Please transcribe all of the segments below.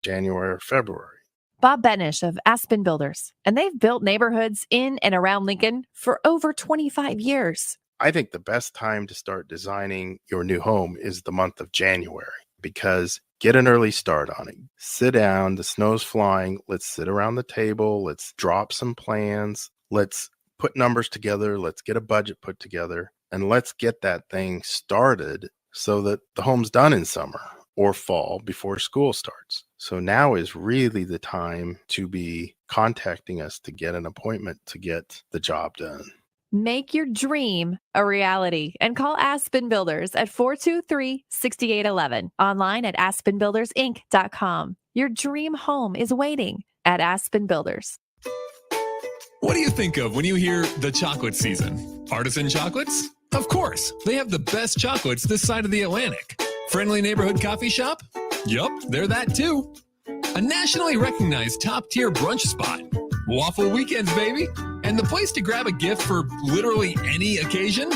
January or February. Bob Benish of Aspen Builders, and they've built neighborhoods in and around Lincoln for over 25 years. I think the best time to start designing your new home is the month of January, because get an early start on it. Sit down, the snow's flying. Let's sit around the table. Let's drop some plans. Let's put numbers together. Let's get a budget put together, and let's get that thing started so that the home's done in summer or fall before school starts. So now is really the time to be contacting us to get an appointment to get the job done. Make your dream a reality and call Aspen Builders at 423-6811. Online at aspenbuildersinc.com. Your dream home is waiting at Aspen Builders. What do you think of when you hear the chocolate season? Artisan chocolates? Of course. They have the best chocolates this side of the Atlantic. Friendly neighborhood coffee shop? Yup, they're that too. A nationally recognized top-tier brunch spot. Waffle weekends, baby. And the place to grab a gift for literally any occasion?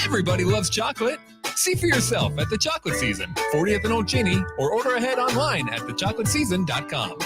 Everybody loves chocolate. See for yourself at the Chocolate Season, 40th and Old Cheney, or order ahead online at thechocolateseason.com.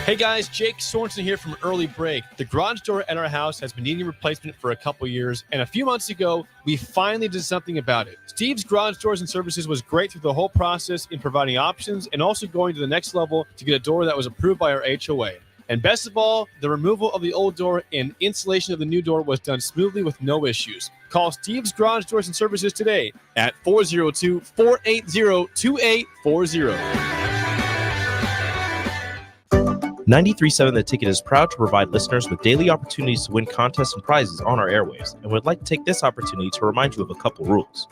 Hey guys, Jake Sorensen here from Early Break. The garage door at our house has been needing replacement for a couple years, and a few months ago, we finally did something about it. Steve's Garage Doors and Services was great through the whole process in providing options and also going to the next level to get a door that was approved by our HOA. And best of all, the removal of the old door and installation of the new door was done smoothly with no issues. Call Steve's Garage Doors and Services today at 402-480-2840. 93.7 The Ticket is proud to provide listeners with daily opportunities to win contests and prizes on our airwaves, and would like to take this opportunity to remind you of a couple rules.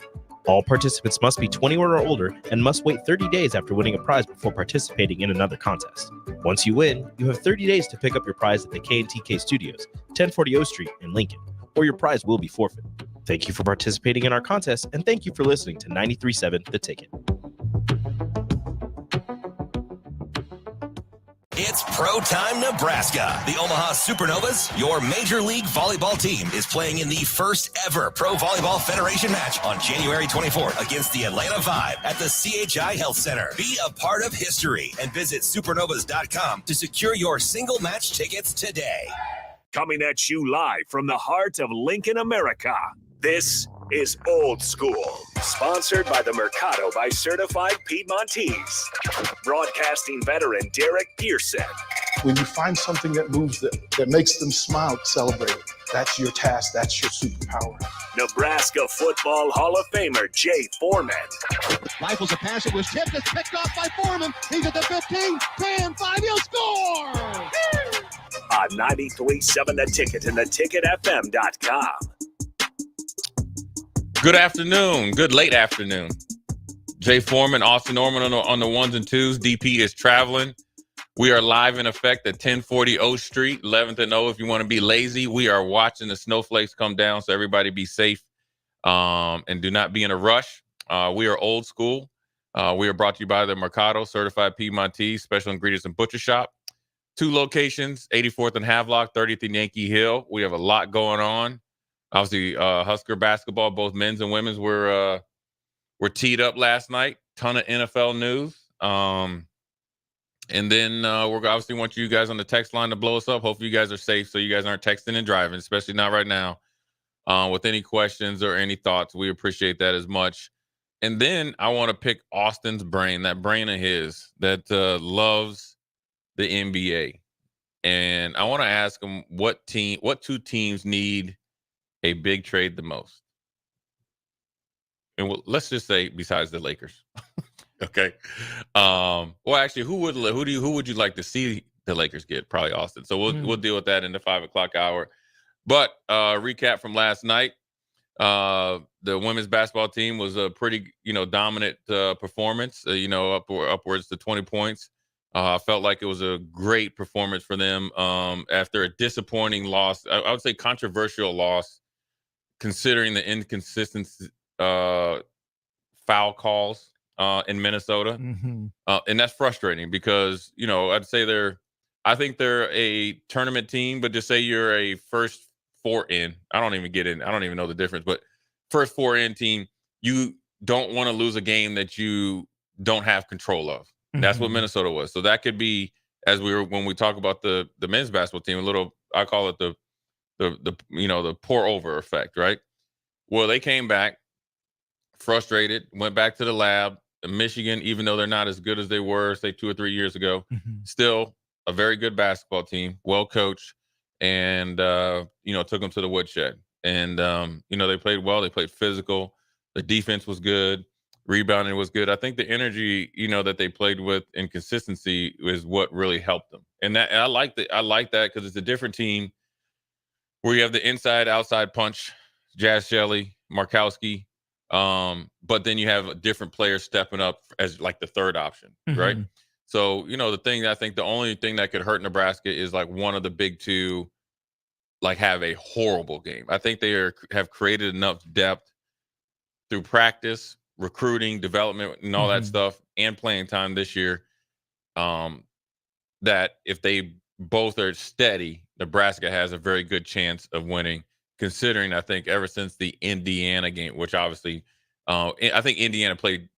All participants must be 21 or older and must wait 30 days after winning a prize before participating in another contest. Once you win, you have 30 days to pick up your prize at the K&TK Studios, 1040 O Street in Lincoln, or your prize will be forfeited. Thank you for participating in our contest, and thank you for listening to 93.7 The Ticket. It's Pro Time Nebraska. The Omaha Supernovas, your Major League Volleyball team, is playing in the first ever Pro Volleyball Federation match on January 24th against the Atlanta Vibe at the CHI Health Center. Be a part of history and visit supernovas.com to secure your single match tickets today. Coming at you live from the heart of Lincoln, America. This is Old School, sponsored by the Mercado by Certified Piedmontese. Broadcasting veteran Derek Pearson. When you find something that moves them, that makes them smile, celebrate it. That's your task. That's your superpower. Nebraska Football Hall of Famer Jay Foreman. Rifles a pass. It was tipped. It's picked off by Foreman. He's at the 15, 10, 5. He'll score! On 93.7 The Ticket and theticketfm.com. Good afternoon. Good late afternoon. Jay Foreman, Austin Norman on the ones and twos. DP is traveling. We are live in effect at 1040 O Street, 11th and O. If you want to be lazy, we are watching the snowflakes come down, so everybody be safe and do not be in a rush. We are Old School. We are brought to you by the Mercado, Certified Piedmontese, Special Ingredients and Butcher Shop. 2 locations, 84th and Havelock, 30th and Yankee Hill. We have a lot going on. Obviously, Husker basketball, both men's and women's, were teed up last night. Ton of NFL news. And then we're obviously want you guys on the text line to blow us up. Hopefully you guys are safe so you guys aren't texting and driving, especially not right now. With any questions or any thoughts, we appreciate that as much. And then I want to pick Austin's brain, that brain of his that loves the NBA. And I want to ask him what 2 teams need a big trade the most. And let's just say besides the Lakers. Okay. Well, actually, who would you like to see the Lakers get? Probably Austin. So we'll deal with that in the 5 o'clock hour. But recap from last night. The women's basketball team was a pretty, dominant performance. Upwards to 20 points. I felt like it was a great performance for them after a disappointing loss. I would say controversial loss, considering the inconsistent foul calls in Minnesota. Mm-hmm. And that's frustrating because, I'd say I think they're a tournament team, but just say you're a first 4 in. I don't even know the difference, but first 4 in team, you don't want to lose a game that you don't have control of. That's what Minnesota was. So that could be, when we talk about the men's basketball team, I call it the pour over effect, right? Well, they came back frustrated, went back to the lab. Michigan, even though they're not as good as they were, say 2 or 3 years ago, still a very good basketball team, well coached, and took them to the woodshed. And they played well. They played physical. The defense was good. Rebounding was good. I think the energy, that they played with and consistency is what really helped them. And that I like that because it's a different team where you have the inside outside punch, Jazz Shelley, Markowski. But then you have different players stepping up as like the third option, right? So, the only thing that could hurt Nebraska is like one of the big two, like have a horrible game. I think they have created enough depth through practice, recruiting, development, and all that stuff, and playing time this year, that if they both are steady, Nebraska has a very good chance of winning. Considering, I think, ever since the Indiana game, which obviously, I think Indiana played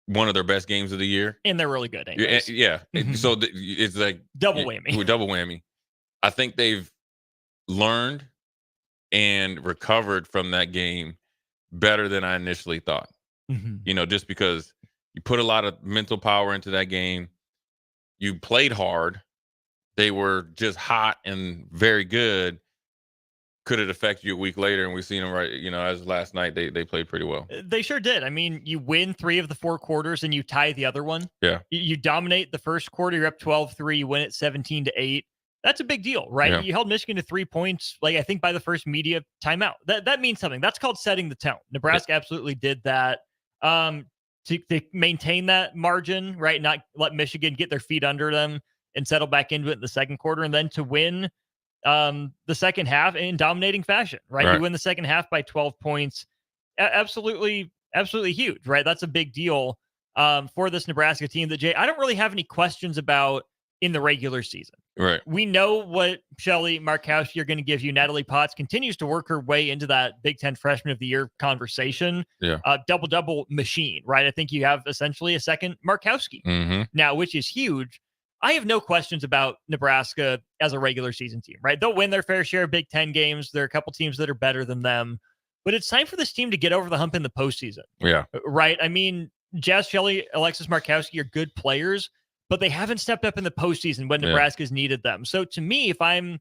one of their best games of the year. And they're really good. Anyways. Yeah. So it's like double whammy. Double whammy. I think they've learned and recovered from that game better than I initially thought. Just because you put a lot of mental power into that game. You played hard. They were just hot and very good. Could it affect you a week later? And we've seen them as last night, they played pretty well. They sure did. I mean, you win 3 of the 4 quarters and you tie the other one. Yeah. You dominate the first quarter. You're up 12-3. You win it 17-8. That's a big deal, right? Yeah. You held Michigan to 3 points, I think by the first media timeout. That means something. That's called setting the tone. Nebraska absolutely did that. To maintain that margin, right? Not let Michigan get their feet under them and settle back into it in the second quarter, and then to win the second half in dominating fashion, right? You win the second half by 12 points. Absolutely huge, right? That's a big deal for this Nebraska team that, Jay, I don't really have any questions about in the regular season. Right. We know what Shelley Markowski are going to give you. Natalie Potts continues to work her way into that Big Ten Freshman of the Year conversation. Yeah. Double machine, right? I think you have essentially a second Markowski now, which is huge. I have no questions about Nebraska as a regular season team, right? They'll win their fair share of Big Ten games. There are a couple teams that are better than them, but it's time for this team to get over the hump in the postseason. Yeah. Right. I mean, Jazz Shelley, Alexis Markowski are good players, but they haven't stepped up in the postseason when Nebraska's needed them. So to me, if I'm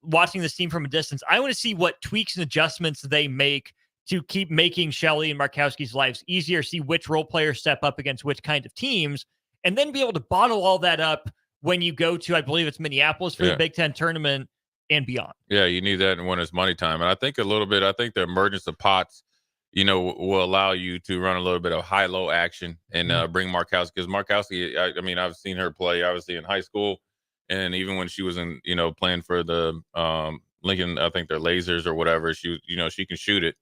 watching this team from a distance, I want to see what tweaks and adjustments they make to keep making Shelley and Markowski's lives easier, see which role players step up against which kind of teams, and then be able to bottle all that up when you go to, I believe it's Minneapolis for the Big Ten tournament and beyond. Yeah, you need that when it's money time. And I think the emergence of Potts, will allow you to run a little bit of high-low action and bring Markowski. Because Markowski, I've seen her play, obviously, in high school. And even when she was playing for the Lincoln, I think they're Lasers or whatever, she can shoot it.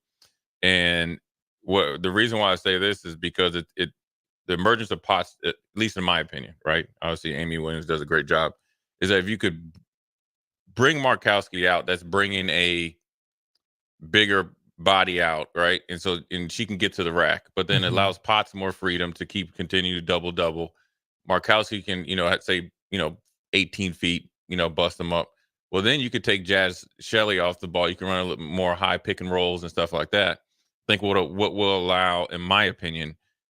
And the reason why I say this is because the emergence of Potts, at least in my opinion, right? Obviously, Amy Williams does a great job, is that if you could bring Markowski out, that's bringing a bigger body out, right? And she can get to the rack, but then it allows Potts more freedom to continue to double. Markowski can, say, 18 feet, bust them up. Well, then you could take Jazz Shelley off the ball. You can run a little more high pick and rolls and stuff like that. I think what will allow, in my opinion,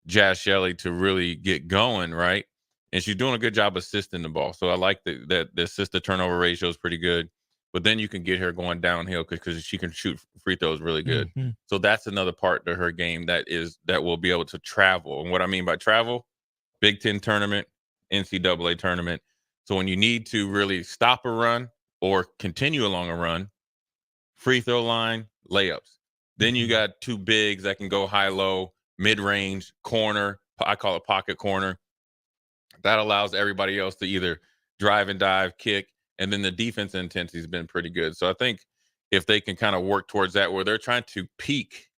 Jazz Shelley to really get going, right? And she's doing a good job assisting the ball. So I like that the assist to turnover ratio is pretty good. But then you can get her going downhill because she can shoot free throws really good. So that's another part to her game that will be able to travel. And what I mean by travel, Big Ten tournament, NCAA tournament. So when you need to really stop a run or continue along a run, free throw line, layups. Then you got 2 bigs that can go high-low, mid-range, corner. I call it pocket corner. That allows everybody else to either drive and dive, kick, and then the defense intensity has been pretty good. So I think if they can kind of work towards that, where they're trying to peak,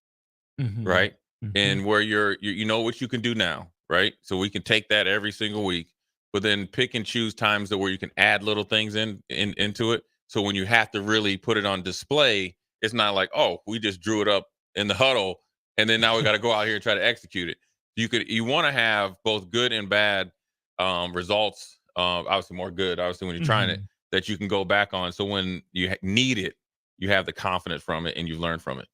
right, and where you know what you can do now, right? So we can take that every single week, but then pick and choose times where you can add little things into it. So when you have to really put it on display, it's not like, oh, we just drew it up in the huddle, and then now we got to go out here and try to execute it. You want to have both good and bad results. Obviously more good, obviously when you're trying it, that you can go back on. So when you need it, you have the confidence from it and you've learned from it.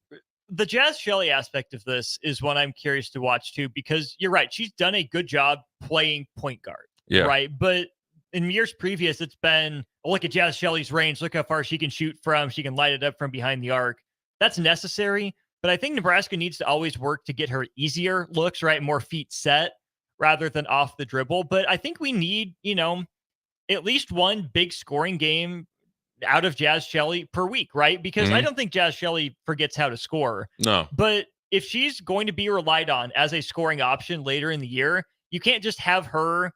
The Jazz Shelley aspect of this is what I'm curious to watch too, because you're right. She's done a good job playing point guard. Yeah. Right. But in years previous, it's been, look at Jazz Shelley's range. Look how far she can shoot from. She can light it up from behind the arc. That's necessary. But I think Nebraska needs to always work to get her easier looks, right? More feet set rather than off the dribble. But I think we need, at least one big scoring game out of Jazz Shelley per week, right? Because I don't think Jazz Shelley forgets how to score. No. But if she's going to be relied on as a scoring option later in the year, you can't just have her,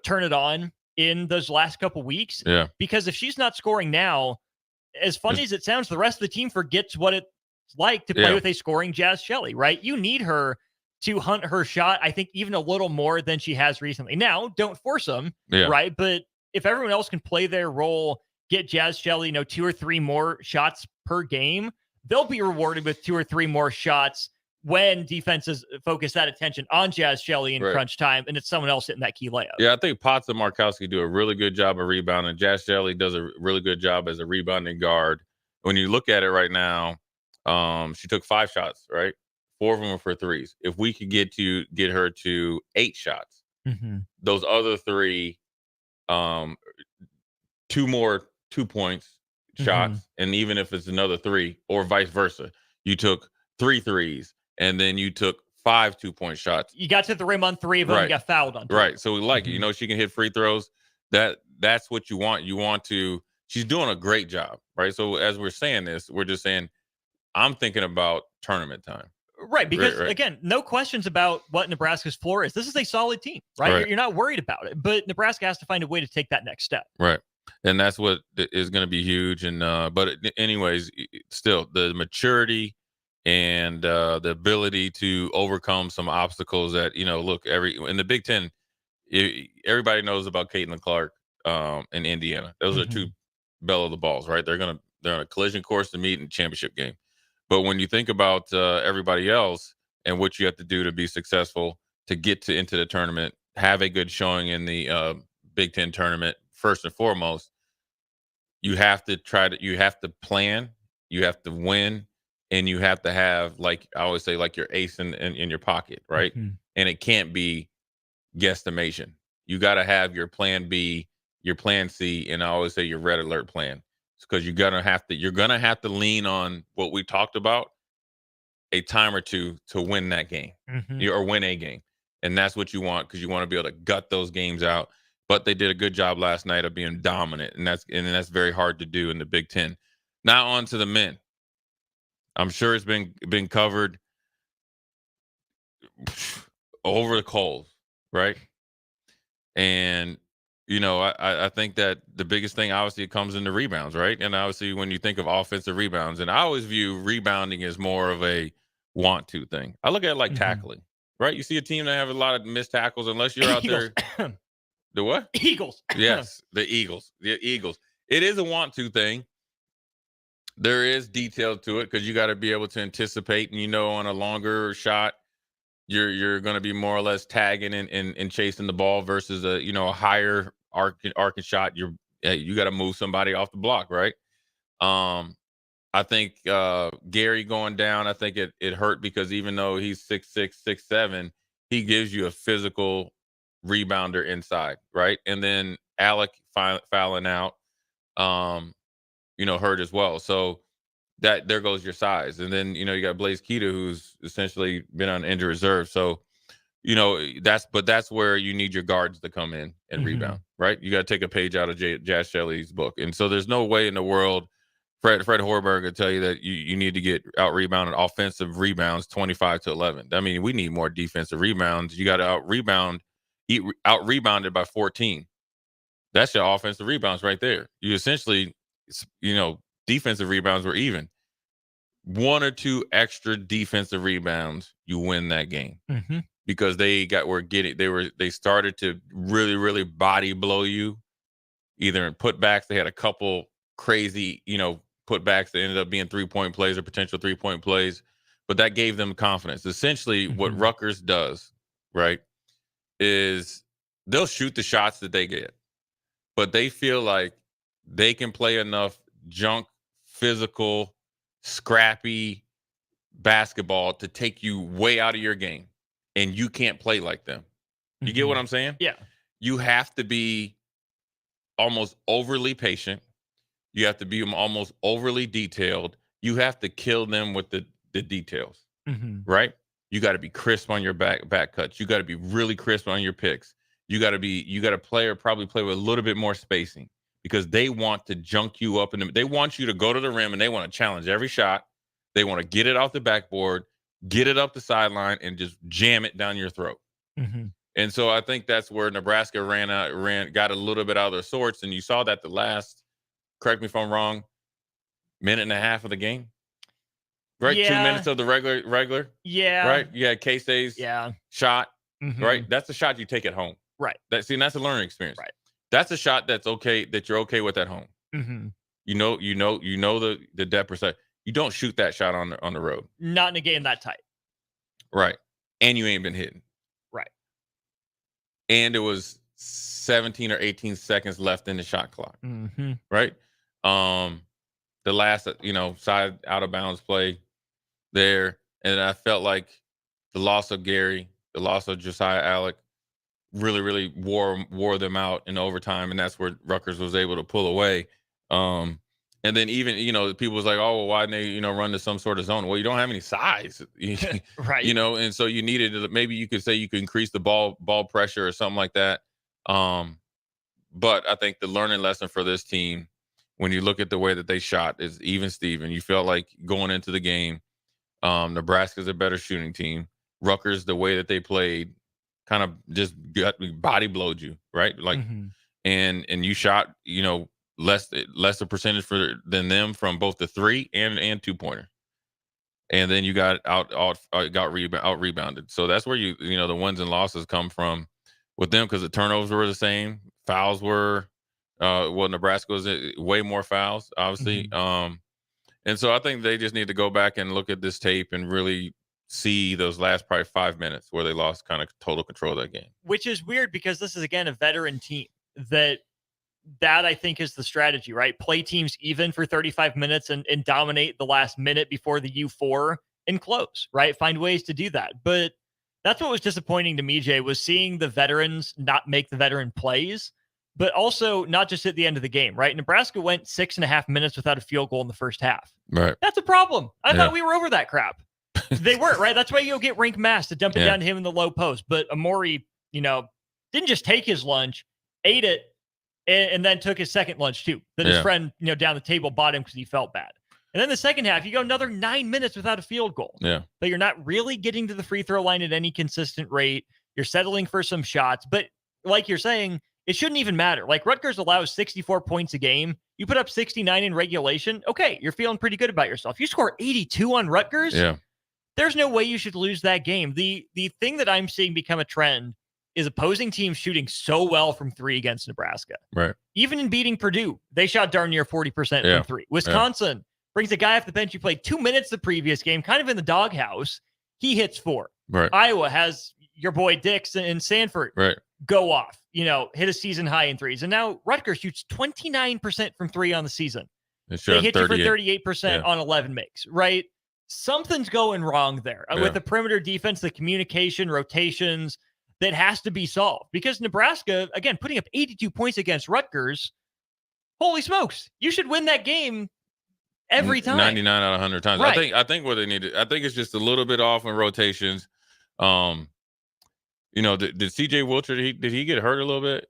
turn it on in those last couple weeks. Yeah. Because if she's not scoring now, as funny as it sounds, the rest of the team forgets what it's like to play with a scoring Jazz Shelley, right? You need her to hunt her shot, I think, even a little more than she has recently. Now, don't force them, right? But if everyone else can play their role, get Jazz Shelley, 2 or 3 more shots per game, they'll be rewarded with 2 or 3 more shots when defenses focus that attention on Jazz Shelley in crunch time, and it's someone else hitting that key layup. Yeah, I think Potts and Markowski do a really good job of rebounding. Jazz Shelley does a really good job as a rebounding guard. When you look at it right now, she took 5 shots, right? 4 of them were for threes. If we could get her to 8 shots, those other 3, 2 more 2-point shots, and even if it's another 3, or vice versa, you took 3 threes, and then you took 5 2-point shots. You got to the rim on 3 of them and got fouled on 2. Right. So we like it. She can hit free throws. That's what you want. You want to. She's doing a great job, right? So as we're saying this, we're just saying, I'm thinking about tournament time. Right, because again, no questions about what Nebraska's floor is. This is a solid team, right? You're not worried about it, but Nebraska has to find a way to take that next step. Right. And that's what is going to be huge. And but anyways, still the maturity and the ability to overcome some obstacles that, look, in the Big Ten, everybody knows about Caitlin Clark in Indiana. Those are 2 bell of the balls, right? They're on a collision course to meet in the championship game. But when you think about everybody else and what you have to do to be successful to get into the tournament, have a good showing in the Big Ten tournament, first and foremost, you have to plan, you have to win, and you have to have, like I always say, like your ace in your pocket, right? And it can't be guesstimation. You got to have your plan B, your plan C, and I always say your red alert plan. Because you're gonna have to lean on what we talked about, a time or two to win that game, or win a game, and that's what you want, because you want to be able to gut those games out. But they did a good job last night of being dominant, and that's very hard to do in the Big Ten. Now on to the men. I'm sure it's been covered over the coals, right? And I think that the biggest thing, obviously, it comes into rebounds, right? And obviously, when you think of offensive rebounds, and I always view rebounding as more of a want to thing. I look at it like tackling, right? You see a team that have a lot of missed tackles, unless you're out there. The what? Eagles. Yes, the Eagles. The Eagles. It is a want to thing. There is detail to it, because you got to be able to anticipate, and on a longer shot, you're going to be more or less tagging and chasing the ball versus a higher arcing shot. You got to move somebody off the block, right? I think Gary going down, I think it hurt, because even though he's 6'6", 6'7", he gives you a physical rebounder inside, right? And then Alec fouling out, hurt as well. So that there goes your size. And then, you got Blaze Keita, who's essentially been on injured reserve. So, that's where you need your guards to come in and rebound, right? You got to take a page out of Jazz Shelley's book. And so there's no way in the world Fred Hoiberg will tell you that you need to get out rebounded offensive rebounds 25-11. I mean, we need more defensive rebounds. You got to out rebounded by 14. That's your offensive rebounds right there. You essentially, defensive rebounds were even. 1 or 2 extra defensive rebounds, you win that game, because they started to really, really body blow you, either in putbacks. They had a couple crazy, putbacks that ended up being 3-point plays or potential 3-point plays, but that gave them confidence. Essentially, what Rutgers does right, is they'll shoot the shots that they get, but they feel like they can play enough junk, physical, scrappy basketball to take you way out of your game, and you can't play like them. You get what I'm saying? Yeah. You have to be almost overly patient. You have to be almost overly detailed. You have to kill them with the details, right? You got to be crisp on your back cuts. You got to be really crisp on your picks. You got to probably play with a little bit more spacing because they want to junk you up they want you to go to the rim and they want to challenge every shot. They want to get it off the backboard, get it up the sideline, and just jam it down your throat. And so I think that's where Nebraska got a little bit out of their sorts. And you saw that the last, correct me if I'm wrong, minute and a half of the game. Right? Yeah. 2 minutes of the regular. Yeah. Right? Yeah, K-State's shot. Right? That's the shot you take at home. Right. That's a learning experience. Right. That's a shot that's okay, that you're okay with at home. You know the depth percent. You don't shoot that shot on the road. Not in a game that tight. Right. And you ain't been hitting. Right. And there was 17 or 18 seconds left in the shot clock. Right. The last, side out of bounds play there. And I felt like the loss of Gary, the loss of Josiah Alec really, really wore them out in overtime. And that's where Rutgers was able to pull away. And then even, people was like, oh, well, why didn't they, run to some sort of zone? Well, you don't have any size, right? And so you needed to, maybe you could say you could increase the ball pressure or something like that. But I think the learning lesson for this team, when you look at the way that they shot, is even Steven. You felt like going into the game, Nebraska's a better shooting team. Rutgers, the way that they played, kind of just body blowed you, right? Like, and you shot, less a percentage than them from both the 3 and 2-pointer, and then you got out rebounded. So that's where the wins and losses come from with them, because the turnovers were the same, fouls were Nebraska was way more fouls, obviously. And so I think they just need to go back and look at this tape and really see those last probably 5 minutes where they lost kind of total control of that game. Which is weird because this is, again, a veteran team that I think is the strategy, right? Play teams even for 35 minutes and dominate the last minute before the U4 and close, right? Find ways to do that. But that's what was disappointing to me, Jay, was seeing the veterans not make the veteran plays, but also not just at the end of the game, right? Nebraska went 6.5 minutes without a field goal in the first half. Right. That's a problem. I thought we were over that crap. They weren't, right? That's why you go get Rink Mass to dump it down to him in the low post. But Amori, didn't just take his lunch, ate it, and then took his second lunch too. Then his friend, down the table bought him because he felt bad. And then the second half, you go another 9 minutes without a field goal. Yeah. But you're not really getting to the free throw line at any consistent rate. You're settling for some shots. But like you're saying, it shouldn't even matter. Like Rutgers allows 64 points a game. You put up 69 in regulation. Okay, you're feeling pretty good about yourself. You score 82 on Rutgers. Yeah. There's no way you should lose that game. The thing that I'm seeing become a trend is opposing teams shooting so well from 3 against Nebraska. Right. Even in beating Purdue, they shot darn near 40% from 3. Wisconsin brings a guy off the bench who played 2 minutes the previous game, kind of in the doghouse. He hits 4. Right. Iowa has your boy Dix and Sanford go off, hit a season high in threes. And now Rutgers shoots 29% from 3 on the season. They hit you for 38% on 11 makes, right? Something's going wrong there with the perimeter defense, the communication, rotations. That has to be solved, because Nebraska, again, putting up 82 points against Rutgers, holy smokes, you should win that game every time. 99 out of 100 times. Right. I think what they needed, I think it's just a little bit off in rotations. Did CJ Wilcher, did he get hurt a little bit?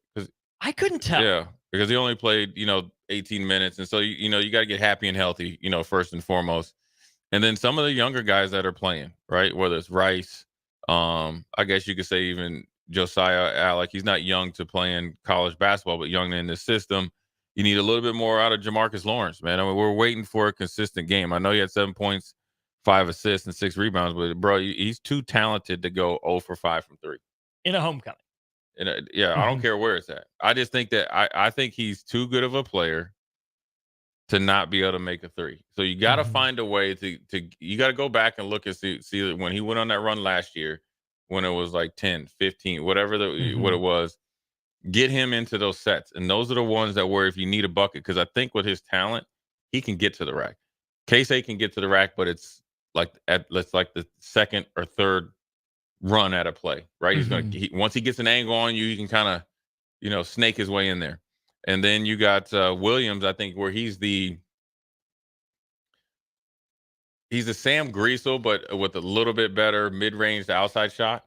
I couldn't tell. Yeah, because he only played, 18 minutes. And so, you got to get happy and healthy, first and foremost. And then some of the younger guys that are playing, right? Whether it's Rice, I guess you could say even Josiah Alec. He's not young to playing college basketball, but young in this system. You need a little bit more out of Jamarcus Lawrence, man. I mean, we're waiting for a consistent game. I know he had 7 points, 5 assists, and 6 rebounds, but bro, he's too talented to go 0 for 5 from 3 in a homecoming. I don't care where it's at. I just think that I think he's too good of a player to not be able to make a 3. So you got to find a way to you got to go back and look and see when he went on that run last year, when it was like 10, 15, whatever what it was. Get him into those sets. And those are the ones that where if you need a bucket, because I think with his talent, he can get to the rack. K-State can get to the rack, but it's like the second or third run at a play, right? He's going to once he gets an angle on you, he can kind of, snake his way in there. And then you got Williams, I think, where he's the Sam Griesel, but with a little bit better mid-range to outside shot.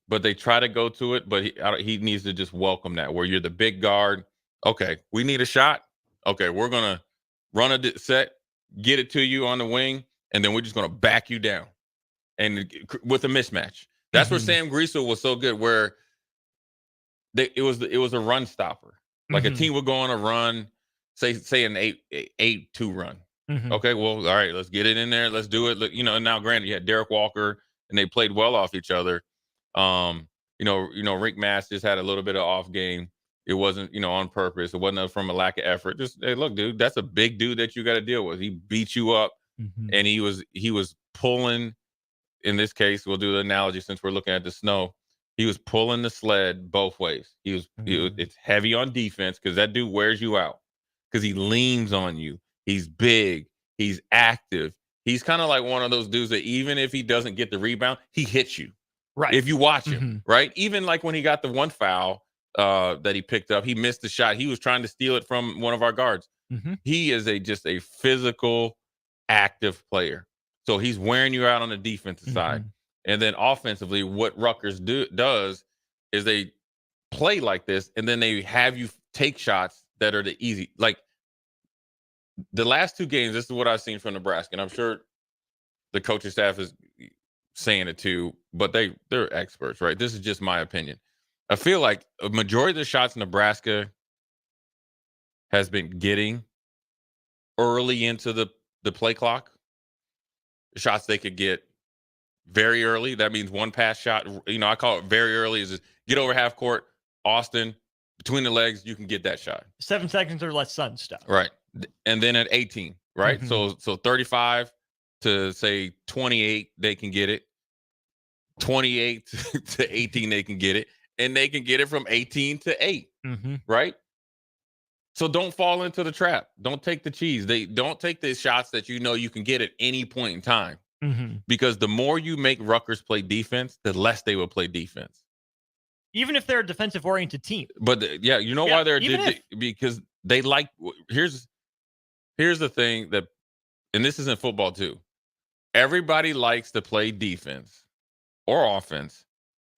But they try to go to it, but he needs to just welcome that, where you're the big guard. Okay, we need a shot. Okay, we're going to run a set, get it to you on the wing, and then we're just going to back you down and with a mismatch. That's where Sam Griesel was so good, where it was a run stopper. Like a team would go on a run, say an 8-2 run. Okay, well, all right, let's get it in there. Let's do it. Look, now granted, you had Derek Walker, and they played well off each other. Rick Mass just had a little bit of off game. It wasn't, on purpose. It wasn't from a lack of effort. Just, hey, look, dude, that's a big dude that you got to deal with. He beat you up, and he was pulling. In this case, we'll do the analogy since we're looking at the snow. He was pulling the sled both ways. It's heavy on defense because that dude wears you out because he leans on you. He's big. He's active. He's kind of like one of those dudes that even if he doesn't get the rebound, he hits you. Right. If you watch him, right? Even like when he got the one foul that he picked up, he missed the shot. He was trying to steal it from one of our guards. He is just a physical, active player. So he's wearing you out on the defensive side. And then offensively, what Rutgers does is they play like this, and then they have you take shots that are the easy. Like the last two games, this is what I've seen from Nebraska, and I'm sure the coaching staff is saying it too, but they're experts, right? This is just my opinion. I feel like a majority of the shots Nebraska has been getting early into the play clock, shots they could get very early. That means one pass shot. I call it very early. Is get over half court, Austin, between the legs, you can get that shot. 7 seconds or less sun stuff. Right. And then at 18, right? So 35 to say 28, they can get it. 28 to 18, they can get it. And they can get it from 18 to 8. Right? So don't fall into the trap. Don't take the cheese. They don't take the shots that you can get at any point in time. Because the more you make Rutgers play defense, the less they will play defense. Even if they're a defensive-oriented team. But why they're because they like. Here's the thing that, and this is in football too. Everybody likes to play defense or offense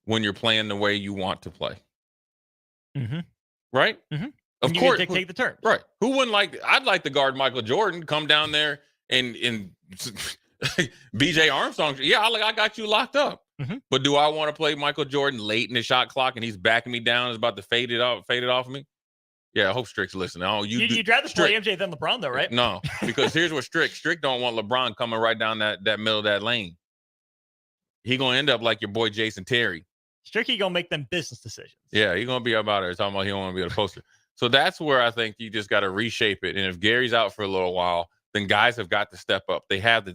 when you're playing the way you want to play. Right? Of course, dictate the terms. Right? Who wouldn't like? I'd like to guard Michael Jordan. Come down there and BJ Armstrong. Yeah, I got you locked up. But do I want to play Michael Jordan late in the shot clock and he's backing me down, is about to fade it off of me? Yeah, I hope Strick's listening. You'd rather play MJ than LeBron, though, right? No, because here's what Strick don't want LeBron coming right down that middle of that lane. He gonna end up like your boy Jason Terry. Stricky gonna make them business decisions. Yeah, he's gonna be about it. Talking about he don't want to be a poster. So that's where I think you just got to reshape it. And if Gary's out for a little while, then guys have got to step up. They have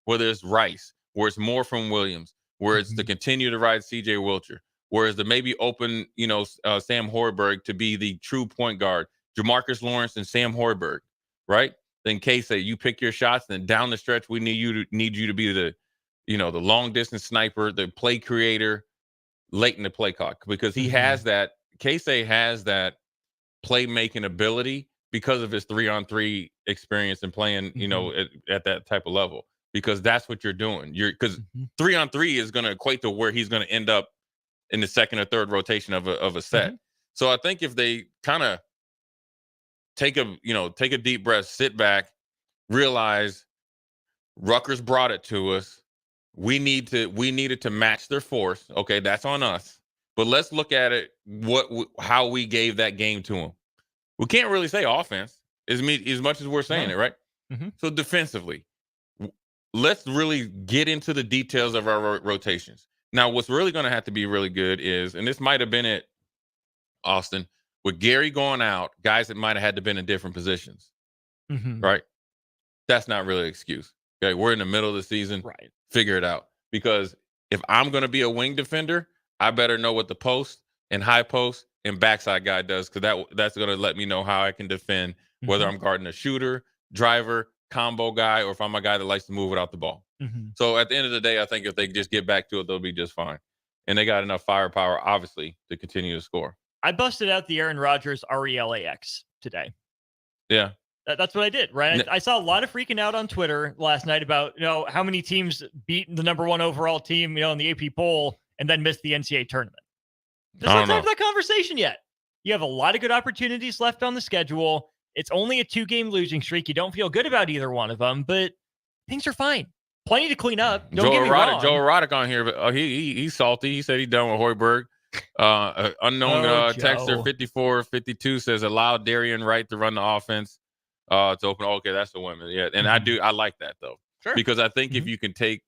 whether it's Rice, where it's more from Williams, where it's to continue to ride CJ Wilcher, whereas the maybe open, Sam Hoiberg to be the true point guard, Jamarcus Lawrence and Sam Hoiberg, right? Then K-State, you pick your shots, and down the stretch, we need you to be the long distance sniper, the play creator late in the play clock, because he has that. K-State has that playmaking ability because of his 3-on-3 experience and playing, at that type of level. Because that's what you're doing. Because 3-on-3 is going to equate to where he's going to end up in the second or third rotation of a set. So I think if they kind of take a deep breath, sit back, realize Rutgers brought it to us. We needed to match their force. Okay, that's on us. But let's look at it how we gave that game to them. We can't really say offense as much as we're saying it, right? So defensively, let's really get into the details of our rotations. Now, what's really going to have to be really good is, and this might have been it, Austin, with Gary going out, guys that might have had to been in different positions, right? That's not really an excuse. Okay, we're in the middle of the season. Right. Figure it out. Because If I'm going to be a wing defender, I better know what the post and high post and backside guy does, because that's going to let me know how I can defend, whether I'm guarding a shooter, driver, combo guy, or if I'm a guy that likes to move without the ball. So at the end of the day, I think if they just get back to it, they'll be just fine. And they got enough firepower, obviously, to continue to score. I busted out the Aaron Rodgers RELAX today. Yeah. That's what I did, right? I saw a lot of freaking out on Twitter last night about, how many teams beat the number 1 overall team, in the AP poll and then missed the NCAA tournament. Just not time for that conversation yet. You have a lot of good opportunities left on the schedule. It's only a 2-game losing streak. You don't feel good about either one of them, but things are fine. Plenty to clean up. Don't get me wrong. Joe Erotic on here, but he's salty. He said he's done with Hoiberg. Unknown texter 5452 says allow Darian Wright to run the offense. It's open. Okay, that's the women. Yeah, and I like that though, because I think if you can take,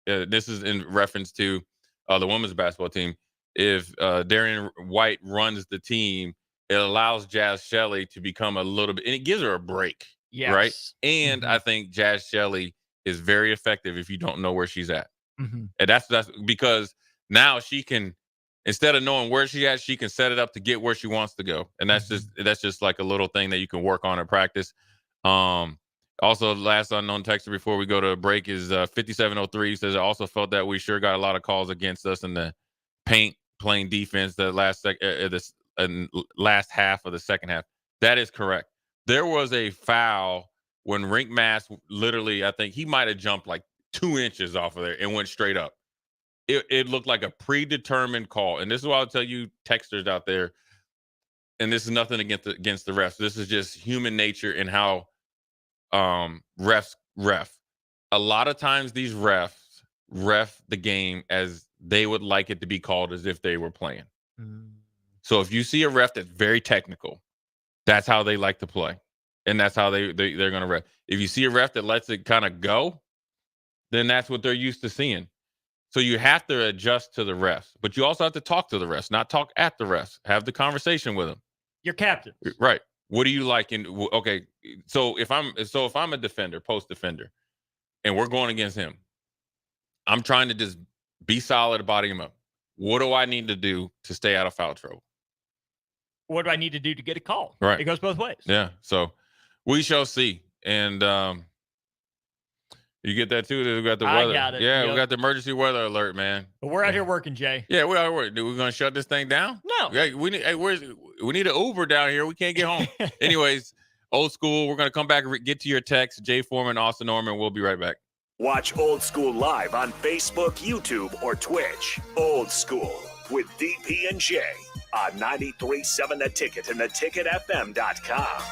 this is in reference to the women's basketball team. If Darian White runs the team, it allows Jazz Shelley to become a little bit, and it gives her a break. Yes. Right. And I think Jazz Shelley is very effective if you don't know where she's at. And that's because now she can, instead of knowing where she's at, she can set it up to get where she wants to go. And that's just like a little thing that you can work on in practice. Also, last unknown texter before we go to a break is 5703 says, I also felt that we sure got a lot of calls against us in the paint playing defense the last half of the second half. That is correct. There was a foul when Rink Mass literally, I think he might have jumped like 2 inches off of there and went straight up. It looked like a predetermined call. And this is what I'll tell you texters out there. And this is nothing against the refs. This is just human nature and how refs ref. A lot of times these refs ref the game as they would like it to be called, as if they were playing. So if you see a ref that's very technical, that's how they like to play. And that's how they're going to ref. If you see a ref that lets it kind of go, then that's what they're used to seeing. So you have to adjust to the refs, but you also have to talk to the refs, not talk at the refs. Have the conversation with them. Your captain. Right. What do you like? Okay. So if I'm a defender, post defender, and we're going against him, I'm trying to just be solid, body him up. What do I need to do to stay out of foul trouble? What do I need to do to get a call? Right. It goes both ways. Yeah. So we shall see. And you get that too? We got the weather. I got it. Yeah, yep. We got the emergency weather alert, man. But we're out here working, Jay. Yeah, we're out here working. We're going to shut this thing down? No. Yeah, we need an Uber down here. We can't get home. Anyways, old school. We're going to come back and get to your text. Jay Foreman, Austin Norman. We'll be right back. Watch Old School live on Facebook, YouTube, or Twitch. Old School with DP and J on 93.7 The Ticket and theticketfm.com.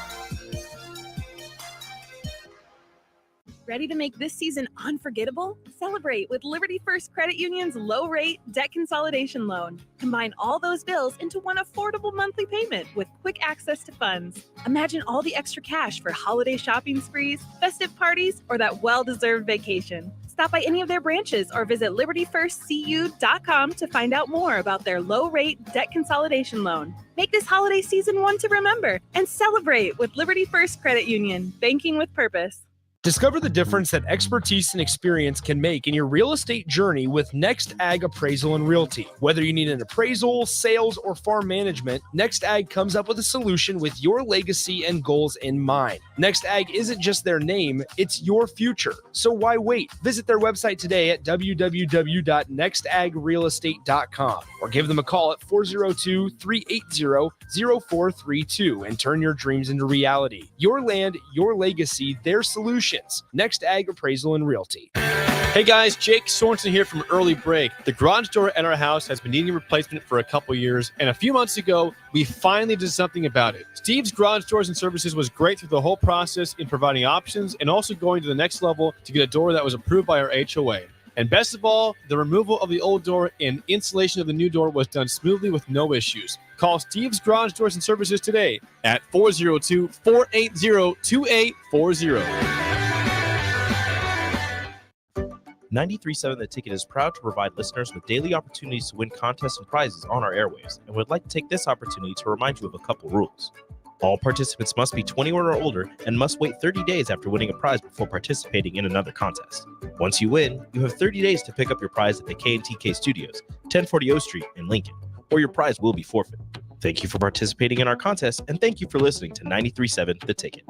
Ready to make this season unforgettable? Celebrate with Liberty First Credit Union's low-rate debt consolidation loan. Combine all those bills into one affordable monthly payment with quick access to funds. Imagine all the extra cash for holiday shopping sprees, festive parties, or that well-deserved vacation. Stop by any of their branches or visit libertyfirstcu.com to find out more about their low-rate debt consolidation loan. Make this holiday season one to remember and celebrate with Liberty First Credit Union, banking with purpose. Discover the difference that expertise and experience can make in your real estate journey with Next Ag Appraisal and Realty. Whether you need an appraisal, sales, or farm management, Next Ag comes up with a solution with your legacy and goals in mind. Next Ag isn't just their name, it's your future. So why wait? Visit their website today at www.nextagrealestate.com or give them a call at 402-380-0432 and turn your dreams into reality. Your land, your legacy, their solution. Next Ag Appraisal and Realty. Hey guys, Jake Sorensen here from Early Break. The garage door at our house has been needing replacement for a couple years, and a few months ago, we finally did something about it. Steve's Garage Doors and Services was great through the whole process in providing options and also going to the next level to get a door that was approved by our HOA. And best of all, the removal of the old door and installation of the new door was done smoothly with no issues. Call Steve's Garage Doors and Services today at 402-480-2840. 93.7 The Ticket is proud to provide listeners with daily opportunities to win contests and prizes on our airwaves, and would like to take this opportunity to remind you of a couple rules. All participants must be 21 or older and must wait 30 days after winning a prize before participating in another contest. Once you win, you have 30 days to pick up your prize at the K&TK Studios, 1040 O Street in Lincoln, or your prize will be forfeit. Thank you for participating in our contest, and thank you for listening to 93.7 The Ticket.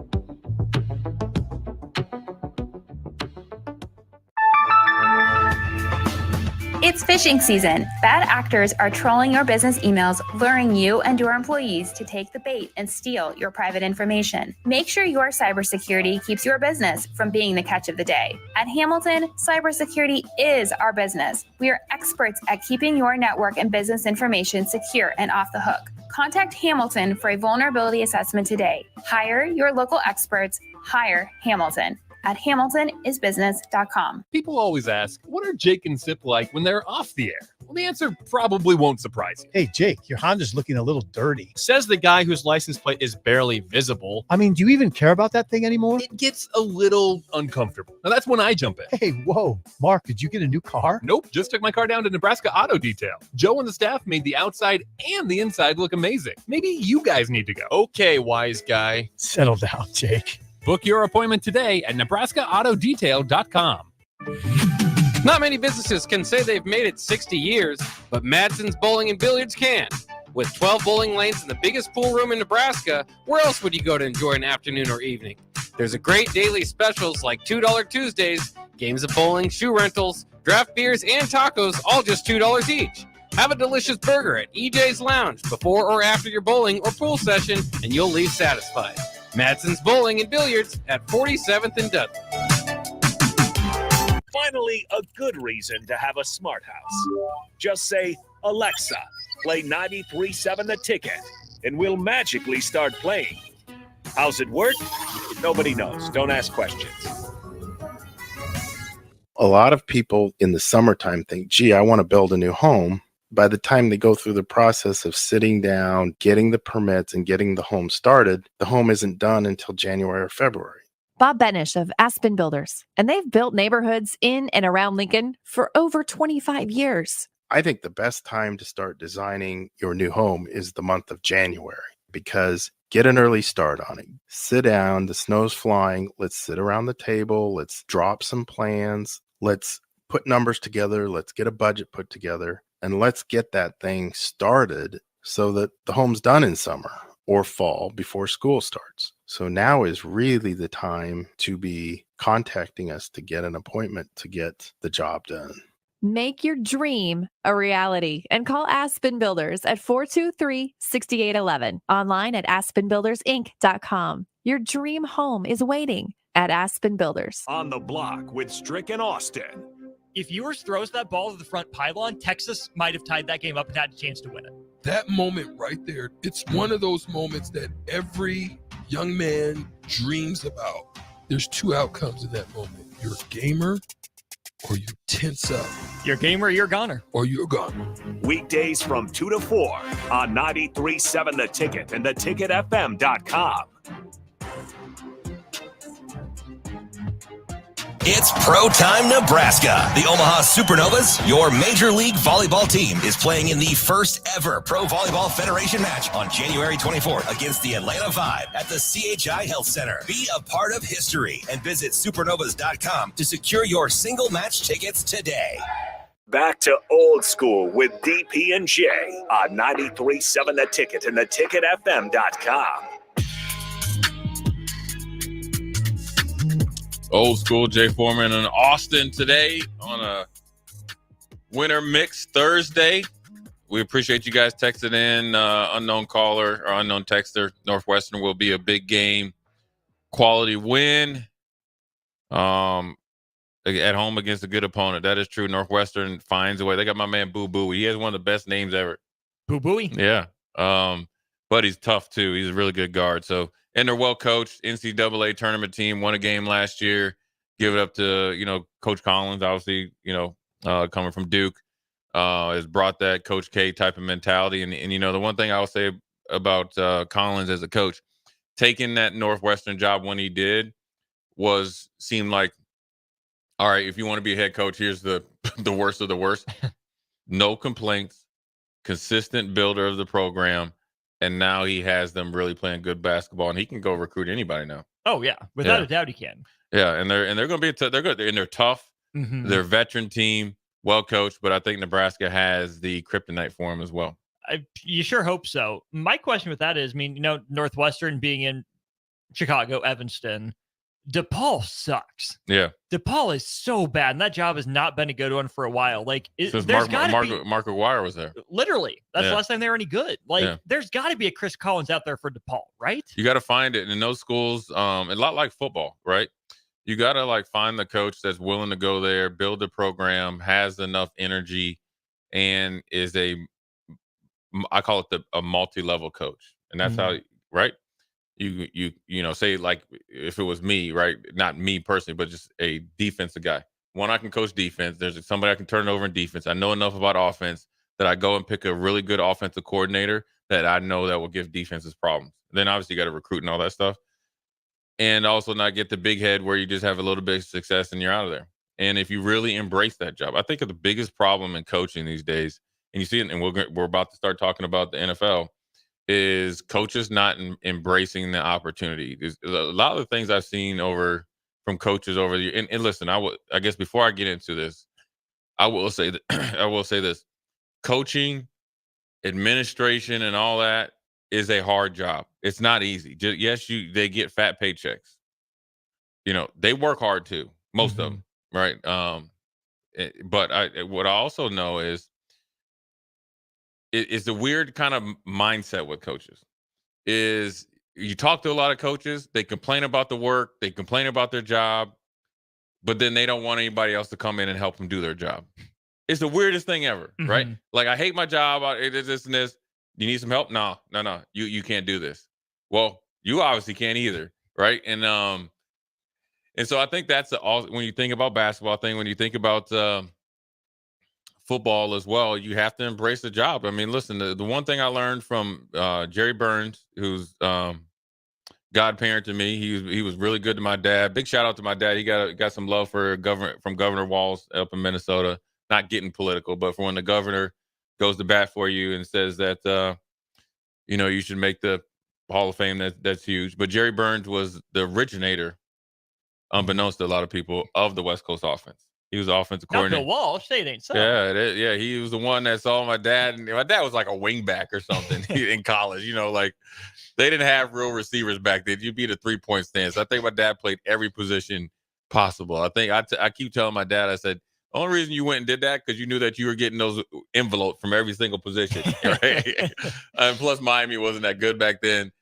It's phishing season. Bad actors are trolling your business emails, luring you and your employees to take the bait and steal your private information. Make sure your cybersecurity keeps your business from being the catch of the day. At Hamilton, cybersecurity is our business. We are experts at keeping your network and business information secure and off the hook. Contact Hamilton for a vulnerability assessment today. Hire your local experts. Hire Hamilton at hamiltonisbusiness.com. People always ask, what are Jake and Sip like when they're off the air? Well, the answer probably won't surprise you. Hey, Jake, your Honda's looking a little dirty. Says the guy whose license plate is barely visible. I mean, do you even care about that thing anymore? It gets a little uncomfortable. Now, that's when I jump in. Hey, whoa. Mark, did you get a new car? Nope, just took my car down to Nebraska Auto Detail. Joe and the staff made the outside and the inside look amazing. Maybe you guys need to go. Okay, wise guy. Settle down, Jake. Book your appointment today at NebraskaAutoDetail.com. Not many businesses can say they've made it 60 years, but Madsen's Bowling and Billiards can. With 12 bowling lanes and the biggest pool room in Nebraska, where else would you go to enjoy an afternoon or evening? There's a great daily specials like $2 Tuesdays, games of bowling, shoe rentals, draft beers, and tacos, all just $2 each. Have a delicious burger at EJ's Lounge before or after your bowling or pool session, and you'll leave satisfied. Madsen's Bowling and Billiards at 47th and Dudley. Finally, a good reason to have a smart house. Just say, Alexa, play 93.7 The Ticket, and we'll magically start playing. How's it work? Nobody knows. Don't ask questions. A lot of people in the summertime think, gee, I want to build a new home. By the time they go through the process of sitting down, getting the permits, and getting the home started, the home isn't done until January or February. Bob Benish of Aspen Builders, and they've built neighborhoods in and around Lincoln for over 25 years. I think the best time to start designing your new home is the month of January, because get an early start on it. Sit down, the snow's flying, let's sit around the table, let's drop some plans, let's put numbers together, let's get a budget put together, and let's get that thing started so that the home's done in summer or fall before school starts. So now is really the time to be contacting us to get an appointment to get the job done. Make your dream a reality and call Aspen Builders at 423-6811. Online at aspenbuildersinc.com. Your dream home is waiting at Aspen Builders. On the Block with Strick and Austin. If Ewers throws that ball to the front pylon, Texas might have tied that game up and had a chance to win it. That moment right there, it's one of those moments that every young man dreams about. There's two outcomes in that moment. You're a gamer or you tense up. You're a gamer, you're a goner. Or you're a goner. Weekdays from 2 to 4 on 93.7 The Ticket and theticketfm.com. It's Pro Time Nebraska. The Omaha Supernovas, your Major League Volleyball team, is playing in the first ever Pro Volleyball Federation match on January 24th against the Atlanta Vibe at the CHI Health Center. Be a part of history and visit supernovas.com to secure your single match tickets today. Back to old school with DP and J on 93.7 The Ticket and theticketfm.com. Old school Jay Foreman and Austin today on a Winter Mix Thursday. We appreciate you guys texting in. Unknown caller or unknown texter. Northwestern will be a big game. Quality win. At home against a good opponent. That is true. Northwestern finds a way. They got my man Boo Boo. He has one of the best names ever. Boo Booey? Yeah. But he's tough too. He's a really good guard. So, and they're well coached. NCAA tournament team, won a game last year. Give it up to, Coach Collins, obviously, coming from Duke, has brought that Coach K type of mentality. And the one thing I will say about Collins as a coach, taking that Northwestern job when he did seemed like, all right, if you want to be a head coach, here's the worst of the worst. No complaints, consistent builder of the program. and now he has them really playing good basketball, and he can go recruit anybody now. Oh yeah, without a doubt he can. Yeah, and they're going to be they're good, and they're tough. Mhm. They're a veteran team, well coached, but I think Nebraska has the kryptonite for him as well. You sure hope so. My question with that is, I mean, Northwestern being in Chicago, Evanston, DePaul sucks. Yeah. DePaul is so bad, and that job has not been a good one for a while. Like, Since there's Mark got to be Aguirre was there. literally. That's Yeah. the last time they were any good. Like, Yeah. there's got to be a Chris Collins out there for DePaul, right? You got to find it. And in those schools, a lot like football, right? You got to like find the coach that's willing to go there, build the program, has enough energy, and is I call it a multi-level coach. And that's how, right? You say, like, if it was me, right? Not me personally, but just a defensive guy. One, I can coach defense. There's somebody I can turn over in defense. I know enough about offense that I go and pick a really good offensive coordinator that I know that will give defenses problems. Then obviously you got to recruit and all that stuff. And also not get the big head where you just have a little bit of success and you're out of there. And if you really embrace that job, I think of the biggest problem in coaching these days, and you see it, and we're about to start talking about the NFL, is coaches not embracing the opportunity. There's a lot of the things I've seen from coaches over the year. And listen, I guess before I get into this, I will say that I will say this: coaching, administration, and all that is a hard job. It's not easy. They get fat paychecks. They work hard too. Most of them, right? But what I also know is it's the weird kind of mindset with coaches. Is you talk to a lot of coaches, they complain about the work, they complain about their job, but then they don't want anybody else to come in and help them do their job. It's the weirdest thing ever, right? Like, I hate my job. This and this. You need some help? No. You can't do this. Well, you obviously can't either, right? And so I think that's when you think about basketball thing, when you think about football as well, you have to embrace the job. I mean, listen, the one thing I learned from Jerry Burns, who's godparent to me, he was really good to my dad. Big shout out to my dad. He got some love for Governor Walz up in Minnesota. Not getting political, but for when the governor goes to bat for you and says that you should make the Hall of Fame, that's huge. But Jerry Burns was the originator, unbeknownst to a lot of people, of the West Coast offense. He was the offensive coordinator. Bill Walsh, say it ain't so. Yeah, he was the one that saw my dad, and my dad was like a wingback or something in college. Like, they didn't have real receivers back then. You'd be at a 3-point stance. I think my dad played every position possible. I think I keep telling my dad, I said, the only reason you went and did that because you knew that you were getting those envelopes from every single position, right? And plus, Miami wasn't that good back then.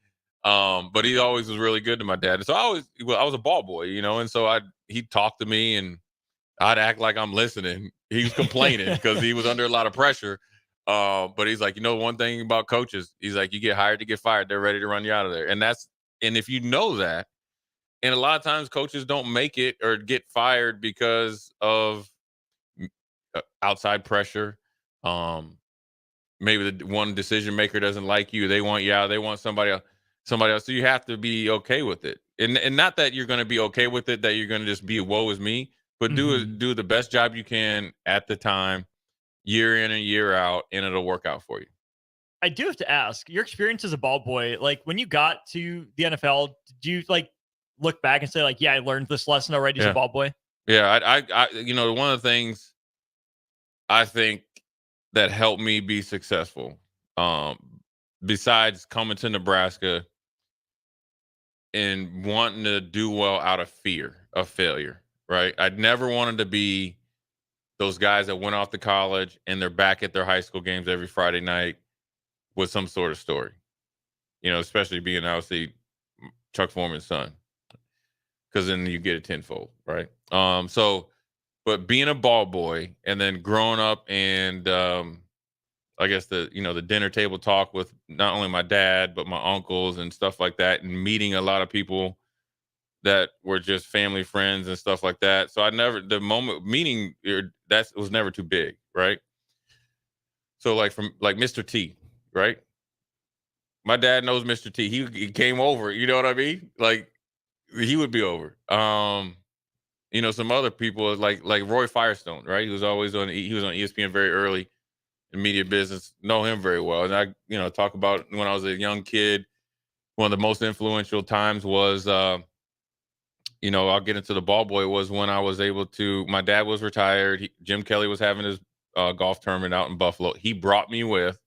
But he always was really good to my dad. And so I was a ball boy, and so he'd talk to me and I'd act like I'm listening. He was complaining because he was under a lot of pressure. But he's like, one thing about coaches, he's like, you get hired to get fired. They're ready to run you out of there. And if you know that, and a lot of times coaches don't make it or get fired because of outside pressure. Maybe the one decision maker doesn't like you. They want you out. They want somebody else. So you have to be okay with it. And not that you're going to be okay with it, that you're going to just be woe is me, but do the best job you can at the time, year in and year out, and it'll work out for you. I do have to ask, your experience as a ball boy, like when you got to the NFL, do you like look back and say like, yeah, I learned this lesson already as a ball boy? Yeah. I one of the things I think that helped me be successful, besides coming to Nebraska and wanting to do well out of fear of failure, right? I'd never wanted to be those guys that went off to college and they're back at their high school games every Friday night with some sort of story, especially being obviously Chuck Foreman's son, because then you get it tenfold, right? But being a ball boy and then growing up and I guess the dinner table talk with not only my dad, but my uncles and stuff like that, and meeting a lot of people that were just family friends and stuff like that. So the moment meeting, that was never too big, right? So like from like Mr. T, right? My dad knows Mr. T. He came over, you know what I mean? Like he would be over. Some other people like Roy Firestone, right? He was on ESPN very early. the media business, know him very well. And I, talk about when I was a young kid, one of the most influential times was, I'll get into the ball boy, was when I was able to, my dad was retired. Jim Kelly was having his golf tournament out in Buffalo. He brought me with.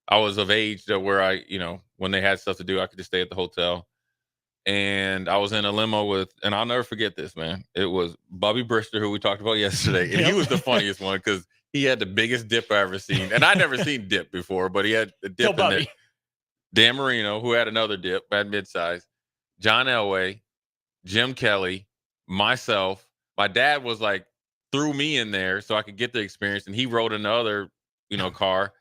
I was of age to where I, when they had stuff to do, I could just stay at the hotel. And I was in a limo with, and I'll never forget this, man. It was Bubby Brister, who we talked about yesterday. And he was the funniest one because he had the biggest dip I ever seen. And I'd never seen dip before, but he had a dip in there. Dan Marino, who had another dip at midsize. John Elway, Jim Kelly, myself. My dad was like, threw me in there so I could get the experience. And he rode another, car.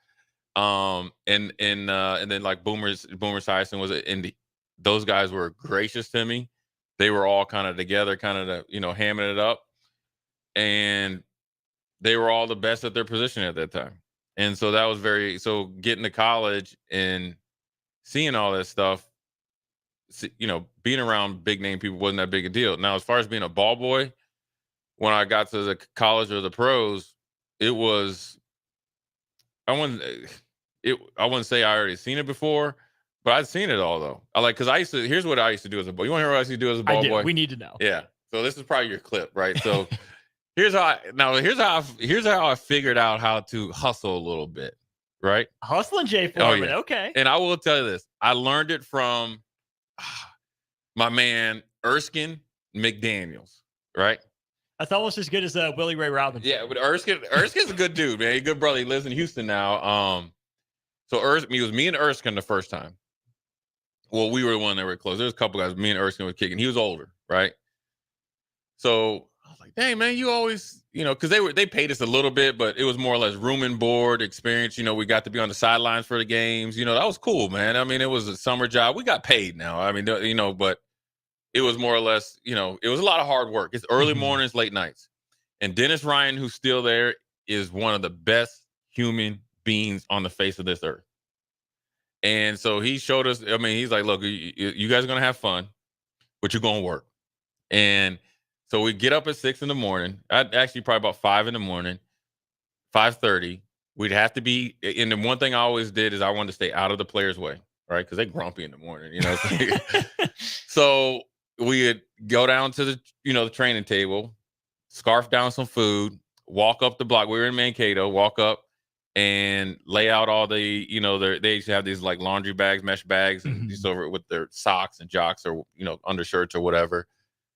And then like Boomer Esiason was in those guys were gracious to me. They were all kind of together, kind of, hamming it up. And they were all the best at their position at that time. And so that was so getting to college and seeing all that stuff, being around big name people wasn't that big a deal. Now, as far as being a ball boy, when I got to the college or the pros, it was, I wouldn't say I already seen it before, but I'd seen it all though. Because here's what I used to do as a boy. You want to hear what I used to do as a ball boy? We need to know. Yeah. So this is probably your clip, right? So here's how I figured out how to hustle a little bit, right? Hustling Jay Foreman. Oh, yeah. Okay. And I will tell you this. I learned it from my man Erskine McDaniels, right? That's almost as good as Willie Ray Robinson. Yeah, but Erskine's a good dude, man. He's a good brother. He lives in Houston now. So it was me and Erskine the first time. Well, we were the one that were close. There was a couple guys. Me and Erskine were kicking. He was older, right? So I was like, "Dang, man, you always, because they paid us a little bit, but it was more or less room and board experience. We got to be on the sidelines for the games. That was cool, man. I mean, it was a summer job. We got paid now. I mean, but it was more or less, it was a lot of hard work. It's early mornings, late nights. And Dennis Ryan, who's still there, is one of the best human beings on the face of this earth. And so he showed us, he's like, look, you guys are going to have fun, but you're going to work. And so we get up at 6 a.m. Actually probably about 5 a.m, 5:30. We'd have to be, and the one thing I always did is I wanted to stay out of the players' way, right? Because they're grumpy in the morning, So we'd go down to the training table, scarf down some food, walk up the block. We were in Mankato, walk up, and lay out all the, they used to have these like laundry bags, mesh bags, and just over with their socks and jocks or, undershirts or whatever.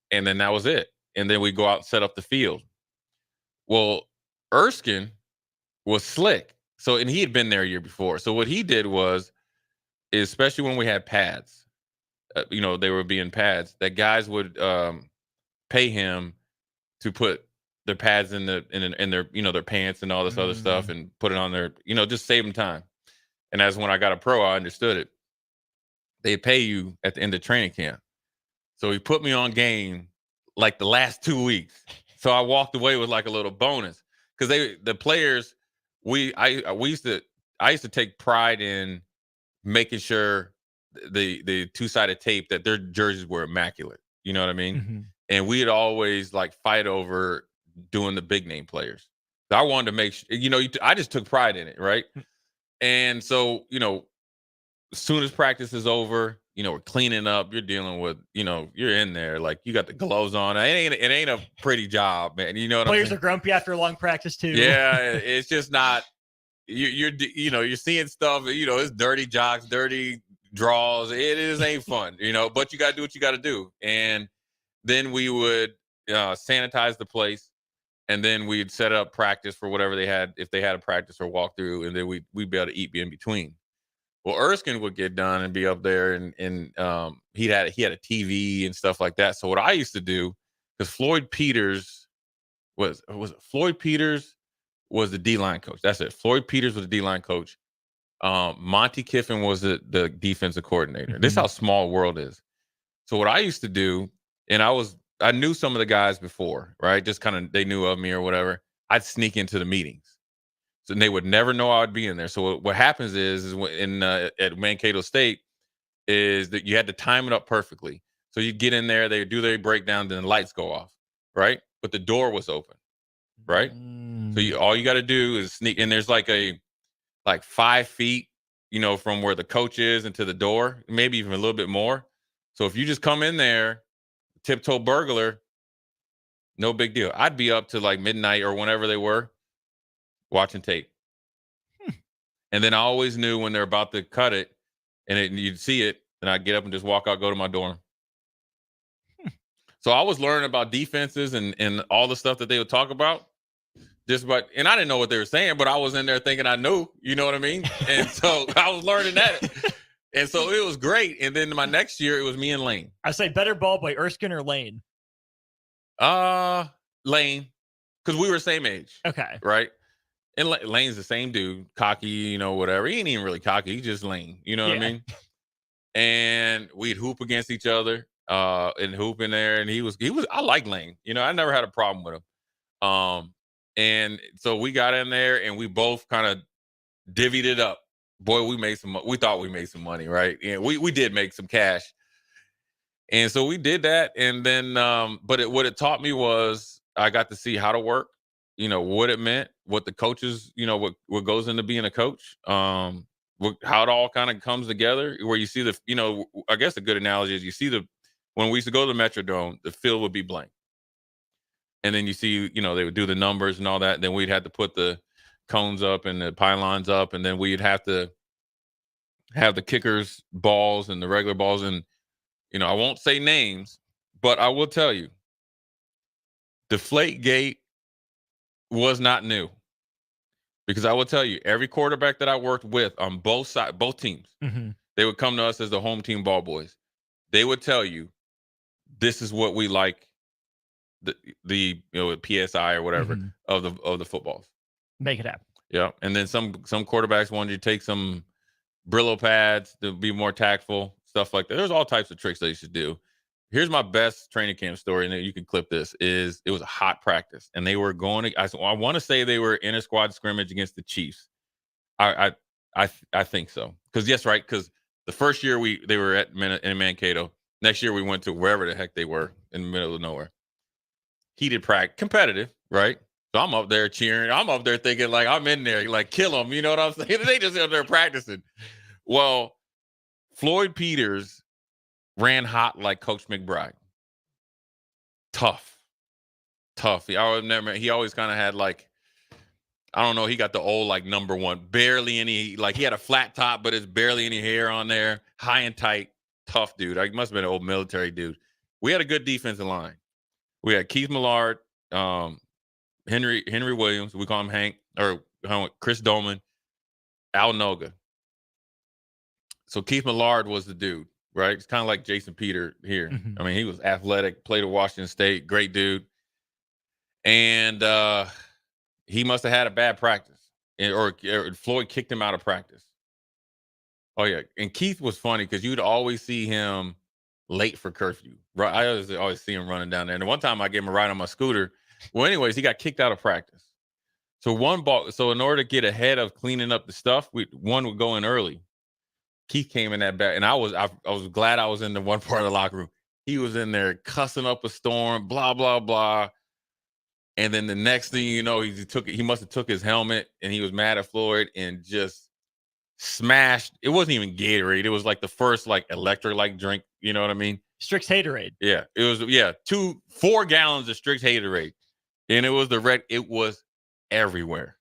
And then that was it. And then we go out and set up the field. Well, Erskine was slick. So, and he had been there a year before. So what he did was, especially when we had pads, they were being pads, that guys would pay him to put their pads in their their pants and all this other stuff and put it on their, just save them time. And as when I got a pro, I understood it. They pay you at the end of training camp. So he put me on game like the last 2 weeks. So I walked away with like a little bonus because the players, I used to take pride in making sure the two-sided tape that their jerseys were immaculate. You know what I mean? And we'd always like fight over doing the big name players. So I wanted to make sure, I just took pride in it, right? And so, as soon as practice is over, we're cleaning up, you're dealing with, you're in there, like you got the gloves on. It ain't a pretty job, man. You know what Players I'm saying? are grumpy after a long practice too. Yeah, it's just not, you're seeing stuff, it's dirty jocks, dirty draws. It ain't fun, but you got to do what you got to do. And then we would sanitize the place. And then we'd set up practice for whatever they had, if they had a practice or walkthrough, and then we'd be able to eat in between. Well, Erskine would get done and be up there, and he had a TV and stuff like that. So what I used to do, because Floyd Peters was the D-line coach. That's it. Floyd Peters was the D-line coach. Monty Kiffin was the defensive coordinator. This is how small world is. So what I used to do, and I knew some of the guys before, right? Just kind of, they knew of me or whatever. I'd sneak into the meetings. So they would never know I would be in there. So what happens is when, at Mankato State is that you had to time it up perfectly. So you get in there, they do their breakdown, then the lights go off, right? But the door was open, right? So all you got to do is sneak. And there's like like 5 feet, from where the coach is and to the door, maybe even a little bit more. So if you just come in there, tiptoe burglar, no big deal. I'd be up to like midnight or whenever they were watching tape. And then I always knew when they're about to cut it and you'd see it, and I'd get up and just walk out, go to my dorm. So I was learning about defenses and all the stuff that they would talk about. And I didn't know what they were saying, but I was in there thinking I knew, you know what I mean? And so I was learning that. And so it was great. And then my next year, it was me and Lane. I say better ball boy, Erskine or Lane? Lane, because we were same age. Okay. Right? And Lane's the same dude, cocky, whatever. He ain't even really cocky. He's just Lane. You know what I mean? And we'd hoop against each other and hoop in there. And he was. I like Lane. I never had a problem with him. And so we got in there and we both kind of divvied it up. Boy, we thought we made some money, right? And we did make some cash. And so we did that. And then, but what it taught me was I got to see how to work, what it meant, what the coaches, what goes into being a coach, how it all kind of comes together, where you see I guess a good analogy is you see when we used to go to the Metrodome, the field would be blank. And then you see, they would do the numbers and all that. Then we'd have to put the cones up and the pylons up. And then we'd have to have the kickers' balls and the regular balls. And, I won't say names, but I will tell you, Deflategate was not new. Because I will tell you, every quarterback that I worked with on both sides, both teams, they would come to us as the home team ball boys. They would tell you, this is what we like. The PSI or whatever of the footballs. Make it happen. Yeah. And then some quarterbacks wanted you to take some Brillo pads to be more tactful, stuff like that. There's all types of tricks that you should do. Here's my best training camp story, and you can clip this, is it was a hot practice. And they were going to, I want to say they were in a squad scrimmage against the Chiefs. I think so. Because the first year they were in Mankato. Next year we went to wherever the heck they were in the middle of nowhere. Heated practice, competitive, right? So I'm up there cheering. I'm up there thinking like I'm in there, like kill them. You know what I'm saying? They just up there practicing. Well, Floyd Peters ran hot like Coach McBride. Tough. He always kind of had like, I don't know. He got the old like number one, barely any, like he had a flat top, but it's barely any hair on there. High and tight, tough dude. He must have been an old military dude. We had a good defensive line. We had Keith Millard, Henry Williams, we call him Hank, or Chris Dolman, Al Noga. So Keith Millard was the dude, right? It's kind of like Jason Peter here. I mean, he was athletic, played at Washington State, great dude. And he must have had a bad practice, or Floyd kicked him out of practice. Oh, yeah. And Keith was funny because you'd always see him late for curfew. Right, I always see him running down there. And one time I gave him a ride on my scooter. Well, anyways, he got kicked out of practice. So in order to get ahead of cleaning up the stuff, one would go in early. Keith came in that back, and I was glad I was in the one part of the locker room. He was in there cussing up a storm, blah blah blah. And then the next thing you know, he must have took his helmet, and he was mad at Floyd and just smashed. It wasn't even Gatorade. It was like the first like electrolyte drink. You know what I mean? Strix Haterade. Yeah, it was. Yeah, 4 gallons of Strix Haterade, and it was it was everywhere.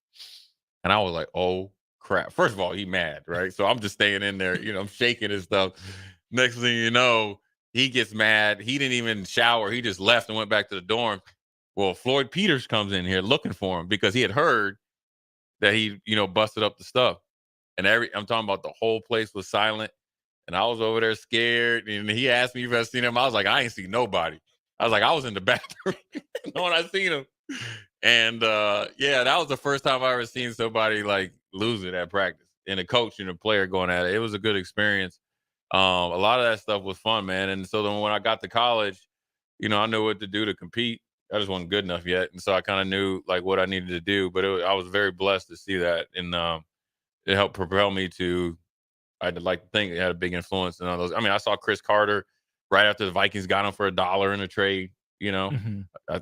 And I was like, oh crap. First of all, he mad, right? So I'm just staying in there, I'm shaking and stuff. Next thing you know, he gets mad. He didn't even shower. He just left and went back to the dorm. Well, Floyd Peters comes in here looking for him because he had heard that he, busted up the stuff. And I'm talking about the whole place was silent. And I was over there scared. And he asked me if I seen him. I was like, I ain't seen nobody. I was like, I was in the bathroom when I seen him. And that was the first time I ever seen somebody like lose it at practice, and a coach and a player going at it. It was a good experience. A lot of that stuff was fun, man. And so then when I got to college, I knew what to do to compete. I just wasn't good enough yet. And so I kind of knew like what I needed to do, but I was very blessed to see that. And it helped propel me to, I'd like to think it had a big influence in all those. I mean, I saw Chris Carter right after the Vikings got him for $1 in a trade,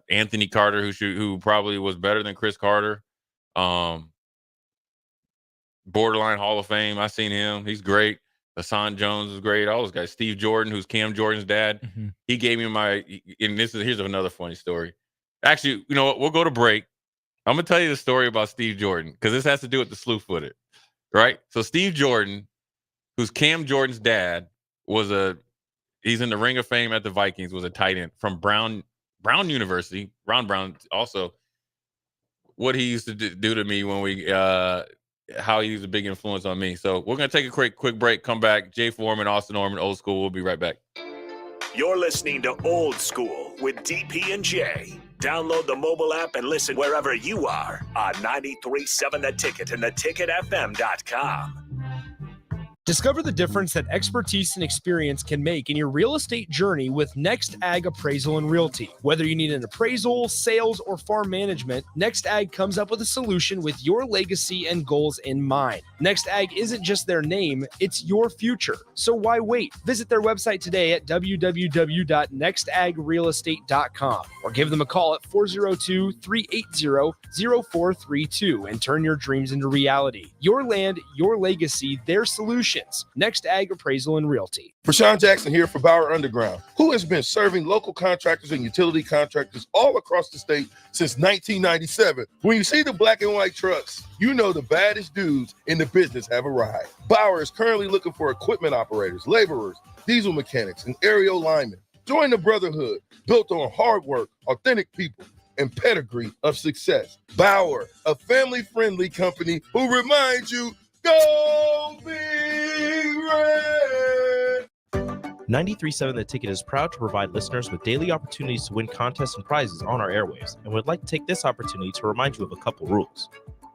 Anthony Carter, who probably was better than Chris Carter. borderline Hall of Fame. I seen him. He's great. Hassan Jones is great. All those guys. Steve Jordan, who's Cam Jordan's dad. Mm-hmm. He gave me here's another funny story. Actually, you know what? We'll go to break. I'm going to tell you the story about Steve Jordan because this has to do with the slew-footed, right? So Steve Jordan, who's Cam Jordan's dad, he's in the Ring of Fame at the Vikings, was a tight end from Brown University. Brown also, what he used to do to me when how he was a big influence on me. So we're going to take a quick break, come back. Jay Foreman, Austin Norman, Old School. We'll be right back. You're listening to Old School with DP and J. Download the mobile app and listen wherever you are on 93.7 The Ticket and theticketfm.com. Discover the difference that expertise and experience can make in your real estate journey with Next Ag Appraisal and Realty. Whether you need an appraisal, sales, or farm management, Next Ag comes up with a solution with your legacy and goals in mind. Next Ag isn't just their name, it's your future. So why wait? Visit their website today at www.nextagrealestate.com or give them a call at 402-380-0432 and turn your dreams into reality. Your land, your legacy, their solution. Next Ag Appraisal and Realty. Rashawn Jackson here for Bauer Underground, who has been serving local contractors and utility contractors all across the state since 1997. When you see the black and white trucks, you know the baddest dudes in the business have arrived. Bauer is currently looking for equipment operators, laborers, diesel mechanics, and aerial linemen. Join the brotherhood built on hard work, authentic people, and pedigree of success. Bauer, a family-friendly company who reminds you, go Big Red! 93.7 The Ticket is proud to provide listeners with daily opportunities to win contests and prizes on our airwaves, and would like to take this opportunity to remind you of a couple rules.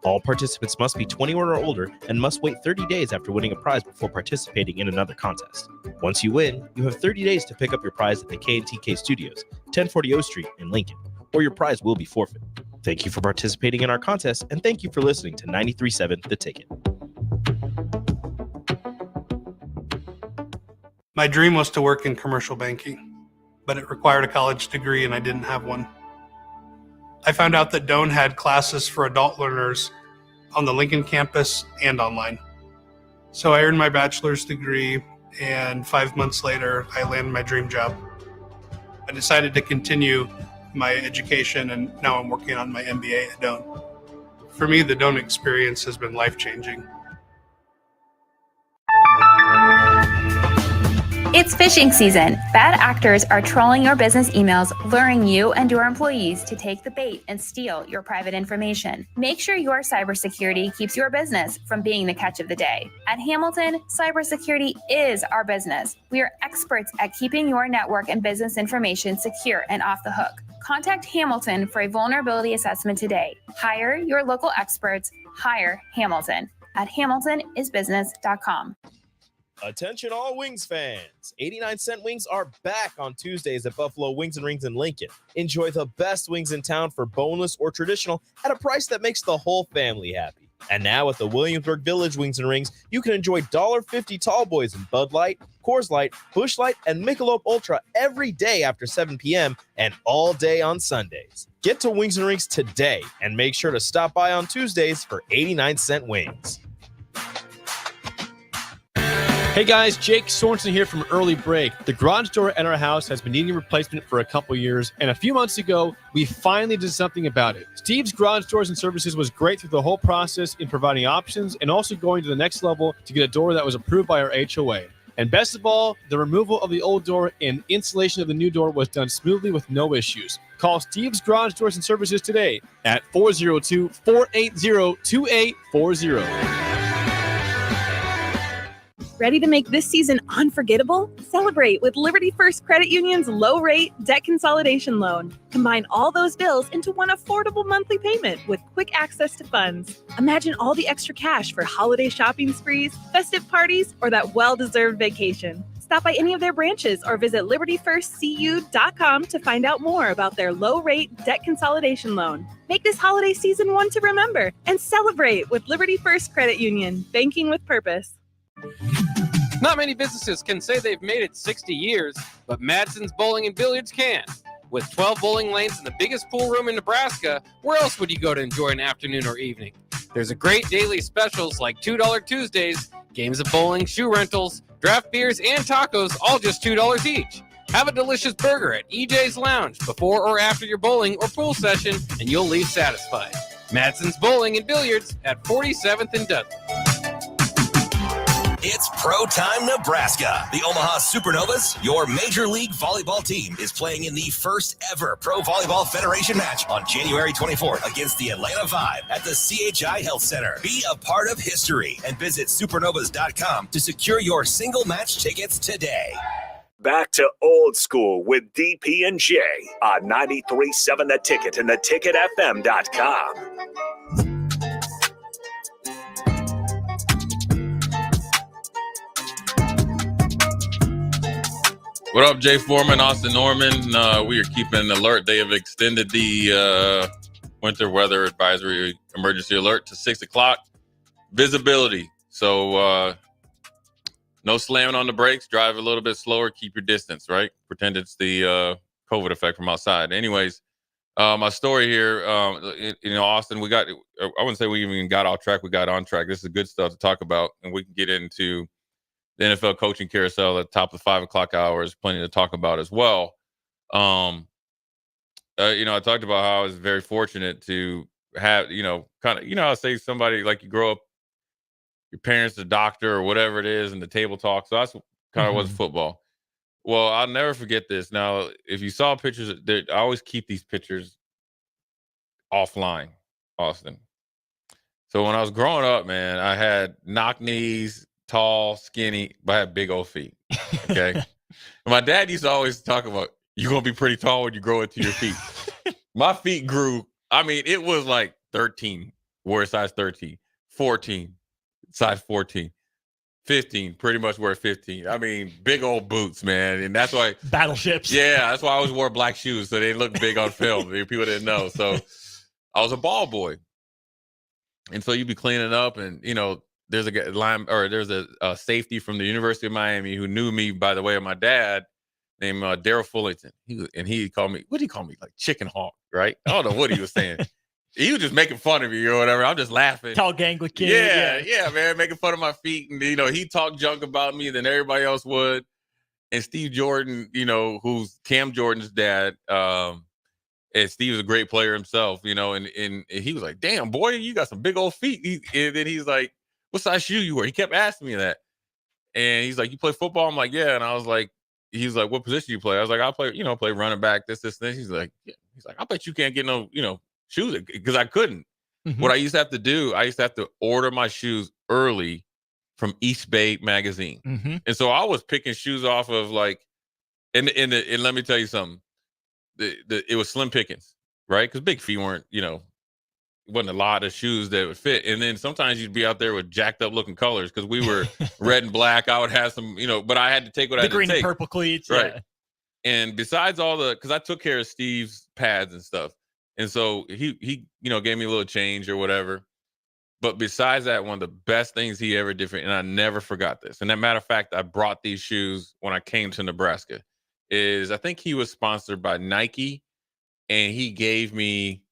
All participants must be 21 or older and must wait 30 days after winning a prize before participating in another contest. Once you win, you have 30 days to pick up your prize at the K&TK Studios, 1040 O Street in Lincoln, or your prize will be forfeit. Thank you for participating in our contest, and thank you for listening to 93.7 The Ticket. My dream was to work in commercial banking, but it required a college degree and I didn't have one. I found out that Doane had classes for adult learners on the Lincoln campus and online. So I earned my bachelor's degree, and 5 months later, I landed my dream job. I decided to continue my education, and now I'm working on my MBA at Doane. For me, the Doane experience has been life-changing. It's phishing season. Bad actors are trolling your business emails, luring you and your employees to take the bait and steal your private information. Make sure your cybersecurity keeps your business from being the catch of the day. At Hamilton, cybersecurity is our business. We are experts at keeping your network and business information secure and off the hook. Contact Hamilton for a vulnerability assessment today. Hire your local experts. Hire Hamilton at hamiltonisbusiness.com. Attention all Wings fans. 89-cent wings are back on Tuesdays at Buffalo Wings and Rings in Lincoln. Enjoy the best wings in town for boneless or traditional at a price that makes the whole family happy. And now at the Williamsburg Village Wings and Rings, you can enjoy $1.50 tall boys in Bud Light, Coors Light, Busch Light, and Michelob Ultra every day after 7 p.m. and all day on Sundays. Get to Wings and Rings today and make sure to stop by on Tuesdays for 89-cent wings. Hey guys, Jake Sorensen here from Early Break. The garage door at our house has been needing replacement for a couple years, and a few months ago, we finally did something about it. Steve's Garage Doors and Services was great through the whole process in providing options and also going to the next level to get a door that was approved by our HOA. And best of all, the removal of the old door and installation of the new door was done smoothly with no issues. Call Steve's Garage Doors and Services today at 402-480-2840. Ready to make this season unforgettable? Celebrate with Liberty First Credit Union's low-rate debt consolidation loan. Combine all those bills into one affordable monthly payment with quick access to funds. Imagine all the extra cash for holiday shopping sprees, festive parties, or that well-deserved vacation. Stop by any of their branches or visit libertyfirstcu.com to find out more about their low-rate debt consolidation loan. Make this holiday season one to remember and celebrate with Liberty First Credit Union, banking with purpose. Not many businesses can say they've made it 60 years, but Madsen's Bowling and Billiards can. With 12 bowling lanes and the biggest pool room in Nebraska, where else would you go to enjoy an afternoon or evening? There's a great daily specials like $2 Tuesdays, games of bowling, shoe rentals, draft beers, and tacos, all just $2 each. Have a delicious burger at EJ's Lounge before or after your bowling or pool session, and you'll leave satisfied. Madsen's Bowling and Billiards at 47th and Dudley. It's Pro Time Nebraska. The Omaha Supernovas, your Major League Volleyball team, is playing in the first ever Pro Volleyball Federation match on January 24th against the Atlanta Vibe at the CHI Health Center. Be a part of history and visit supernovas.com to secure your single match tickets today. Back to Old School with DP and J on 93.7 The Ticket and theticketfm.com. What up, Jay Foreman, Austin Norman? We are keeping an alert. They have extended the winter weather advisory emergency alert to 6 o'clock. Visibility. So no slamming on the brakes. Drive a little bit slower. Keep your distance, right? Pretend it's the COVID effect from outside. Anyways, my story here, Austin, I wouldn't say we even got off track. We got on track. This is good stuff to talk about, and we can get into the NFL coaching carousel at the top of the 5 o'clock hour. Is plenty to talk about as well. I talked about how I was very fortunate to have, I say somebody like you grow up, your parents, the doctor or whatever it is, and the table talk. So that's kind of was football. Well, I'll never forget this. Now, if you saw pictures, I always keep these pictures offline, Austin. So when I was growing up, man, I had knock knees, tall, skinny, but I had big old feet. Okay. And my dad used to always talk about, you're going to be pretty tall when you grow into your feet. My feet grew. I mean, it was like 13, wore a size 13, 14, size 14, 15, pretty much wear 15. I mean, big old boots, man. And that's why battleships. Yeah. That's why I always wore black shoes. So they look big on film. People didn't know. So I was a ball boy. And so you'd be cleaning up and, there's a safety from the University of Miami who knew me by the way of my dad, named Daryl Fullington. He called me, what did he call me? Like chicken hawk, right? I don't know what he was saying. He was just making fun of me or whatever. I'm just laughing. Tall gangly kid. Yeah, man, making fun of my feet. And, he talked junk about me than everybody else would. And Steve Jordan, who's Cam Jordan's dad, and Steve's a great player himself, and he was like, damn, boy, you got some big old feet. And then he's like, what size shoe you wear? He kept asking me that. And he's like, you play football? I'm like, yeah. And I was like, he's like, what position you play? I was like, I play, play running back, this. He's like, yeah. He's like, I bet you can't get no, shoes, because I couldn't. Mm-hmm. What I used to have to do, I used to have to order my shoes early from East Bay magazine. Mm-hmm. And so I was picking shoes off of like, and let me tell you something. It was slim pickings, right? Because big feet weren't, wasn't a lot of shoes that would fit. And then sometimes you'd be out there with jacked up looking colors because we were red and black. I would have some, but I had to take what I had to take. The green and purple cleats. Right. Yeah. And besides because I took care of Steve's pads and stuff. And so he gave me a little change or whatever. But besides that, one of the best things he ever did and I never forgot this. And as a matter of fact, I brought these shoes when I came to Nebraska. I think he was sponsored by Nike, and he gave me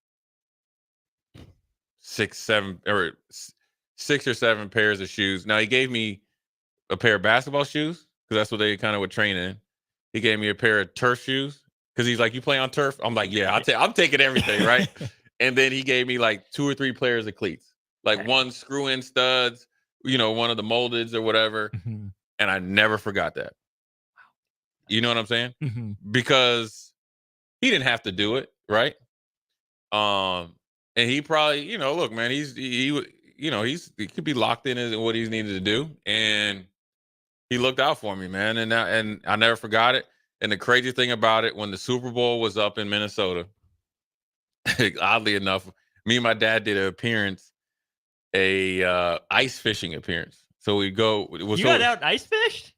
6 or 7 pairs of shoes. Now he gave me a pair of basketball shoes because that's what they kind of would train in. He gave me a pair of turf shoes because he's like, you play on turf? I'm like, yeah, I'm taking everything, right? And then he gave me like 2 or 3 pairs of cleats, like one screw-in studs, one of the moldeds or whatever. Mm-hmm. And I never forgot that. You know what I'm saying? Mm-hmm. Because he didn't have to do it, right? And he probably, look, man, he could be locked in what he's needed to do, and he looked out for me, man. And I never forgot it. And the crazy thing about it, when the Super Bowl was up in Minnesota, oddly enough, me and my dad did an appearance, ice fishing appearance. So we go. You got out and ice fished?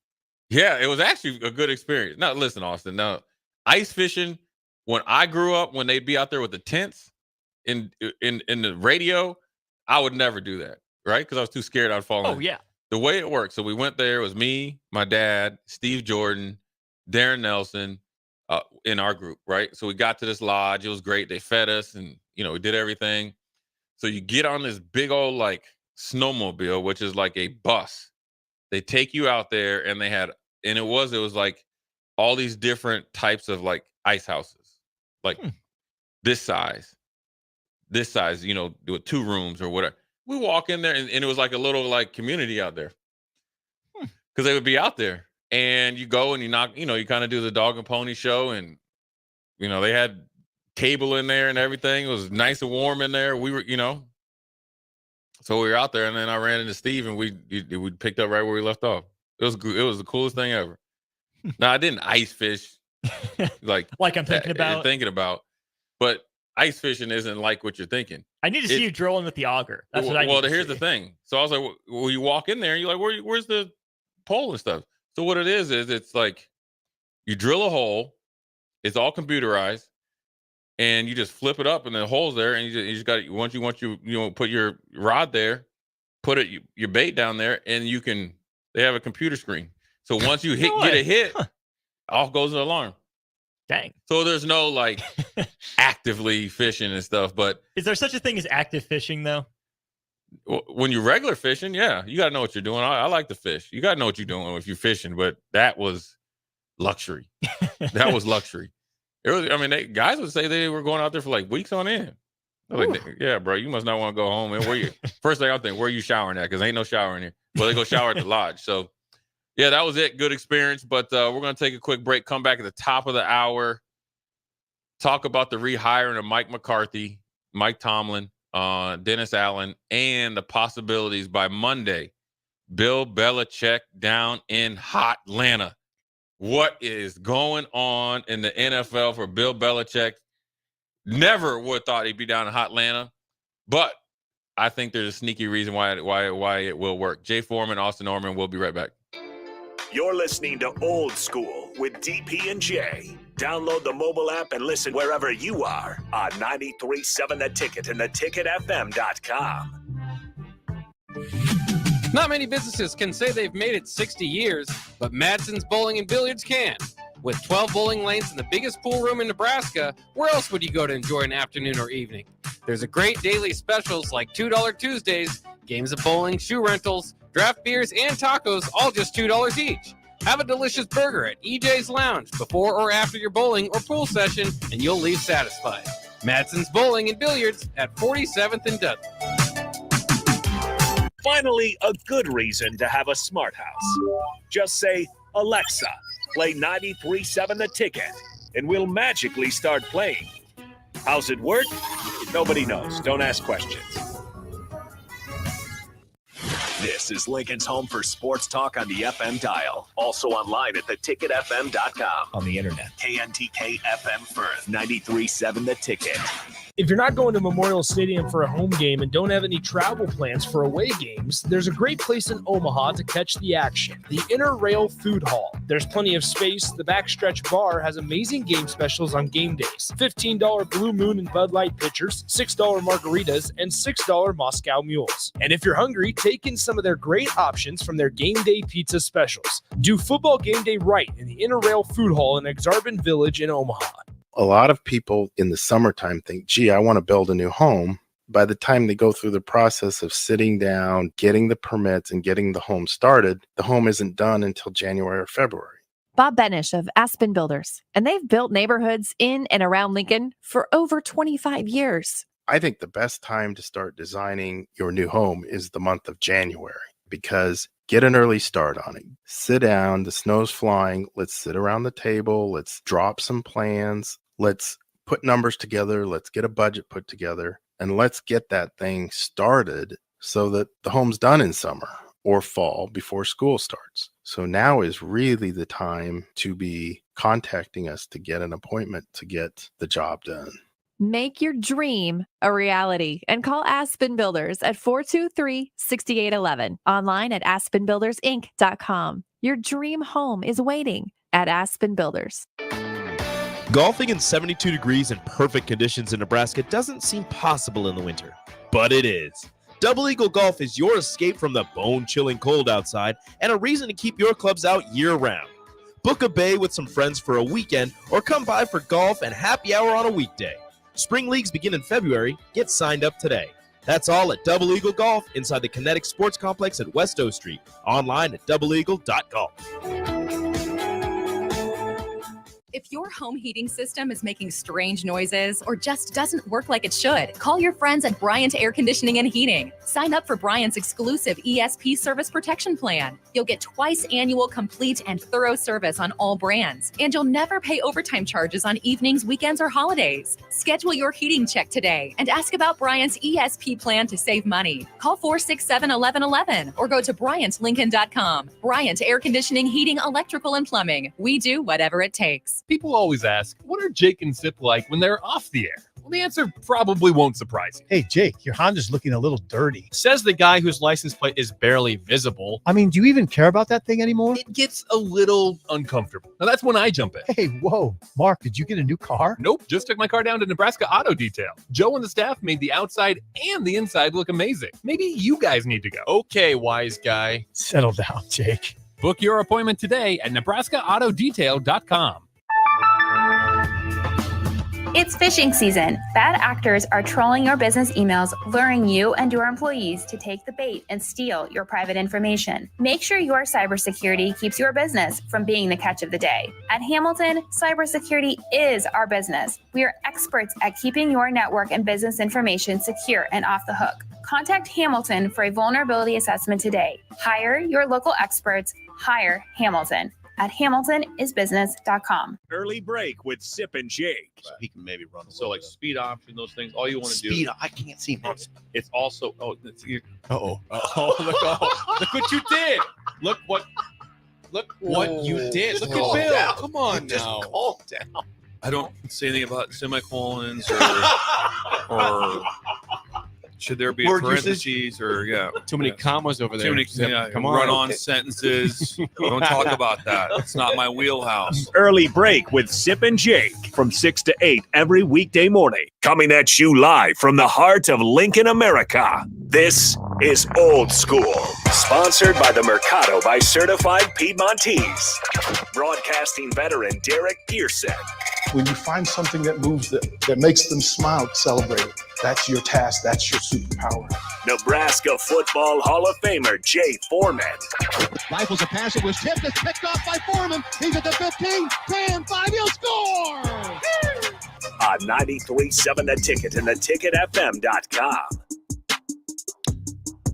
Yeah, it was actually a good experience. Now, listen, Austin. Now, ice fishing, when I grew up, when they'd be out there with the tents in the radio, I would never do that, right? Because I was too scared I'd fall in. Oh, yeah. The way it worked, so we went there. It was me, my dad, Steve Jordan, Darren Nelson in our group, right? So we got to this lodge. It was great. They fed us and, we did everything. So you get on this big old like snowmobile, which is like a bus. They take you out there, and it was like all these different types of like ice houses, like this size, with 2 rooms or whatever. We walk in there, and it was like a little like community out there, because they would be out there, and you go and you knock, you kind of do the dog and pony show, and they had cable in there and everything. It was nice and warm in there. We were, so we were out there, and then I ran into Steve, and we picked up right where we left off. It was the coolest thing ever. Now I didn't ice fish like I'm thinking about, but ice fishing isn't like what you're thinking. I need to see you drilling with the auger. That's what I need to here's see. the thing. So I was like, well, you walk in there, and you're like, where's the pole and stuff? So what it is it's like you drill a hole. It's all computerized, and you just flip it up, and the hole's there, and you just got once you put your rod there, put your bait down there, and they have a computer screen. So once you get a hit, off goes the alarm. Dang. So there's no like actively fishing and stuff, but is there such a thing as active fishing though? When you're regular fishing, yeah, you got to know what you're doing. I like to fish. You got to know what you're doing if you're fishing, but that was luxury. That was luxury. It was, guys would say they were going out there for like weeks on end. I was like, yeah, bro, you must not want to go home. And first thing I'm thinking, where are you showering at? Because ain't no shower in here. Well, they go shower at the lodge. So yeah, that was it. Good experience. But we're going to take a quick break, come back at the top of the hour, talk about the rehiring of Mike McCarthy, Mike Tomlin, Dennis Allen, and the possibilities by Monday. Bill Belichick down in hot Atlanta. What is going on in the NFL for Bill Belichick? Never would have thought he'd be down in hot Atlanta, but I think there's a sneaky reason why it will work. Jay Foreman, Austin Norman, we'll be right back. You're listening to Old School with DP and J. Download the mobile app and listen wherever you are on 93.7 The Ticket and theticketfm.com. Not many businesses can say they've made it 60 years, but Madsen's Bowling and Billiards can. With 12 bowling lanes and the biggest pool room in Nebraska, where else would you go to enjoy an afternoon or evening? There's a great daily specials like $2 Tuesdays, games of bowling, shoe rentals, draft beers, and tacos, all just $2 each. Have a delicious burger at EJ's Lounge before or after your bowling or pool session, and you'll leave satisfied. Madsen's Bowling and Billiards at 47th and Dudley. Finally, a good reason to have a smart house. Just say, Alexa, play 93.7 The Ticket, and we'll magically start playing. How's it work? Nobody knows. Don't ask questions. This is Lincoln's home for sports talk on the FM dial. Also online at theticketfm.com. On the internet. KNTK FM Firth, 93.7 The Ticket. If you're not going to Memorial Stadium for a home game and don't have any travel plans for away games, there's a great place in Omaha to catch the action, the Inner Rail Food Hall. There's plenty of space. The Backstretch Bar has amazing game specials on game days. $15 Blue Moon and Bud Light pitchers, $6 margaritas, and $6 Moscow Mules. And if you're hungry, take in some of their great options from their game day pizza specials. Do football game day right in the Inner Rail Food Hall in Exarban Village in Omaha. A lot of people in the summertime think, gee, I want to build a new home. By the time they go through the process of sitting down, getting the permits, and getting the home started, the home isn't done until January or February. Bob Benish of Aspen Builders, and they've built neighborhoods in and around Lincoln for over 25 years. I think the best time to start designing your new home is the month of January, because get an early start on it. Sit down, the snow's flying. Let's sit around the table. Let's drop some plans. Let's put numbers together. Let's get a budget put together, and let's get that thing started so that the home's done in summer or fall before school starts. So now is really the time to be contacting us to get an appointment to get the job done. Make your dream a reality and call Aspen Builders at 423-6811. Online at aspenbuildersinc.com. Your dream home is waiting at Aspen Builders. Golfing in 72 degrees and perfect conditions in Nebraska doesn't seem possible in the winter, but it is. Double Eagle Golf is your escape from the bone-chilling cold outside and a reason to keep your clubs out year-round. Book a bay with some friends for a weekend or come by for golf and happy hour on a weekday. Spring leagues begin in February. Get signed up today. That's all at Double Eagle Golf inside the Kinetic Sports Complex at West O Street. Online at doubleeagle.golf. If your home heating system is making strange noises or just doesn't work like it should, call your friends at Bryant Air Conditioning and Heating. Sign up for Bryant's exclusive ESP service protection plan. You'll get twice annual complete and thorough service on all brands, and you'll never pay overtime charges on evenings, weekends, or holidays. Schedule your heating check today and ask about Bryant's ESP plan to save money. Call 467-1111 or go to BryantLincoln.com. Bryant Air Conditioning, Heating, Electrical, and Plumbing. We do whatever it takes. People always ask, what are Jake and Zip like when they're off the air? Well, the answer probably won't surprise you. Hey, Jake, your Honda's looking a little dirty. Says the guy whose license plate is barely visible. I mean, do you even care about that thing anymore? It gets a little uncomfortable. Now, that's when I jump in. Hey, whoa. Mark, did you get a new car? Nope, just took my car down to Nebraska Auto Detail. Joe and the staff made the outside and the inside look amazing. Maybe you guys need to go. Okay, wise guy. Settle down, Jake. Book your appointment today at NebraskaAutoDetail.com. It's fishing season. Bad actors are trolling your business emails, luring you and your employees to take the bait and steal your private information. Make sure your cybersecurity keeps your business from being the catch of the day. At Hamilton, cybersecurity is our business. We are experts at keeping your network and business information secure and off the hook. Contact Hamilton for a vulnerability assessment today. Hire your local experts. Hire Hamilton at hamiltonisbusiness.com. Early break with Sip and Jake. So he can maybe run. So like speed option, those things. All you want to do. Speed. I can't see much. It's also. Oh, it's you. Uh-oh. Look what you did. Look what you did. Look at Bill. Down. Come on Just now. calm down. I don't say anything about semicolons or should there be a Word parentheses or Too many commas over there. Too many, Come on. run-on sentences. Don't talk about that. It's not my wheelhouse. Early break with Sip and Jake from 6 to 8 every weekday morning. Coming at you live from the heart of Lincoln, America. This is Old School. Sponsored by the Mercado by Certified Piedmontese. Broadcasting veteran Derek Pearson. When you find something that moves that makes them smile, celebrate it. That's your task. That's your superpower. Nebraska Football Hall of Famer Jay Foreman. Rifles a pass. It was tipped. It's picked off by Foreman. He's at the 15, 10, 5. He'll score! On 93.7 The Ticket and theticketfm.com.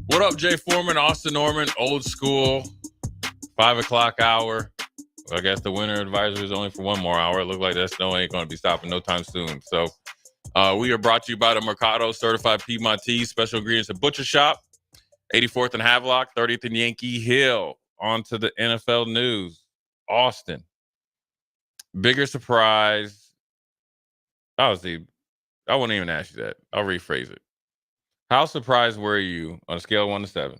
What up, Jay Foreman, Austin Norman, Old School, 5 o'clock hour. I guess the winter advisory is only for one more hour. It looks like that snow ain't going to be stopping no time soon. So we are brought to you by the Mercado Certified Piedmontese Special Ingredients and Butcher Shop, 84th and Havelock, 30th and Yankee Hill. On to the NFL news. Austin. Bigger surprise. I wouldn't even ask you that. I'll rephrase it. How surprised were you on a scale of 1 to 7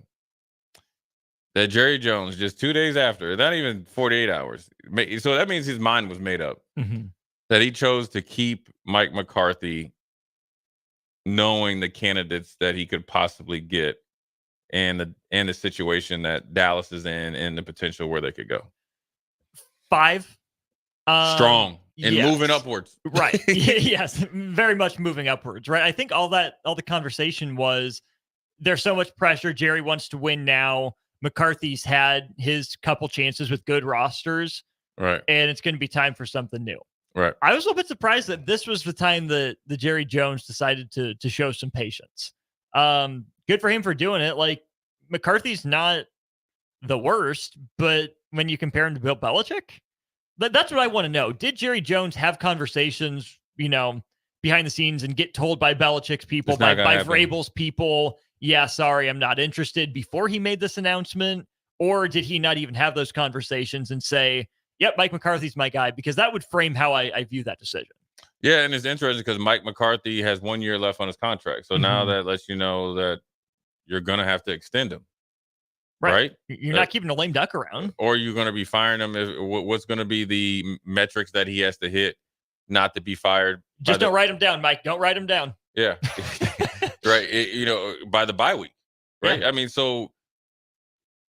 that Jerry Jones, just 2 days after, not even 48 hours, so that means his mind was made up, that he chose to keep Mike McCarthy, knowing the candidates that he could possibly get and the situation that Dallas is in and the potential where they could go? 5. Strong. And yes. moving upwards. Right. Yes. Very much moving upwards. Right. I think all the conversation was there's so much pressure. Jerry wants to win now. McCarthy's had his couple chances with good rosters. Right. And it's going to be time for something new. Right. I was a little bit surprised that this was the time that the Jerry Jones decided to show some patience. Good for him for doing it. Like, McCarthy's not the worst, but when you compare him to Bill Belichick, that's what I want to know. Did Jerry Jones have conversations, behind the scenes and get told by Belichick's people, by Vrabel's people, yeah, sorry, I'm not interested, before he made this announcement? Or did he not even have those conversations and say, yep, Mike McCarthy's my guy? Because that would frame how I view that decision. Yeah, and it's interesting because Mike McCarthy has 1 year left on his contract. So now that lets you know that you're going to have to extend him. Right? You're not keeping a lame duck around. Or you're going to be firing him. What's going to be the metrics that he has to hit not to be fired? Just don't write him down, Mike. Don't write him down. Yeah. Right. By the bye week. Right. Yeah. I mean, so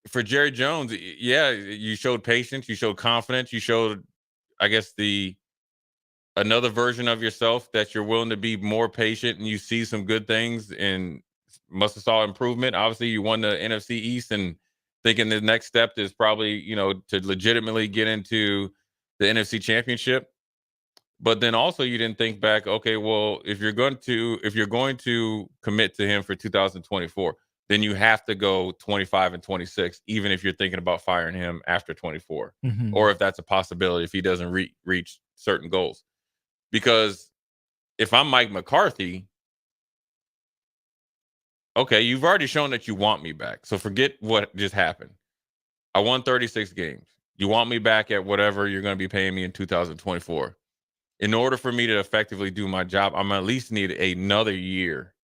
for Jerry Jones, yeah, you showed patience. You showed confidence. You showed, I guess, another version of yourself that you're willing to be more patient and you see some good things and must have saw improvement. Obviously, you won the NFC East, and thinking the next step is probably, to legitimately get into the NFC Championship. But then also you didn't think back, okay, well, if you're going to commit to him for 2024, then you have to go 25 and 26, even if you're thinking about firing him after 24, or if that's a possibility if he doesn't reach certain goals. Because if I'm Mike McCarthy, okay, you've already shown that you want me back. So forget what just happened. I won 36 games. You want me back at whatever you're going to be paying me in 2024. In order for me to effectively do my job, I'm at least need another year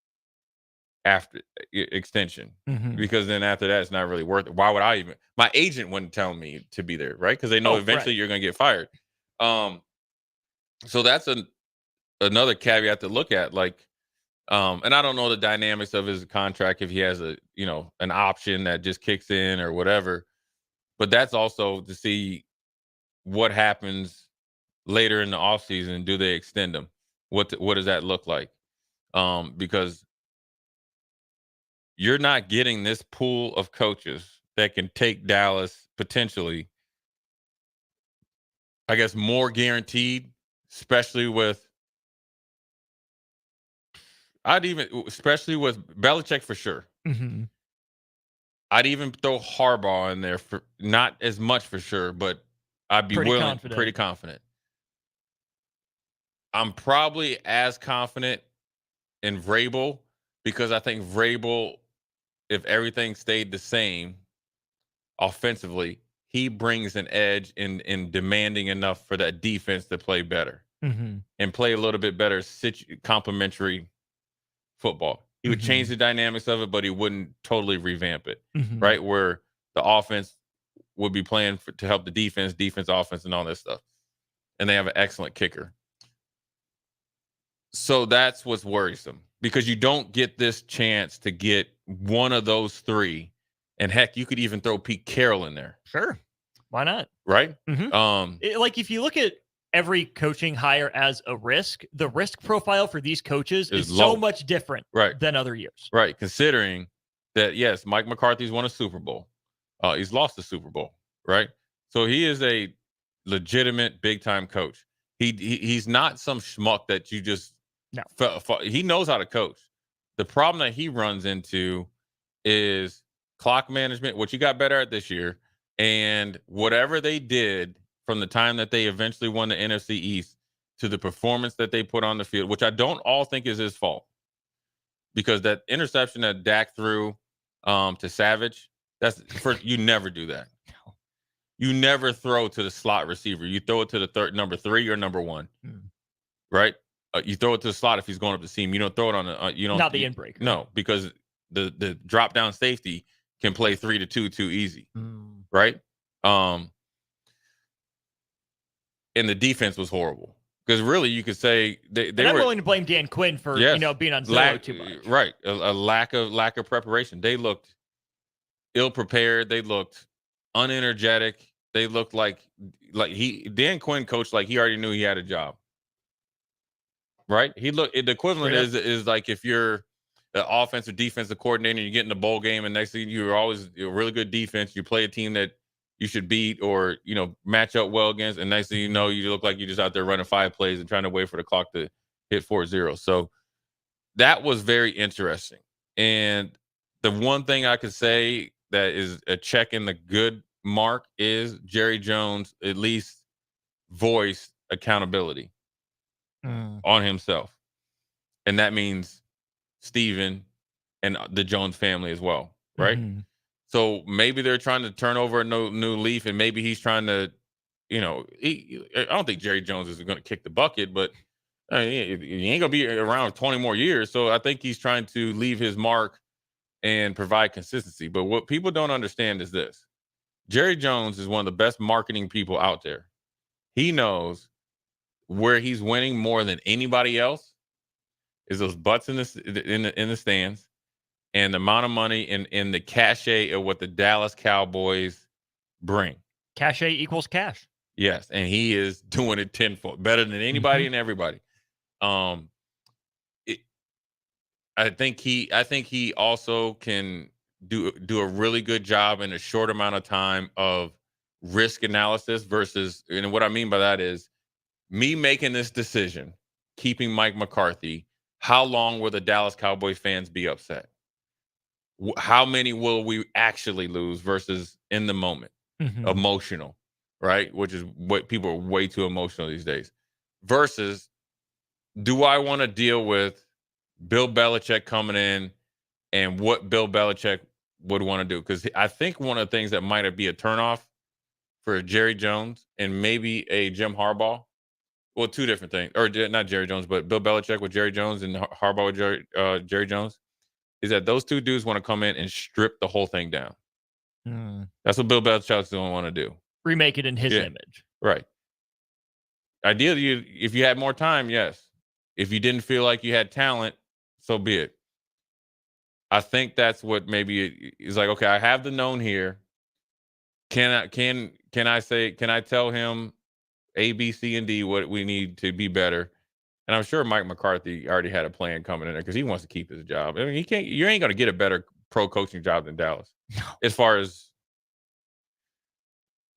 after extension, because then after that, it's not really worth it. Why would I even? My agent wouldn't tell me to be there, right? Because they know eventually you're going to get fired. So that's another caveat to look at. Like, and I don't know the dynamics of his contract, if he has an option that just kicks in or whatever. But that's also to see what happens later in the offseason. Do they extend him? What does that look like? Because you're not getting this pool of coaches that can take Dallas potentially, I guess, more guaranteed, especially with Belichick for sure. I'd even throw Harbaugh in there, for not as much for sure, but I'd be pretty confident. I'm probably as confident in Vrabel, because I think Vrabel, if everything stayed the same offensively, he brings an edge in demanding enough for that defense to play better and play a little bit better complementary football. He would change the dynamics of it, but he wouldn't totally revamp it, right? Where the offense would be playing to help the defense, offense, and all that stuff. And they have an excellent kicker. So that's what's worrisome, because you don't get this chance to get one of those three. And heck, you could even throw Pete Carroll in there. Sure. Why not? Right? Like, if you look at every coaching hire as a risk, the risk profile for these coaches is so much different than other years. Right. Considering that, yes, Mike McCarthy's won a Super Bowl. He's lost a Super Bowl. Right. So he is a legitimate big time coach. He's not some schmuck that you just he knows how to coach. The problem that he runs into is clock management, which he got better at this year, and whatever they did from the time that they eventually won the NFC East to the performance that they put on the field, which I don't all think is his fault, because that interception that Dak threw to Savage, you never do that. You never throw to the slot receiver. You throw it to the number 3 or number 1, right? You throw it to the slot if he's going up the seam. You don't throw it on the not the in-break. No, because the drop down safety can play 3-2 too easy, right? And the defense was horrible, because really you could say they I'm were willing to blame Dan Quinn for being on zero too much. Right, a lack of preparation. They looked ill prepared. They looked unenergetic. They looked like Dan Quinn coached like he already knew he had a job. Right? The equivalent is like if you're the offensive defensive coordinator, you get in the bowl game, and next thing you're always a really good defense. You play a team that you should beat or match up well against, and next thing you know, you look like you're just out there running 5 plays and trying to wait for the clock to hit 4-0. So that was very interesting. And the one thing I could say that is a check in the good mark is Jerry Jones at least voiced accountability on himself. And that means Steven and the Jones family as well, right? So maybe they're trying to turn over a new leaf, and maybe he's trying to, I don't think Jerry Jones is going to kick the bucket, but he ain't going to be around 20 more years. So I think he's trying to leave his mark and provide consistency. But what people don't understand is this. Jerry Jones is one of the best marketing people out there. He knows where he's winning more than anybody else is those butts in the stands, and the amount of money and the cachet of what the Dallas Cowboys bring. Cachet equals cash. Yes, and he is doing it tenfold, better than anybody and everybody. I I think he also can do a really good job in a short amount of time of risk analysis versus, and what I mean by that is me making this decision, keeping Mike McCarthy. How long will the Dallas Cowboy fans be upset? How many will we actually lose versus in the moment? Emotional, right? Which is what people are way too emotional these days. Versus, do I want to deal with Bill Belichick coming in and what Bill Belichick would want to do? Because I think one of the things that might be a turnoff for Jerry Jones and maybe a Jim Harbaugh, well, two different things, or not Jerry Jones, but Bill Belichick with Jerry Jones and Harbaugh with Jerry Jones, is that those two dudes want to come in and strip the whole thing down. That's what Bill Belichick's going to want to do. Remake it in his image. Right. Ideally, if you had more time, yes. If you didn't feel like you had talent, so be it. I think that's what maybe is like, okay, I have the known here. Can I tell him A, B, C, and D what we need to be better? And I'm sure Mike McCarthy already had a plan coming in there because he wants to keep his job. I mean, you ain't going to get a better pro coaching job than Dallas. As far as,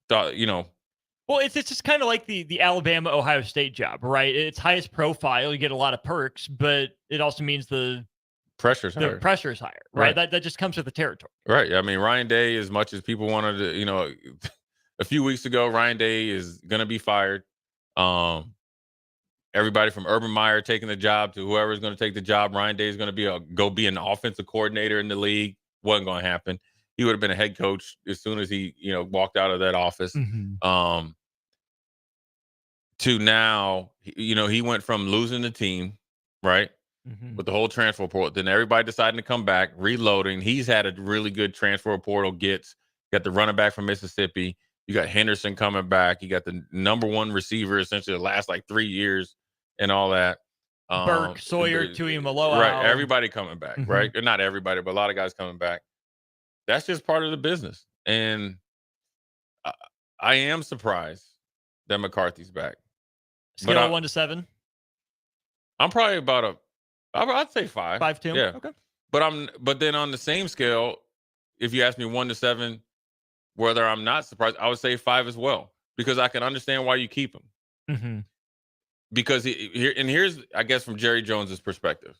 Well, it's just kind of like the Alabama Ohio State job, right? It's highest profile, you get a lot of perks, but it also means the pressure's higher. Pressure is higher, right? That just comes with the territory. Right. I mean, Ryan Day, as much as people wanted to, a few weeks ago, Ryan Day is going to be fired. Everybody from Urban Meyer taking the job to whoever's going to take the job. Ryan Day is going to be an offensive coordinator in the league. Wasn't going to happen. He would have been a head coach as soon as he, walked out of that office. To now, he went from losing the team, right, with the whole transfer portal. Then everybody deciding to come back, reloading. He's had a really good transfer portal. Got the running back from Mississippi. You got Henderson coming back. You got the number one receiver essentially the last 3 years and all that. Burke, Sawyer, Tuimoloau. Right. Everybody coming back, right? Or not everybody, but a lot of guys coming back. That's just part of the business. And I am surprised that McCarthy's back. Scale of 1 to 7? I'm probably about I'd say 5. 5-2? Yeah. Okay. But then on the same scale, if you ask me 1 to 7, whether I'm not surprised, I would say 5 as well, because I can understand why you keep him. Because here's, I guess, from Jerry Jones's perspective,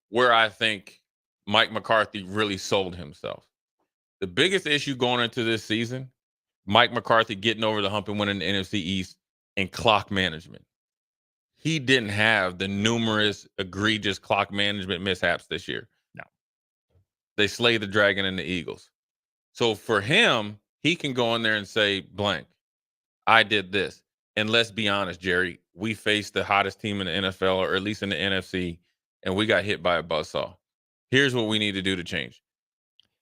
where I think Mike McCarthy really sold himself. The biggest issue going into this season, Mike McCarthy getting over the hump and winning the NFC East, and clock management. He didn't have the numerous egregious clock management mishaps this year. No. They slayed the Dragon and the Eagles. So for him, he can go in there and say, blank, I did this. And let's be honest, Jerry, we faced the hottest team in the NFL, or at least in the NFC, and we got hit by a buzzsaw. Here's what we need to do to change.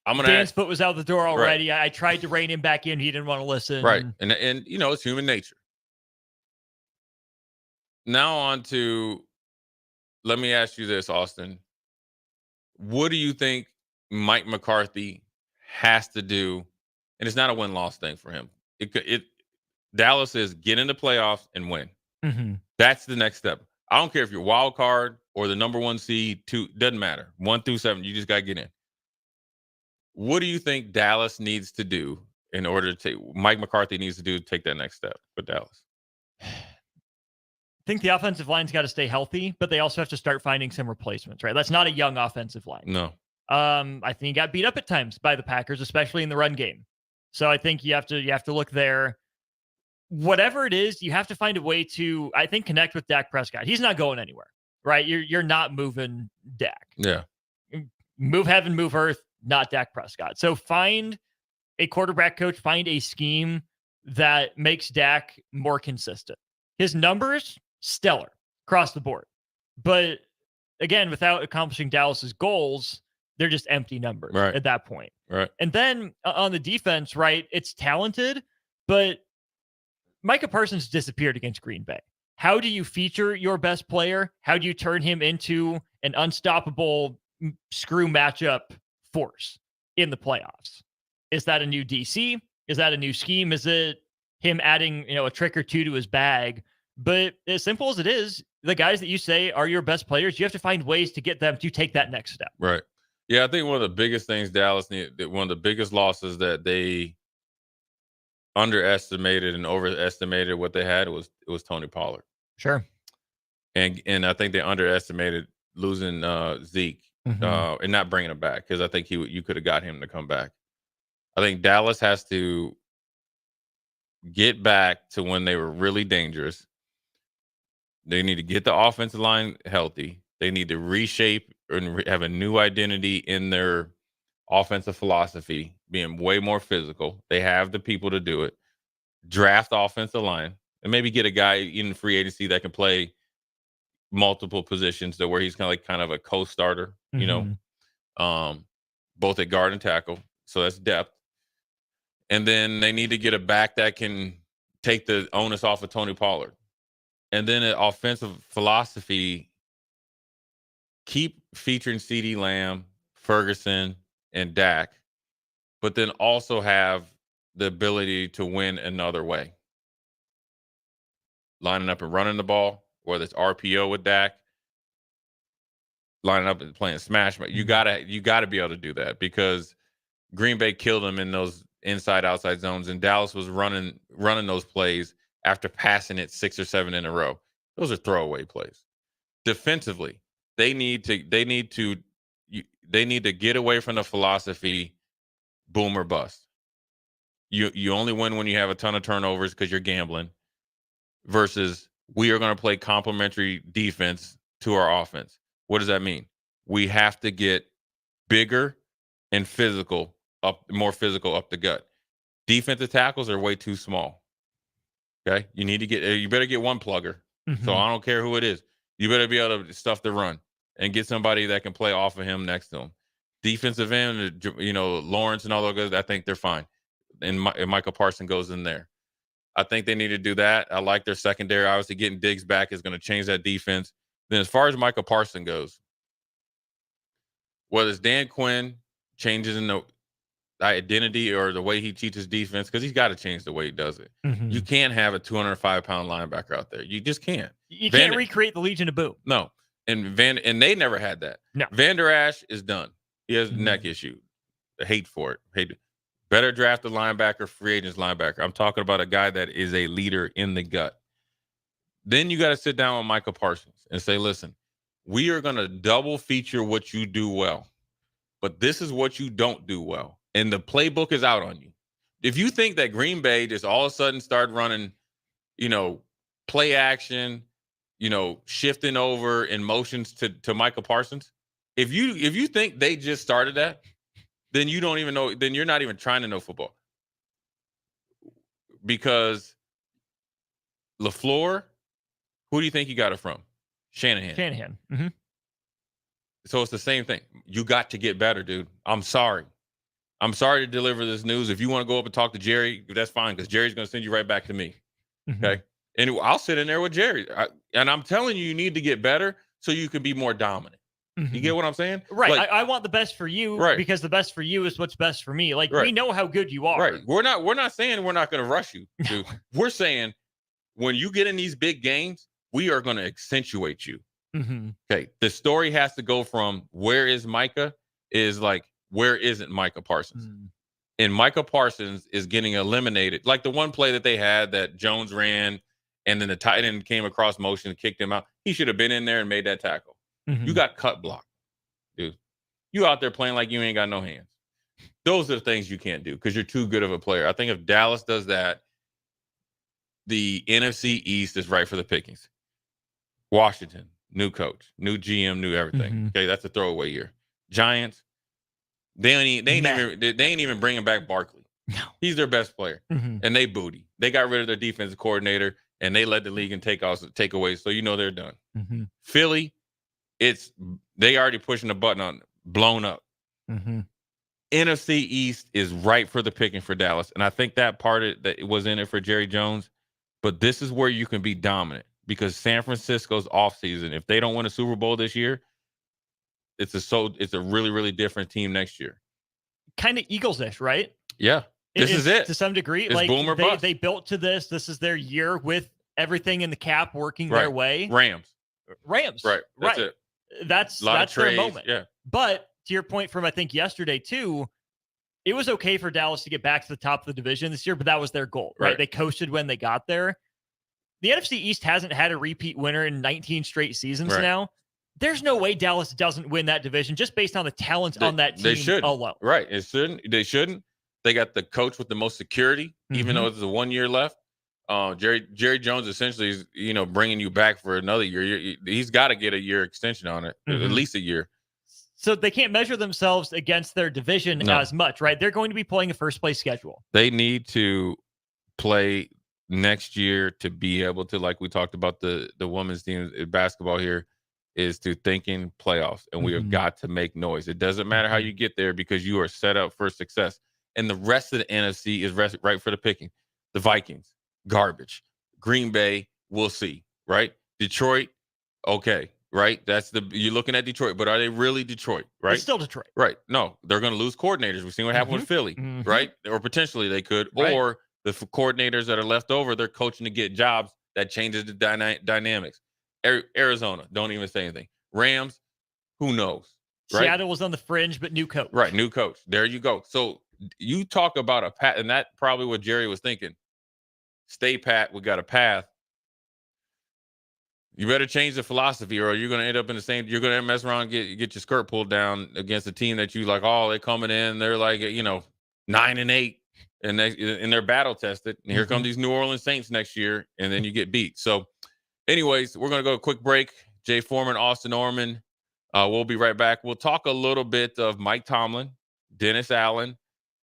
Dan's foot was out the door already. Right. I tried to rein him back in. He didn't want to listen. Right. And it's human nature. Now on to, let me ask you this, Austin. What do you think Mike McCarthy has to do? And it's not a win-loss thing for him. Dallas is get in the playoffs and win. That's the next step. I don't care if you're wild card or the number 1 seed, 2, doesn't matter. 1 through 7, you just got to get in. What do you think Dallas needs to do in order to Mike McCarthy needs to do to take that next step with Dallas? I think the offensive line's got to stay healthy, but they also have to start finding some replacements, right? That's not a young offensive line. No. I think he got beat up at times by the Packers, especially in the run game. So I think you have to look there. Whatever it is, you have to find a way to, I think, connect with Dak Prescott. He's not going anywhere, right? You're not moving Dak. Yeah. Move heaven, move earth, not Dak Prescott. So find a quarterback coach, find a scheme that makes Dak more consistent. His numbers, stellar across the board. But again, without accomplishing Dallas's goals, they're just empty numbers at that point. Right. And then on the defense, right, it's talented, but Micah Parsons disappeared against Green Bay. How do you feature your best player? How do you turn him into an unstoppable screw matchup force in the playoffs? Is that a new DC? Is that a new scheme? Is it him adding, a trick or two to his bag? But as simple as it is, the guys that you say are your best players, you have to find ways to get them to take that next step. Right. Yeah, I think one of the biggest things Dallas needed, one of the biggest losses that they underestimated and overestimated what they had was Tony Pollard. Sure. And I think they underestimated losing Zeke and not bringing him back, because I think you could have got him to come back. I think Dallas has to get back to when they were really dangerous. They need to get the offensive line healthy. They need to reshape and have a new identity in their offensive philosophy, being way more physical. They have the people to do it. Draft offensive line and maybe get a guy in free agency that can play multiple positions, to where he's kind of a co-starter, both at guard and tackle. So that's depth. And then they need to get a back that can take the onus off of Tony Pollard. And then an offensive philosophy, keep featuring CeeDee Lamb, Ferguson, and Dak, but then also have the ability to win another way. Lining up and running the ball, whether it's RPO with Dak, lining up and playing smash. You gotta be able to do that, because Green Bay killed them in those inside outside zones, and Dallas was running those plays after passing it 6 or 7 in a row. Those are throwaway plays. Defensively, they need to get away from the philosophy boom or bust. You only win when you have a ton of turnovers because you're gambling, versus we are going to play complementary defense to our offense. What does that mean? We have to get bigger and more physical up the gut. Defensive tackles are way too small. Okay, you better get one plugger. So I don't care who it is. You better be able to stuff the run and get somebody that can play off of him next to him. Defensive end, Lawrence and all those guys, I think they're fine. And Michael Parsons goes in there. I think they need to do that. I like their secondary. Obviously, getting Diggs back is going to change that defense. Then as far as Michael Parsons goes, whether it's Dan Quinn changes in the identity or the way he teaches defense, because he's got to change the way he does it. You can't have a 205-pound linebacker out there. You just can't. You can't recreate the Legion of Boom. No. And they never had that. No. Van Der Esch is done. He has a neck issue. I hate for it. Better draft a linebacker, free agents linebacker. I'm talking about a guy that is a leader in the gut. Then you got to sit down with Michael Parsons and say, listen, we are going to double feature what you do well, but this is what you don't do well. And the playbook is out on you. If you think that Green Bay just all of a sudden started running, play action, shifting over in motions to Michael Parsons, if you think they just started that, then you don't even know. Then you're not even trying to know football. Because LaFleur, who do you think you got it from? Shanahan. So it's the same thing. You got to get better, dude. I'm sorry to deliver this news. If you want to go up and talk to Jerry, that's fine, because Jerry's going to send you right back to me. Okay? And I'll sit in there with Jerry. And I'm telling you, you need to get better so you can be more dominant. You get what I'm saying? Right. Like, I want the best for you, because the best for you is what's best for me. Like, we know how good you are. Right. We're not saying we're not going to rush you, dude. We're saying when you get in these big games, we are going to accentuate you. Okay. The story has to go from where is Micah is like, where isn't Micah Parsons? And Micah Parsons is getting eliminated. Like the one play that they had that Jones ran, and then the tight end came across motion and kicked him out. He should have been in there and made that tackle. You got cut blocked, dude. You out there playing like you ain't got no hands. Those are the things you can't do because you're too good of a player. I think if Dallas does that, the NFC East is right for the pickings. Washington, new coach, new GM, new everything. Okay, that's a throwaway year. Giants, they ain't even bringing back Barkley. No. He's their best player, and they booty. They got rid of their defensive coordinator, and they led the league in takeaways. So you know they're done. Philly, they already pushing the button on blown up. NFC East is right for the picking for Dallas, and I think that that was in it for Jerry Jones. But this is where you can be dominant, because San Francisco's offseason, if they don't win a Super Bowl this year, it's a really, really different team next year. Kind of Eagles-ish, right? Yeah. This is it. To some degree. It's boom or bust. They built to this. This is their year with everything in the cap working their way. Rams. Right. That's it. That's their their moment. Yeah. But to your point from, I think, yesterday too, it was okay for Dallas to get back to the top of the division this year, but that was their goal, right? They coasted when they got there. The NFC East hasn't had a repeat winner in 19 straight seasons now. There's no way Dallas doesn't win that division just based on the talent on that team alone. Right. They shouldn't. They got the coach with the most security, even though there's 1 year left. Jerry Jones essentially is, bringing you back for another year. He's got to get a year extension on it, at least a year. So they can't measure themselves against their division as much, right? They're going to be playing a first place schedule. They need to play next year to be able to, like we talked about the women's team in basketball here, is to thinking playoffs, and we have got to make noise. It doesn't matter how you get there because you are set up for success. And the rest of the NFC is right for the picking. The Vikings, garbage. Green Bay, we'll see, right? Detroit, okay, right? You're looking at Detroit, but are they really Detroit, right? It's still Detroit. Right. No, they're going to lose coordinators. We've seen what happened with Philly, right? Or potentially they could. Right. Or the coordinators that are left over, they're coaching to get jobs. That changes the dynamics. Arizona, don't even say anything. Rams, who knows? Right? Seattle was on the fringe, but new coach. Right, new coach. There you go. So you talk about a path, and that's probably what Jerry was thinking. Stay pat. We got a path. You better change the philosophy, or you're going to end up in the same. You're going to mess around, and get your skirt pulled down against a team that you like. Oh, they're coming in. They're like 9-8, and they're battle tested. And here come these New Orleans Saints next year, and then you get beat. So, anyways, we're going to go a quick break. Jay Foreman, Austin Orman. We'll be right back. We'll talk a little bit of Mike Tomlin, Dennis Allen,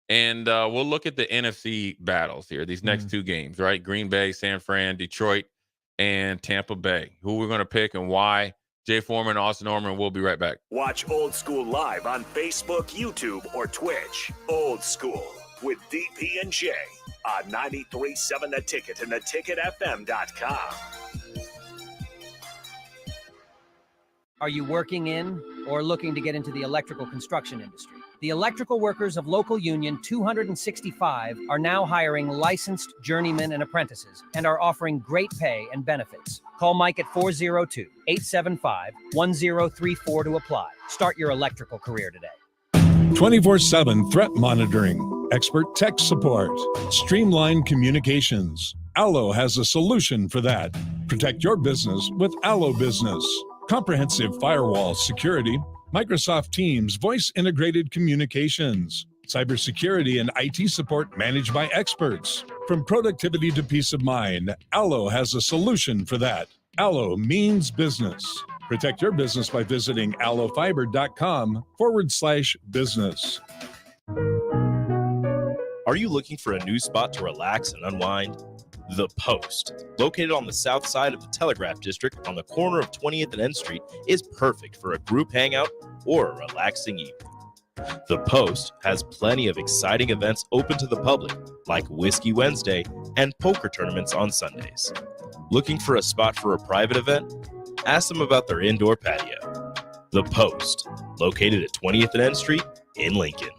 and we'll look at the NFC battles here. These next two games, right? Green Bay, San Fran, Detroit, and Tampa Bay. Who we're going to pick and why. Jay Foreman, Austin Orman. We'll be right back. Watch Old School live on Facebook, YouTube, or Twitch. Old School with DP and J on 93.7 The Ticket and theticketfm.com. Are you working in or looking to get into the electrical construction industry? The electrical workers of Local Union 265 are now hiring licensed journeymen and apprentices and are offering great pay and benefits. Call Mike at 402-875-1034 to apply. Start your electrical career today. 24/7 threat monitoring, expert tech support, streamlined communications. Allo has a solution for that. Protect your business with Allo Business. Comprehensive firewall security, Microsoft Teams voice-integrated communications, cybersecurity and IT support managed by experts. From productivity to peace of mind, Allo has a solution for that. Allo means business. Protect your business by visiting allofiber.com/business. Are you looking for a new spot to relax and unwind? The Post, located on the south side of the Telegraph District on the corner of 20th and N Street, is perfect for a group hangout or a relaxing evening. The Post has plenty of exciting events open to the public, like Whiskey Wednesday and poker tournaments on Sundays. Looking for a spot for a private event? Ask them about their indoor patio. The Post, located at 20th and N Street in Lincoln.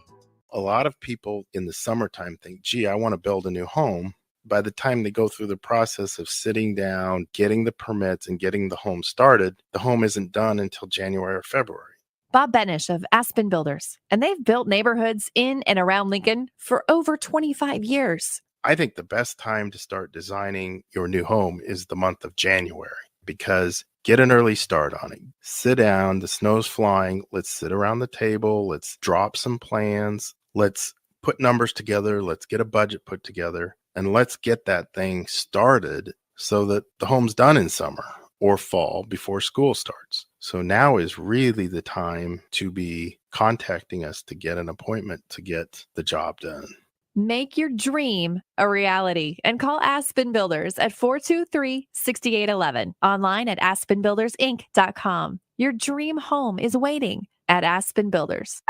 A lot of people in the summertime think, gee, I want to build a new home. By the time they go through the process of sitting down, getting the permits, and getting the home started, the home isn't done until January or February. Bob Benish of Aspen Builders, and they've built neighborhoods in and around Lincoln for over 25 years. I think the best time to start designing your new home is the month of January, because get an early start on it. Sit down, the snow's flying, let's sit around the table, let's drop some plans, let's put numbers together, let's get a budget put together. And let's get that thing started so that the home's done in summer or fall before school starts. So now is really the time to be contacting us to get an appointment to get the job done. Make your dream a reality and call Aspen Builders at 423-6811. Online at aspenbuildersinc.com. Your dream home is waiting at Aspen Builders.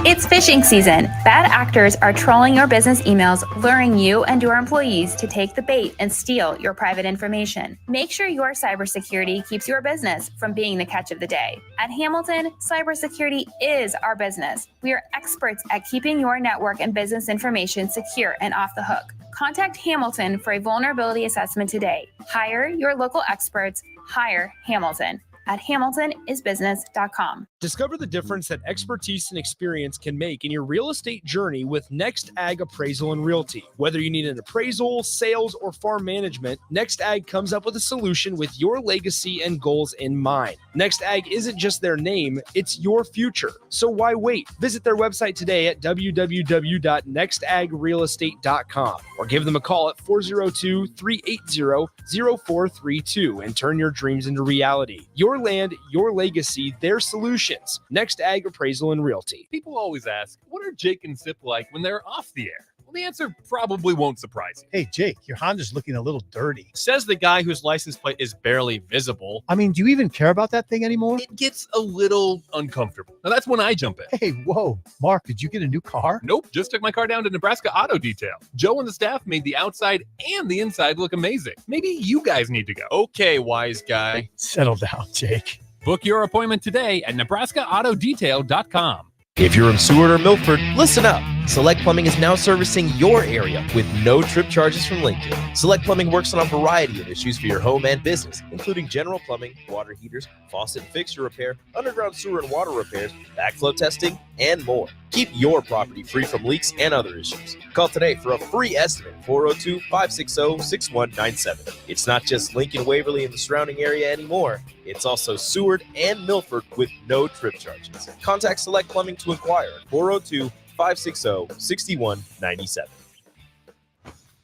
It's fishing season. Bad actors are trolling your business emails, luring you and your employees to take the bait and steal your private information. Make sure your cybersecurity keeps your business from being the catch of the day. At Hamilton, cybersecurity is our business. We are experts at keeping your network and business information secure and off the hook. Contact Hamilton for a vulnerability assessment today. Hire your local experts. Hire Hamilton at hamiltonisbusiness.com. Discover the difference that expertise and experience can make in your real estate journey with Next Ag Appraisal and Realty. Whether you need an appraisal, sales, or farm management, Next Ag comes up with a solution with your legacy and goals in mind. Next Ag isn't just their name, it's your future. So why wait? Visit their website today at www.nextagrealestate.com or give them a call at 402-380-0432 and turn your dreams into reality. Your land, your legacy, their solutions. Next Ag Appraisal and Realty. People always ask, what are Jake and Sip like when they're off the air? Well, the answer probably won't surprise you. Hey, Jake, your Honda's looking a little dirty. Says the guy whose license plate is barely visible. I mean, do you even care about that thing anymore? It gets a little uncomfortable. Now, that's when I jump in. Hey, whoa. Mark, did you get a new car? Nope, just took my car down to Nebraska Auto Detail. Joe and the staff made the outside and the inside look amazing. Maybe you guys need to go. Okay, wise guy. Settle down, Jake. Book your appointment today at NebraskaAutoDetail.com. If you're in Seward or Milford, listen up. Select Plumbing is now servicing your area with no trip charges from Lincoln. Select Plumbing works on a variety of issues for your home and business, including general plumbing, water heaters, faucet and fixture repair, underground sewer and water repairs, backflow testing, and more. Keep your property free from leaks and other issues. Call today for a free estimate, 402-560-6197. It's not just Lincoln, Waverly, and the surrounding area anymore. It's also Seward and Milford with no trip charges. Contact Select Plumbing to inquire at 402-560-6197.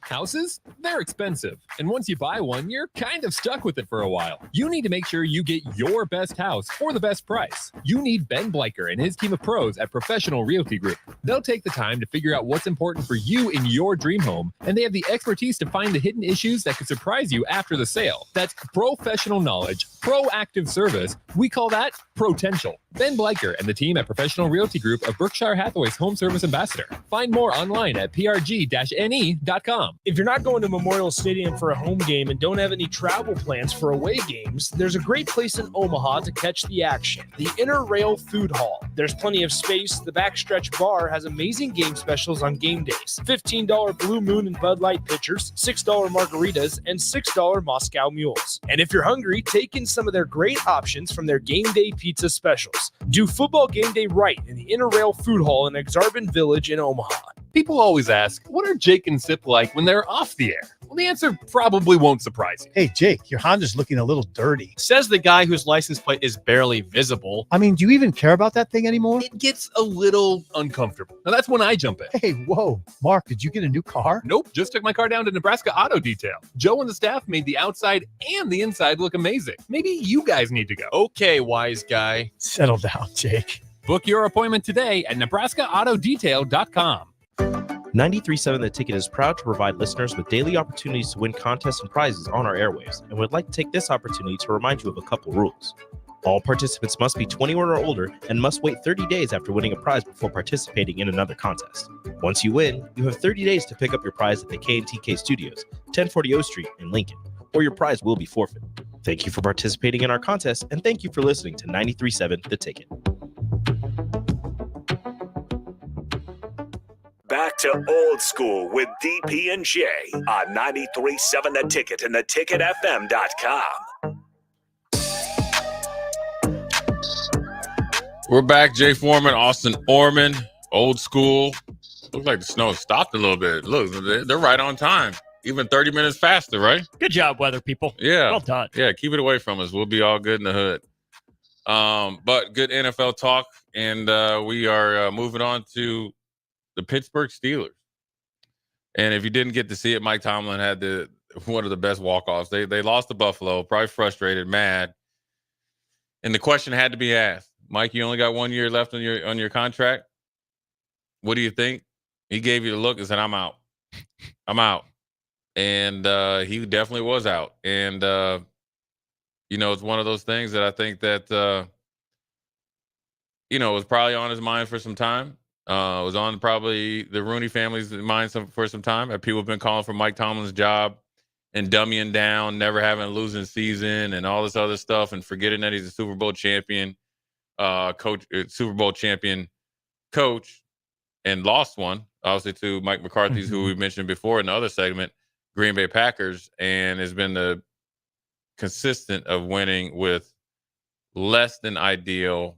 Houses? They're expensive. And once you buy one, you're kind of stuck with it for a while. You need to make sure you get your best house for the best price. You need Ben Bleicher and his team of pros at Professional Realty Group. They'll take the time to figure out what's important for you in your dream home, and they have the expertise to find the hidden issues that could surprise you after the sale. That's professional knowledge, proactive service. We call that potential. Ben Bleicher and the team at Professional Realty Group of Berkshire Hathaway's Home Service Ambassador. Find more online at prg-ne.com. If you're not going to Memorial Stadium for a home game and don't have any travel plans for away games, there's a great place in Omaha to catch the action, the Inner Rail Food Hall. There's plenty of space. The Backstretch Bar has amazing game specials on game days. $15 Blue Moon and Bud Light pitchers, $6 margaritas, and $6 Moscow Mules. And if you're hungry, take in some of their great options from their game day pizza specials. Do football game day right in the Inner Rail Food Hall in Exarban Village in Omaha. People always ask, what are Jake and Sip like when they're off the air? Well, the answer probably won't surprise you. Hey, Jake, your Honda's looking a little dirty. Says the guy whose license plate is barely visible. I mean, do you even care about that thing anymore? It gets a little uncomfortable. Now, that's when I jump in. Hey, whoa. Mark, did you get a new car? Nope, just took my car down to Nebraska Auto Detail. Joe and the staff made the outside and the inside look amazing. Maybe you guys need to go. Okay, wise guy. Settle down, Jake. Book your appointment today at NebraskaAutoDetail.com. 93.7 The Ticket is proud to provide listeners with daily opportunities to win contests and prizes on our airwaves, and would like to take this opportunity to remind you of a couple rules. All participants must be 21 or older and must wait 30 days after winning a prize before participating in another contest. Once you win, you have 30 days to pick up your prize at the K&TK Studios, 1040 O Street in Lincoln, or your prize will be forfeited. Thank you for participating in our contest, and thank you for listening to 93.7 The Ticket. Back to old school with DP and J on 93.7 The Ticket and theticketfm.com. We're back. Jay Foreman, Austin Orman, old school. Looks like the snow stopped a little bit. Look, they're right on time. Even 30 minutes faster, right? Good job, weather people. Yeah. Well done. Yeah, keep it away from us. We'll be all good in the hood. But good NFL talk, and we are moving on to the Pittsburgh Steelers. And if you didn't get to see it, Mike Tomlin had one of the best walk-offs. They lost to Buffalo, probably frustrated, mad. And the question had to be asked, Mike, you only got 1 year left on your contract. What do you think? He gave you the look and said, I'm out. I'm out. And he definitely was out. And, it's one of those things that I think that, was probably on his mind for some time. Was on probably the Rooney family's mind for some time. People have been calling for Mike Tomlin's job and dummying down, never having a losing season and all this other stuff and forgetting that he's a Super Bowl champion coach. and lost one, obviously, to Mike McCarthy's, who we mentioned before in the other segment, Green Bay Packers, and has been the consistent of winning with less than ideal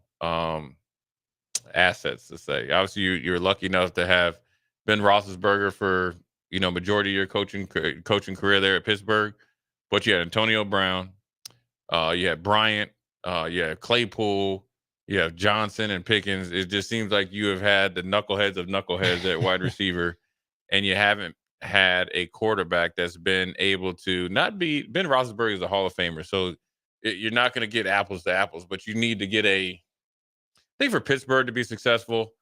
assets, to say. Obviously, you're lucky enough to have Ben Roethlisberger for majority of your coaching career there at Pittsburgh, but you had Antonio Brown, you had Bryant, you had Claypool, you have Johnson and Pickens. It just seems like you have had the knuckleheads of knuckleheads at wide receiver, and you haven't had a quarterback that's been able to not be. Ben Roethlisberger is a Hall of Famer, so you're not going to get apples to apples, but you need to get I think for Pittsburgh to be successful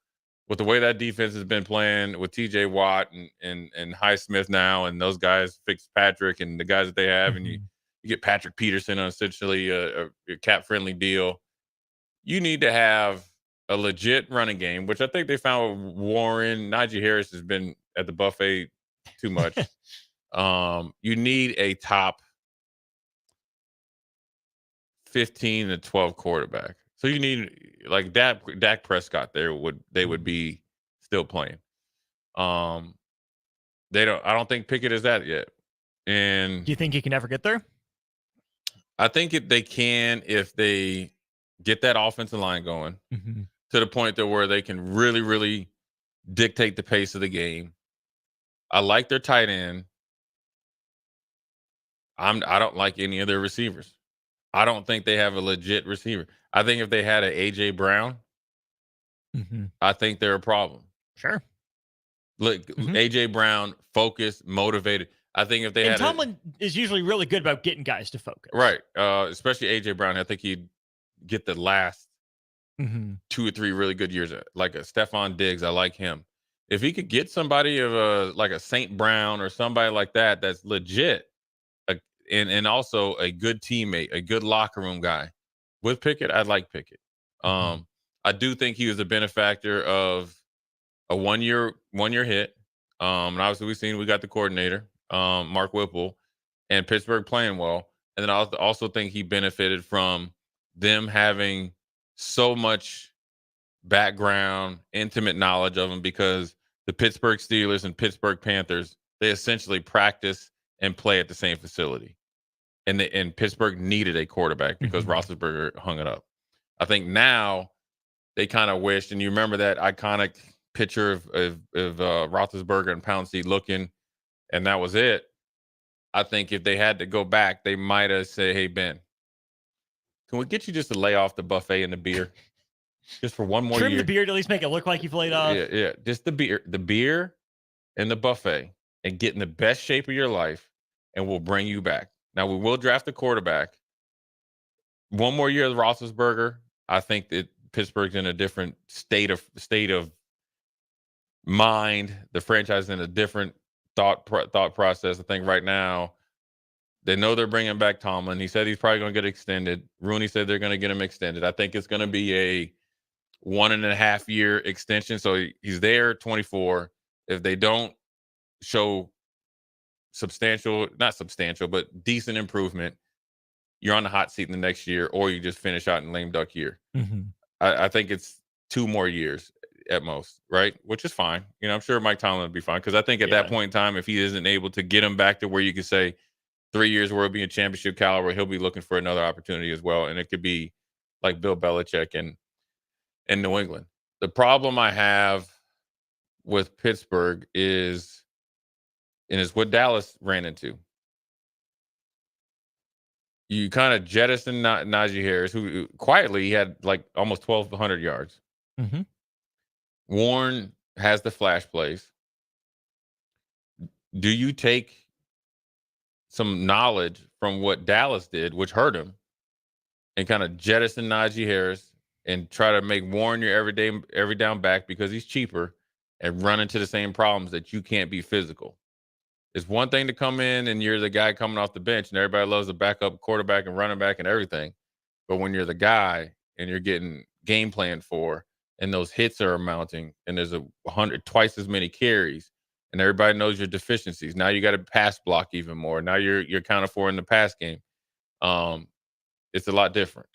with the way that defense has been playing with TJ Watt and Highsmith now, and those guys, Fitzpatrick and the guys that they have, and you get Patrick Peterson on essentially a cap-friendly deal. You need to have a legit running game, which I think they found with Warren. Najee Harris has been at the buffet too much. You need a top 15 to 12 quarterback. So you need like Dak Prescott there would be still playing. I don't think Pickett is that yet. And do you think he can ever get there? I think they can if they get that offensive line going to the point that where they can really, really dictate the pace of the game. I like their tight end. I don't like any of their receivers. I don't think they have a legit receiver. I think if they had an A.J. Brown, I think they're a problem. Sure. Look, A.J. Brown, focused, motivated. I think if they had Tomlin is usually really good about getting guys to focus. Right. Especially A.J. Brown. I think he'd get the last 2 or 3 really good years. Like a Stephon Diggs, I like him. If he could get somebody of like a St. Brown or somebody like that that's legit, and also a good teammate, a good locker room guy. With Pickett, I like Pickett. I do think he was a benefactor of a one-year hit. And obviously we got the coordinator, Mark Whipple, and Pittsburgh playing well. And then I also think he benefited from them having so much background, intimate knowledge of him, because the Pittsburgh Steelers and Pittsburgh Panthers, they essentially practice and play at the same facility. And Pittsburgh needed a quarterback because Roethlisberger hung it up. I think now they kind of wished, and you remember that iconic picture of Roethlisberger and Pouncey looking, and that was it. I think if they had to go back, they might have said, "Hey, Ben, can we get you just to lay off the buffet and the beer just for one more Trim year? the beard, at least make it look like you've laid off." Yeah, just the beer and the buffet, and get in the best shape of your life, and we'll bring you back. Now, we will draft a quarterback. One more year of Roethlisberger, I think that Pittsburgh's in a different state of mind. The franchise is in a different thought process. I think right now they know they're bringing back Tomlin. He said he's probably going to get extended. Rooney said they're going to get him extended. I think it's going to be a 1.5 year extension. So he's there 24. If they don't show not substantial, but decent improvement, you're on the hot seat in the next year, or you just finish out in lame duck year. I think it's 2 more years at most, right? Which is fine. I'm sure Mike Tomlin would be fine, because I think at that point in time, if he isn't able to get him back to where you could say 3 years where he'll be in championship caliber, he'll be looking for another opportunity as well. And it could be like Bill Belichick in New England. The problem I have with Pittsburgh is what Dallas ran into. You kind of jettison Najee Harris, who quietly he had like almost 1,200 yards. Warren has the flash plays. Do you take some knowledge from what Dallas did, which hurt him, and kind of jettison Najee Harris and try to make Warren your every down back because he's cheaper, and run into the same problems that you can't be physical? It's one thing to come in and you're the guy coming off the bench, and everybody loves the backup quarterback and running back and everything. But when you're the guy and you're getting game planned for, and those hits are mounting, and there's 100 twice as many carries, and everybody knows your deficiencies. Now you got to pass block even more. Now you're accounted for in the pass game. It's a lot different.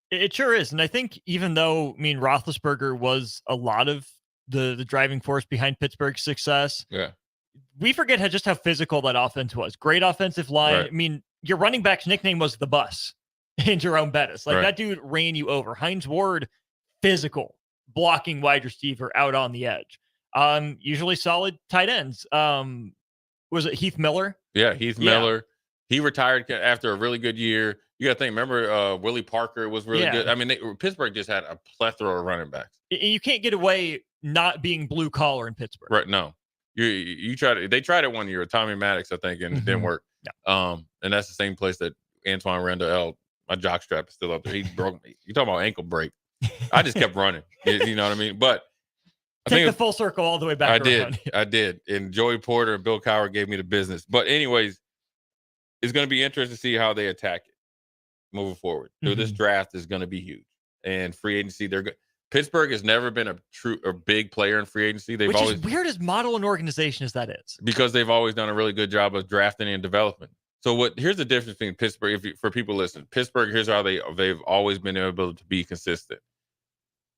It sure is. And I think even though, Roethlisberger was a lot of the driving force behind Pittsburgh's success. Yeah. We forget just how physical that offense was. Great offensive line. Right. I mean, your running back's nickname was the Bus in Jerome Bettis. Like, Right. that dude ran you over. Hines Ward, physical, blocking wide receiver out on the edge. Usually solid tight ends. Was it Heath Miller? Yeah, Heath Miller. He retired after a really good year. You got to think, remember Willie Parker was really good. I mean, Pittsburgh just had a plethora of running backs. You can't get away not being blue collar in Pittsburgh. Right. No. They tried it 1 year with Tommy Maddox, I think, and it didn't work. Yeah. And that's the same place that Antoine Randall, my jock strap is still up there. He broke me. You talking about ankle break. I just kept running. You know what I mean? But I Take think the full circle all the way back. I did. And Joey Porter and Bill Cowher gave me the business. But anyways, it's going to be interesting to see how they attack it moving forward. So this draft is going to be huge. And free agency, they're good. Pittsburgh has never been a big player in free agency. They've always, is weird as model an organization as that is. Because they've always done a really good job of drafting and development. So here's the difference between Pittsburgh, for people listening. Pittsburgh, here's how they've always been able to be consistent.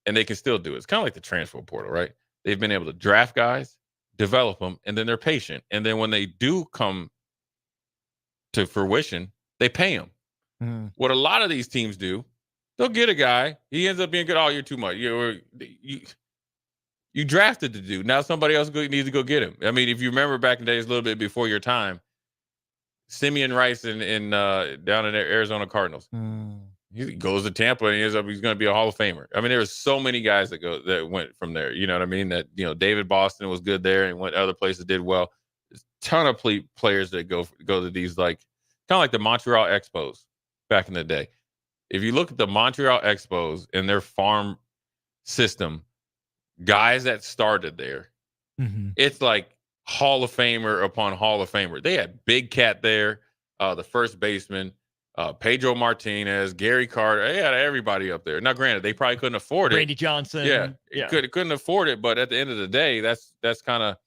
And they can still do it. It's kind of like the transfer portal, right? They've been able to draft guys, develop them, and then they're patient. And then when they do come to fruition, they pay them. What a lot of these teams do, they'll get a guy. He ends up being good. Oh, you're too much. You drafted the dude. Now somebody else needs to go get him. I mean, if you remember back in the days, a little bit before your time, Simeon Rice down in Arizona Cardinals. He goes to Tampa and he's going to be a Hall of Famer. I mean, there were so many guys that went from there. You know what I mean? That, David Boston was good there and went other places, did well. There's a ton of players that go to these, like, kind of like the Montreal Expos back in the day. If you look at the Montreal Expos and their farm system, guys that started there, it's like Hall of Famer upon Hall of Famer. They had Big Cat there, the first baseman, Pedro Martinez, Gary Carter. They had everybody up there. Now, granted, they probably couldn't afford it. Randy Johnson. Couldn't afford it. But at the end of the day, that's kind of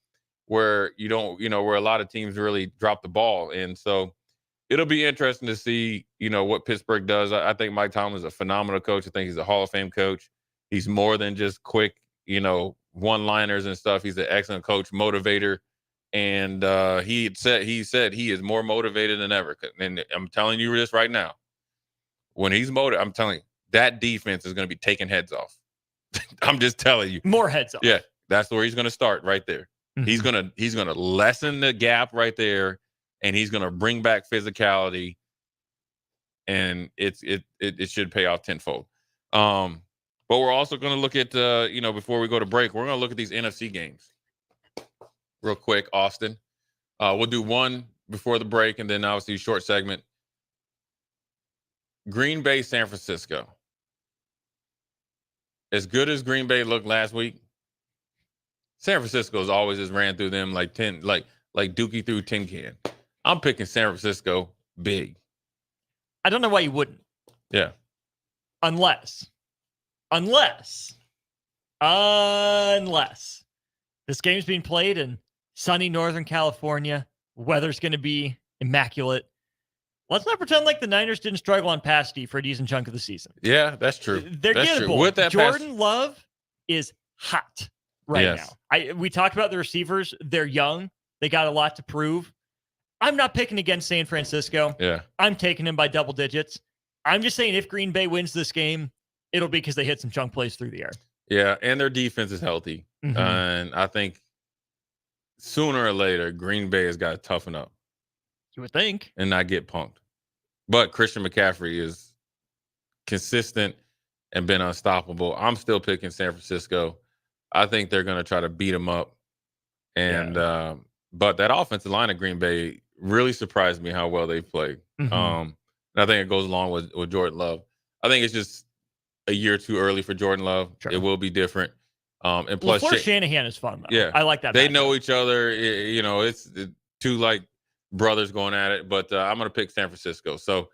where where a lot of teams really drop the ball. And so it'll be interesting to see, what Pittsburgh does. I think Mike Tomlin is a phenomenal coach. I think he's a Hall of Fame coach. He's more than just quick, one-liners and stuff. He's an excellent coach, motivator. And he said he is more motivated than ever. And I'm telling you this right now. When he's motivated, I'm telling you, that defense is going to be taking heads off. I'm just telling you. More heads off. Yeah, that's where he's going to start right there. He's gonna lessen the gap right there, and he's going to bring back physicality, and it should pay off tenfold. But we're also going to look at before we go to break, we're going to look at these NFC games. Real quick, Austin. We'll do one before the break, and then obviously a short segment. Green Bay, San Francisco. As good as Green Bay looked last week, San Francisco's always just ran through them like Dookie through tin can. I'm picking San Francisco big. I don't know why you wouldn't. Yeah. Unless this game's being played in sunny Northern California, weather's going to be immaculate. Let's not pretend like the Niners didn't struggle on pass D for a decent chunk of the season. Yeah, that's true. They're gettable. With that Jordan Love is hot right now. We talked about the receivers. They're young. They got a lot to prove. I'm not picking against San Francisco. Yeah. I'm taking them by double digits. I'm just saying if Green Bay wins this game, it'll be because they hit some chunk plays through the air. Yeah, and their defense is healthy. And I think sooner or later, Green Bay has got to toughen up. You would think. And not get punked. But Christian McCaffrey is consistent and been unstoppable. I'm still picking San Francisco. I think they're going to try to beat them up. And but that offensive line of Green Bay really surprised me how well they played. And I think it goes along with Jordan Love. I think it's just a year too early for Jordan Love. Sure. It will be different. And plus, Shanahan is fun, though. Yeah, I like that. They know each other. It's two like brothers going at it. But I'm going to pick San Francisco. So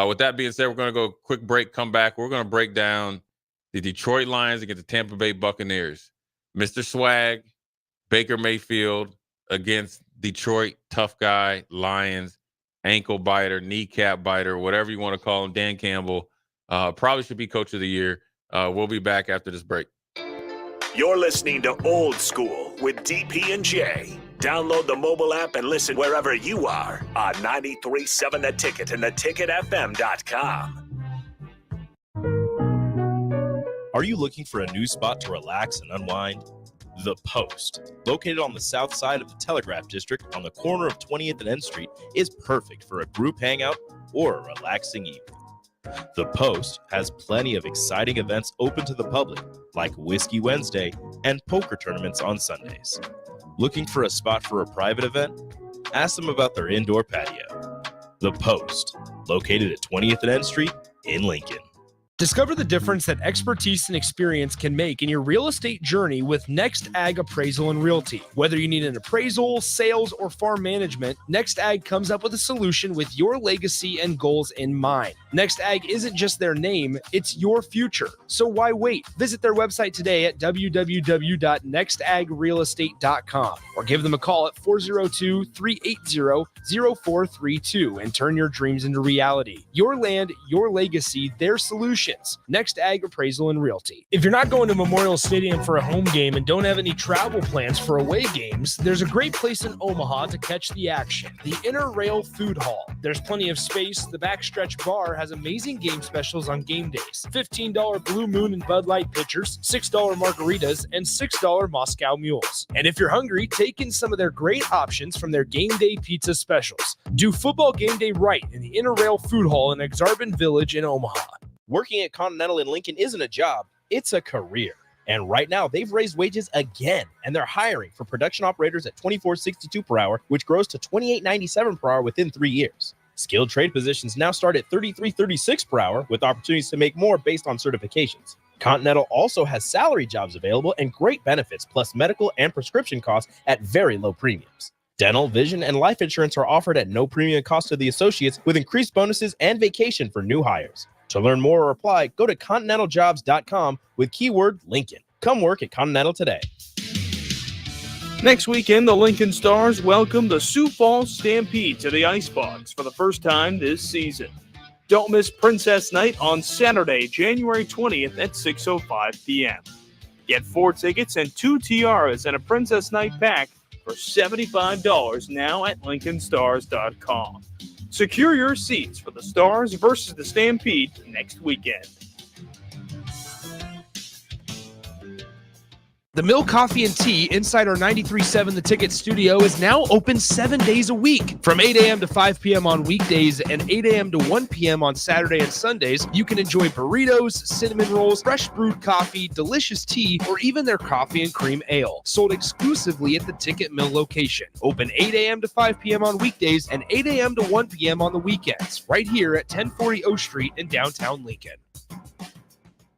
with that being said, we're going to go a quick break, come back. We're going to break down the Detroit Lions against the Tampa Bay Buccaneers. Mr. Swag, Baker Mayfield against Detroit, tough guy, Lions, ankle biter, kneecap biter, whatever you want to call him, Dan Campbell. Probably should be coach of the year. We'll be back after this break. You're listening to Old School with DP and J. Download the mobile app and listen wherever you are on 93.7 The Ticket and theticketfm.com. Are you looking for a new spot to relax and unwind? The Post, located on the south side of the Telegraph District on the corner of 20th and N Street, is perfect for a group hangout or a relaxing evening. The Post has plenty of exciting events open to the public, like Whiskey Wednesday and poker tournaments on Sundays. Looking for a spot for a private event? Ask them about their indoor patio. The Post, located at 20th and N Street in Lincoln. Discover the difference that expertise and experience can make in your real estate journey with Next Ag Appraisal and Realty. Whether you need an appraisal, sales, or farm management, Next Ag comes up with a solution with your legacy and goals in mind. Next Ag isn't just their name, it's your future. So why wait? Visit their website today at www.nextagrealestate.com or give them a call at 402-380-0432 and turn your dreams into reality. Your land, your legacy, their solutions. Next Ag Appraisal and Realty. If you're not going to Memorial Stadium for a home game and don't have any travel plans for away games, there's a great place in Omaha to catch the action. The Inner Rail Food Hall. There's plenty of space. The Backstretch Bar has amazing game specials on game days. $15 Blue Moon and Bud Light pitchers, $6 margaritas, and $6 Moscow Mules. And if you're hungry, take in some of their great options from their game day pizza specials. Do football game day right in the Inner Rail Food Hall in Exarban Village in Omaha. Working at Continental in Lincoln isn't a job, it's a career. And right now, they've raised wages again, and they're hiring for production operators at $24.62 per hour, which grows to $28.97 per hour within 3 years. Skilled trade positions now start at $33.36 per hour, with opportunities to make more based on certifications. Continental also has salary jobs available and great benefits, plus medical and prescription costs at very low premiums. Dental, vision, and life insurance are offered at no premium cost to the associates, with increased bonuses and vacation for new hires. To learn more or apply, go to continentaljobs.com with keyword Lincoln. Come work at Continental today. Next weekend, the Lincoln Stars welcome the Sioux Falls Stampede to the Icebox for the first time this season. Don't miss Princess Night on Saturday, January 20th at 6:05 p.m. Get 4 tickets and 2 tiaras and a Princess Night pack for $75 now at LincolnStars.com. Secure your seats for the Stars versus the Stampede next weekend. The Mill Coffee and Tea inside our 93.7 The Ticket studio is now open 7 days a week. From 8 a.m. to 5 p.m. on weekdays and 8 a.m. to 1 p.m. on Saturday and Sundays, you can enjoy burritos, cinnamon rolls, fresh brewed coffee, delicious tea, or even their coffee and cream ale. Sold exclusively at the Ticket Mill location. Open 8 a.m. to 5 p.m. on weekdays and 8 a.m. to 1 p.m. on the weekends. Right here at 1040 O Street in downtown Lincoln.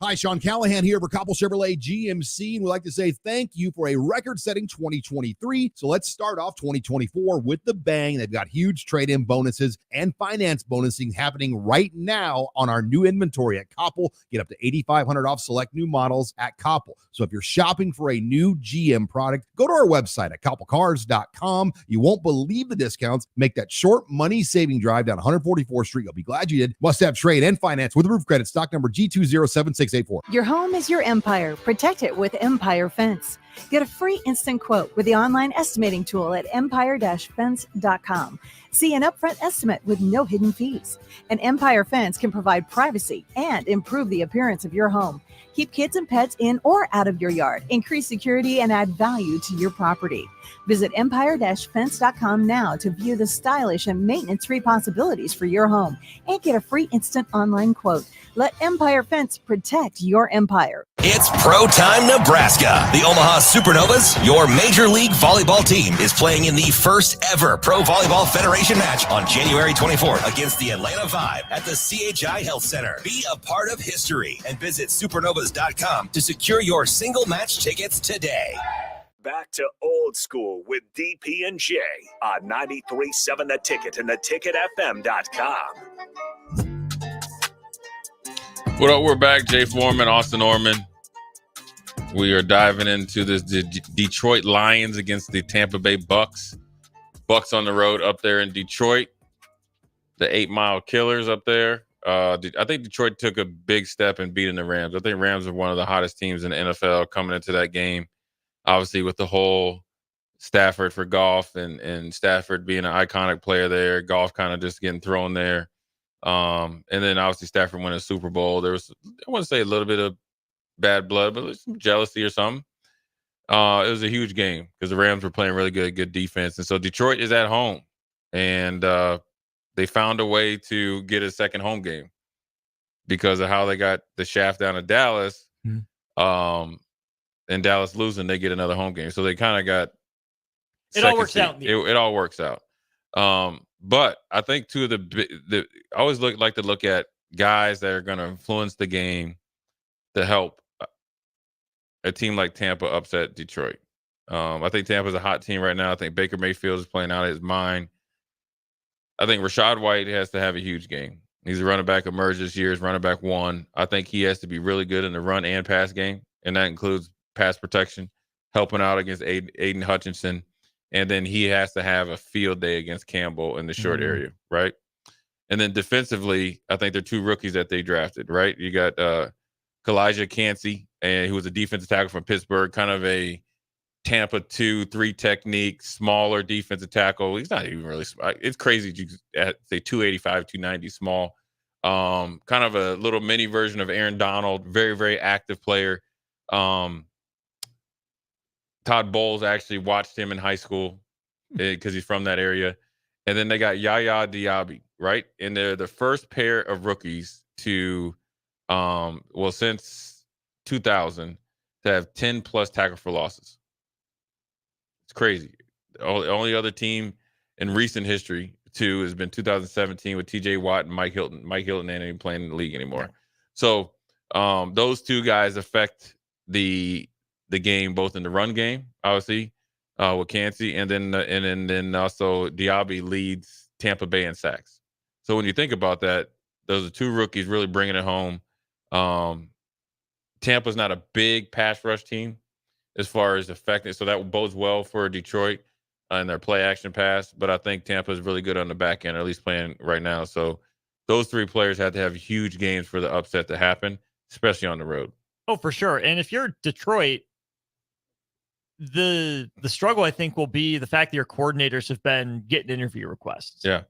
Hi, Sean Callahan here for Koppel Chevrolet GMC, and we'd like to say thank you for a record-setting 2023. So let's start off 2024 with the bang. They've got huge trade-in bonuses and finance bonusing happening right now on our new inventory at Koppel. Get up to $8,500 off select new models at Koppel. So if you're shopping for a new GM product, go to our website at koppelcars.com. You won't believe the discounts. Make that short money-saving drive down 144th Street. You'll be glad you did. Must have trade and finance with roof credit. Stock number G2076684. Your home is your empire. Protect it with Empire Fence. Get a free instant quote with the online estimating tool at empire-fence.com. See an upfront estimate with no hidden fees. An Empire Fence can provide privacy and improve the appearance of your home. Keep kids and pets in or out of your yard. Increase security and add value to your property. Visit empire-fence.com now to view the stylish and maintenance-free possibilities for your home and get a free instant online quote. Let Empire Fence protect your empire. It's Pro Time Nebraska. The Omaha Supernovas, your Major League Volleyball team, is playing in the first ever Pro Volleyball Federation match on January 24th against the Atlanta 5 at the CHI Health Center. Be a part of history and visit supernovas.com to secure your single match tickets today. Back to Old School with DP and J on 93.7 The Ticket and theticketfm.com. What up? We're back. Jay Foreman, Austin Orman. We are diving into this Detroit Lions against the Tampa Bay Bucks. Bucks on the road up there in Detroit. The 8 Mile Killers up there. I think Detroit took a big step in beating the Rams. I think Rams are one of the hottest teams in the NFL coming into that game. Obviously, with the whole Stafford for Goff and Stafford being an iconic player there, Goff kind of just getting thrown there. And then obviously Stafford winning a Super Bowl. There was, I want to say, a little bit of bad blood, but there's some jealousy or something. It was a huge game because the Rams were playing really good defense. And so Detroit is at home. And they found a way to get a second home game because of how they got the shaft down to Dallas. And Dallas losing, they get another home game. So they kind of got it all works out. It all works out. But I think too, I always like to look at guys that are going to influence the game to help a team like Tampa upset Detroit. I think Tampa's a hot team right now. I think Baker Mayfield is playing out of his mind. I think Rachaad White has to have a huge game. He's a running back, emerged this year as running back 1. I think he has to be really good in the run and pass game, and that includes pass protection, helping out against Aiden Hutchinson. And then he has to have a field day against Campbell in the short area, right? And then defensively, I think they're 2 rookies that they drafted, right? You got Kalijah Kancey, who was a defensive tackle from Pittsburgh, kind of a Tampa 2-3 technique, smaller defensive tackle. He's not even really small. It's crazy. You say 285, 290 small. Kind of a little mini version of Aaron Donald, very, very active player. Todd Bowles actually watched him in high school because he's from that area. And then they got Yaya Diaby, right? And they're the first pair of rookies to, since 2000, to have 10-plus tackle for losses. It's crazy. The only other team in recent history, too, has been 2017 with T.J. Watt and Mike Hilton. Mike Hilton ain't even playing in the league anymore. So those 2 guys affect the game, both in the run game, obviously, with Kancey, and then also Diaby leads Tampa Bay in sacks. So when you think about that, those are 2 rookies really bringing it home. Tampa's not a big pass rush team as far as effective, so that bodes well for Detroit in their play action pass. But I think Tampa is really good on the back end, or at least playing right now. So those 3 players have to have huge games for the upset to happen, especially on the road. Oh, for sure. And if you're Detroit, the struggle, I think, will be the fact that your coordinators have been getting interview requests. Yeah.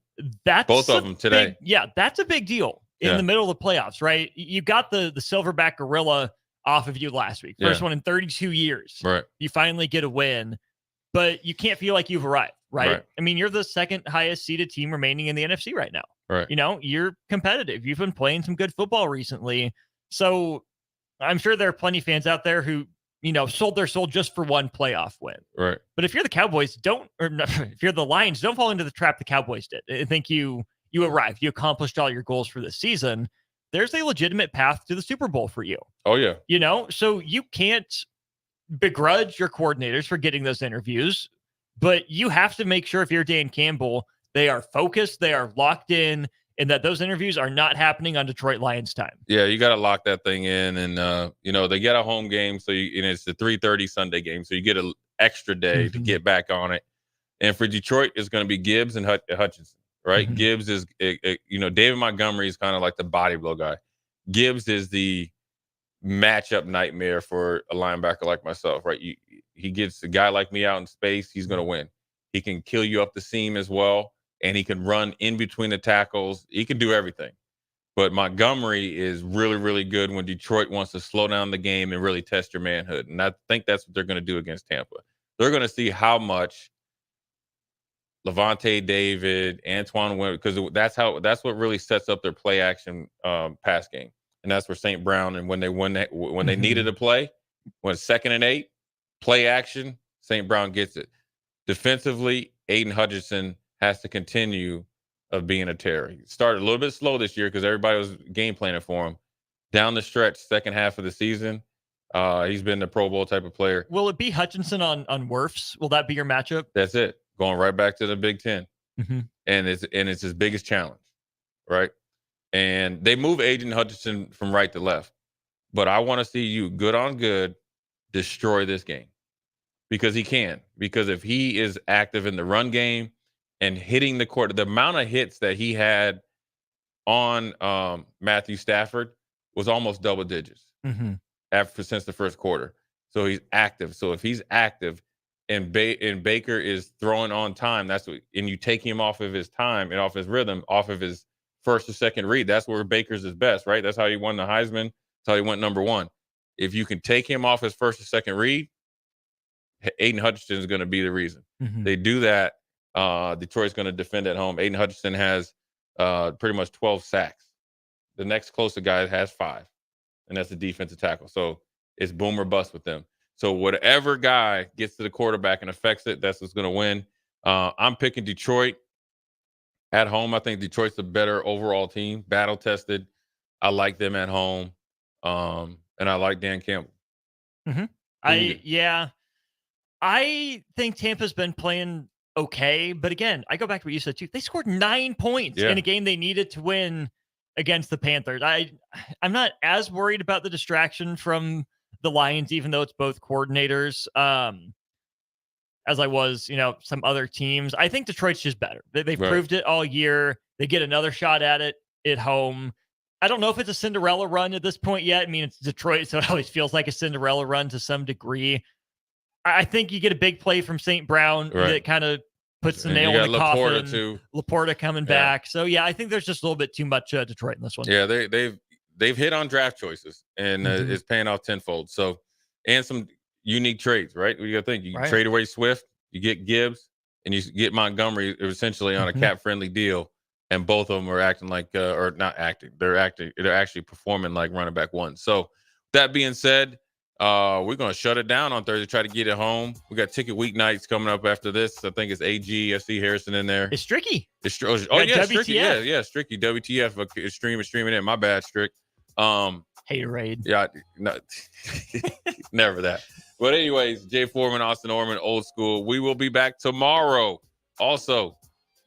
That's both of them today. That's a big deal in the middle of the playoffs, right? You got the silverback gorilla off of you last week. First one in 32 years. Right. You finally get a win, but you can't feel like you've arrived, right? I mean, you're the second highest seeded team remaining in the NFC right now. Right. You're competitive. You've been playing some good football recently. So I'm sure there are plenty of fans out there who, sold their soul just for one playoff win. Right. But if you're the Cowboys, if you're the Lions, don't fall into the trap the Cowboys did. I think you arrived. You accomplished all your goals for this season. There's a legitimate path to the Super Bowl for you. Oh, yeah. So you can't begrudge your coordinators for getting those interviews, but you have to make sure if you're Dan Campbell, they are focused, they are locked in, and that those interviews are not happening on Detroit Lions time. Yeah, you got to lock that thing in. And, they get a home game. So it's the 3:30 Sunday game. So you get an extra day to get back on it. And for Detroit, it's going to be Gibbs and Hutchinson, right? Gibbs is, David Montgomery is kind of like the body blow guy. Gibbs is the matchup nightmare for a linebacker like myself, right? He gets a guy like me out in space, he's going to win. He can kill you up the seam as well. And he can run in between the tackles. He can do everything. But Montgomery is really, really good when Detroit wants to slow down the game and really test your manhood. And I think that's what they're going to do against Tampa. They're going to see how much Levante David, Antoine Winfield, because that's what really sets up their play action pass game. And that's where St. Brown, and when they needed a play, when it's 2nd and 8, play action, St. Brown gets it. Defensively, Aiden Hutchinson has to continue of being a terror. He started a little bit slow this year because everybody was game planning for him. Down the stretch, second half of the season, he's been the Pro Bowl type of player. Will it be Hutchinson on Wirfs? Will that be your matchup? That's it. Going right back to the Big Ten. And it's his biggest challenge, right? And they move Aiden Hutchinson from right to left. But I want to see you, good on good, destroy this game. Because he can. Because if he is active in the run game and hitting the court, the amount of hits that he had on Matthew Stafford was almost double digits since the first quarter. So he's active. So if he's active and Baker is throwing on time, and you take him off of his time and off his rhythm, off of his first or second read, that's where Baker's is best, right? That's how he won the Heisman. That's how he went number one. If you can take him off his first or second read, Aiden Hutchinson is going to be the reason. They do that. Detroit's going to defend at home. Aiden Hutchinson has pretty much 12 sacks. The next closest guy has 5, and that's the defensive tackle. So it's boom or bust with them. So whatever guy gets to the quarterback and affects it, that's what's going to win. I'm picking Detroit at home. I think Detroit's a better overall team, battle tested. I like them at home, and I like Dan Campbell. I think Tampa's been playing okay, but again, I go back to what you said too. They scored 9 points in a game they needed to win against the Panthers. I'm not as worried about the distraction from the Lions, even though it's both coordinators, as I was, some other teams. I think Detroit's just better. They've proved it all year. They get another shot at it at home. I don't know if it's a Cinderella run at this point yet. I mean, it's Detroit, so it always feels like a Cinderella run to some degree. I think you get a big play from St. Brown that kind of puts the nail in the coffin. Too. Laporta coming back. So, I think there's just a little bit too much Detroit in this one. Yeah, they've hit on draft choices, and it's paying off tenfold. So, and some unique trades, right? You got to think. You trade away Swift, you get Gibbs, and you get Montgomery essentially on a cap-friendly deal, and both of them are acting like or not acting. They're actually performing like running back one. So, that being said, we're going to shut it down on Thursday, try to get it home. We got ticket weeknights coming up after this. I think it's AG. I see Harrison in there. It's Stricky. Stricky. Yeah, Stricky. WTF. Streaming in. My bad, Strick. Haterade. Yeah, no, never that. But anyways, Jay Foreman, Austin Orman, Old School. We will be back tomorrow. Also,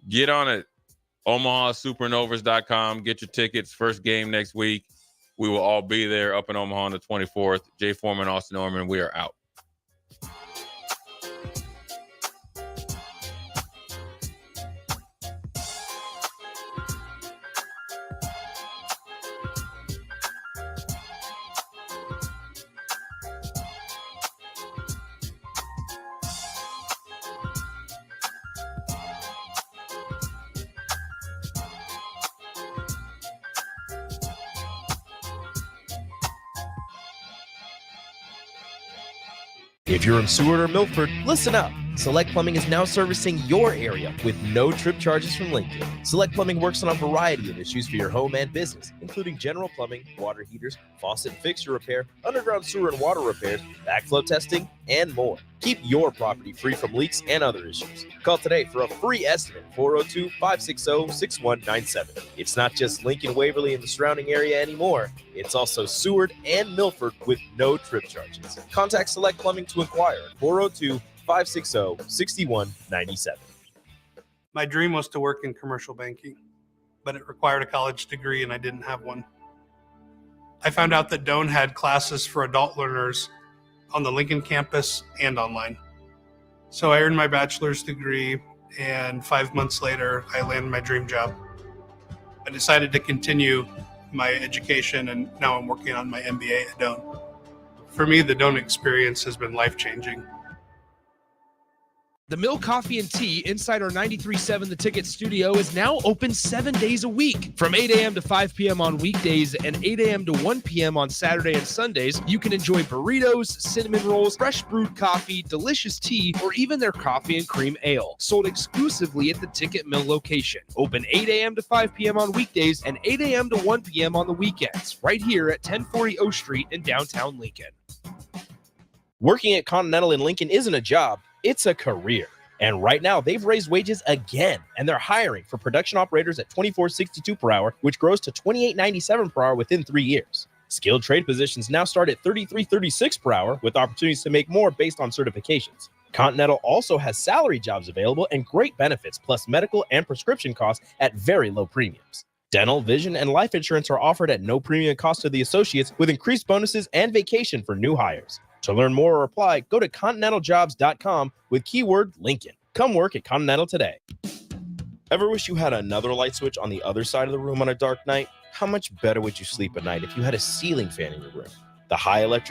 get on it. OmahaSupernovas.com. Get your tickets. First game next week. We will all be there up in Omaha on the 24th. Jay Foreman, Austin Orman, we are out. If you're in Seward or Milford, listen up. Select Plumbing is now servicing your area with no trip charges from Lincoln. Select Plumbing works on a variety of issues for your home and business, including general plumbing, water heaters, faucet and fixture repair, underground sewer and water repairs, backflow testing, and more. Keep your property free from leaks and other issues. Call today for a free estimate, 402-560-6197. It's not just Lincoln, Waverly, and the surrounding area anymore. It's also Seward and Milford with no trip charges. Contact Select Plumbing to inquire at 402-560-6197. My dream was to work in commercial banking, but it required a college degree and I didn't have one. I found out that Doane had classes for adult learners on the Lincoln campus and online. So I earned my bachelor's degree, and 5 months later, I landed my dream job. I decided to continue my education, and now I'm working on my MBA at Doane. For me, the Doane experience has been life-changing. The Mill Coffee and Tea inside our 93.7 The Ticket studio is now open 7 days a week. From 8 a.m. to 5 p.m. on weekdays and 8 a.m. to 1 p.m. on Saturday and Sundays, you can enjoy burritos, cinnamon rolls, fresh brewed coffee, delicious tea, or even their coffee and cream ale. Sold exclusively at the Ticket Mill location. Open 8 a.m. to 5 p.m. on weekdays and 8 a.m. to 1 p.m. on the weekends. Right here at 1040 O Street in downtown Lincoln. Working at Continental in Lincoln isn't a job, it's a career. And right now, they've raised wages again, and they're hiring for production operators at $24.62 per hour, which grows to $28.97 per hour within 3 years. Skilled trade positions now start at $33.36 per hour, with opportunities to make more based on certifications. Continental also has salary jobs available and great benefits, plus medical and prescription costs at very low premiums. Dental, vision, and life insurance are offered at no premium cost to the associates, with increased bonuses and vacation for new hires. To learn more or apply, go to continentaljobs.com with keyword Lincoln. Come work at Continental today. Ever wish you had another light switch on the other side of the room on a dark night? How much better would you sleep at night if you had a ceiling fan in your room? The high electric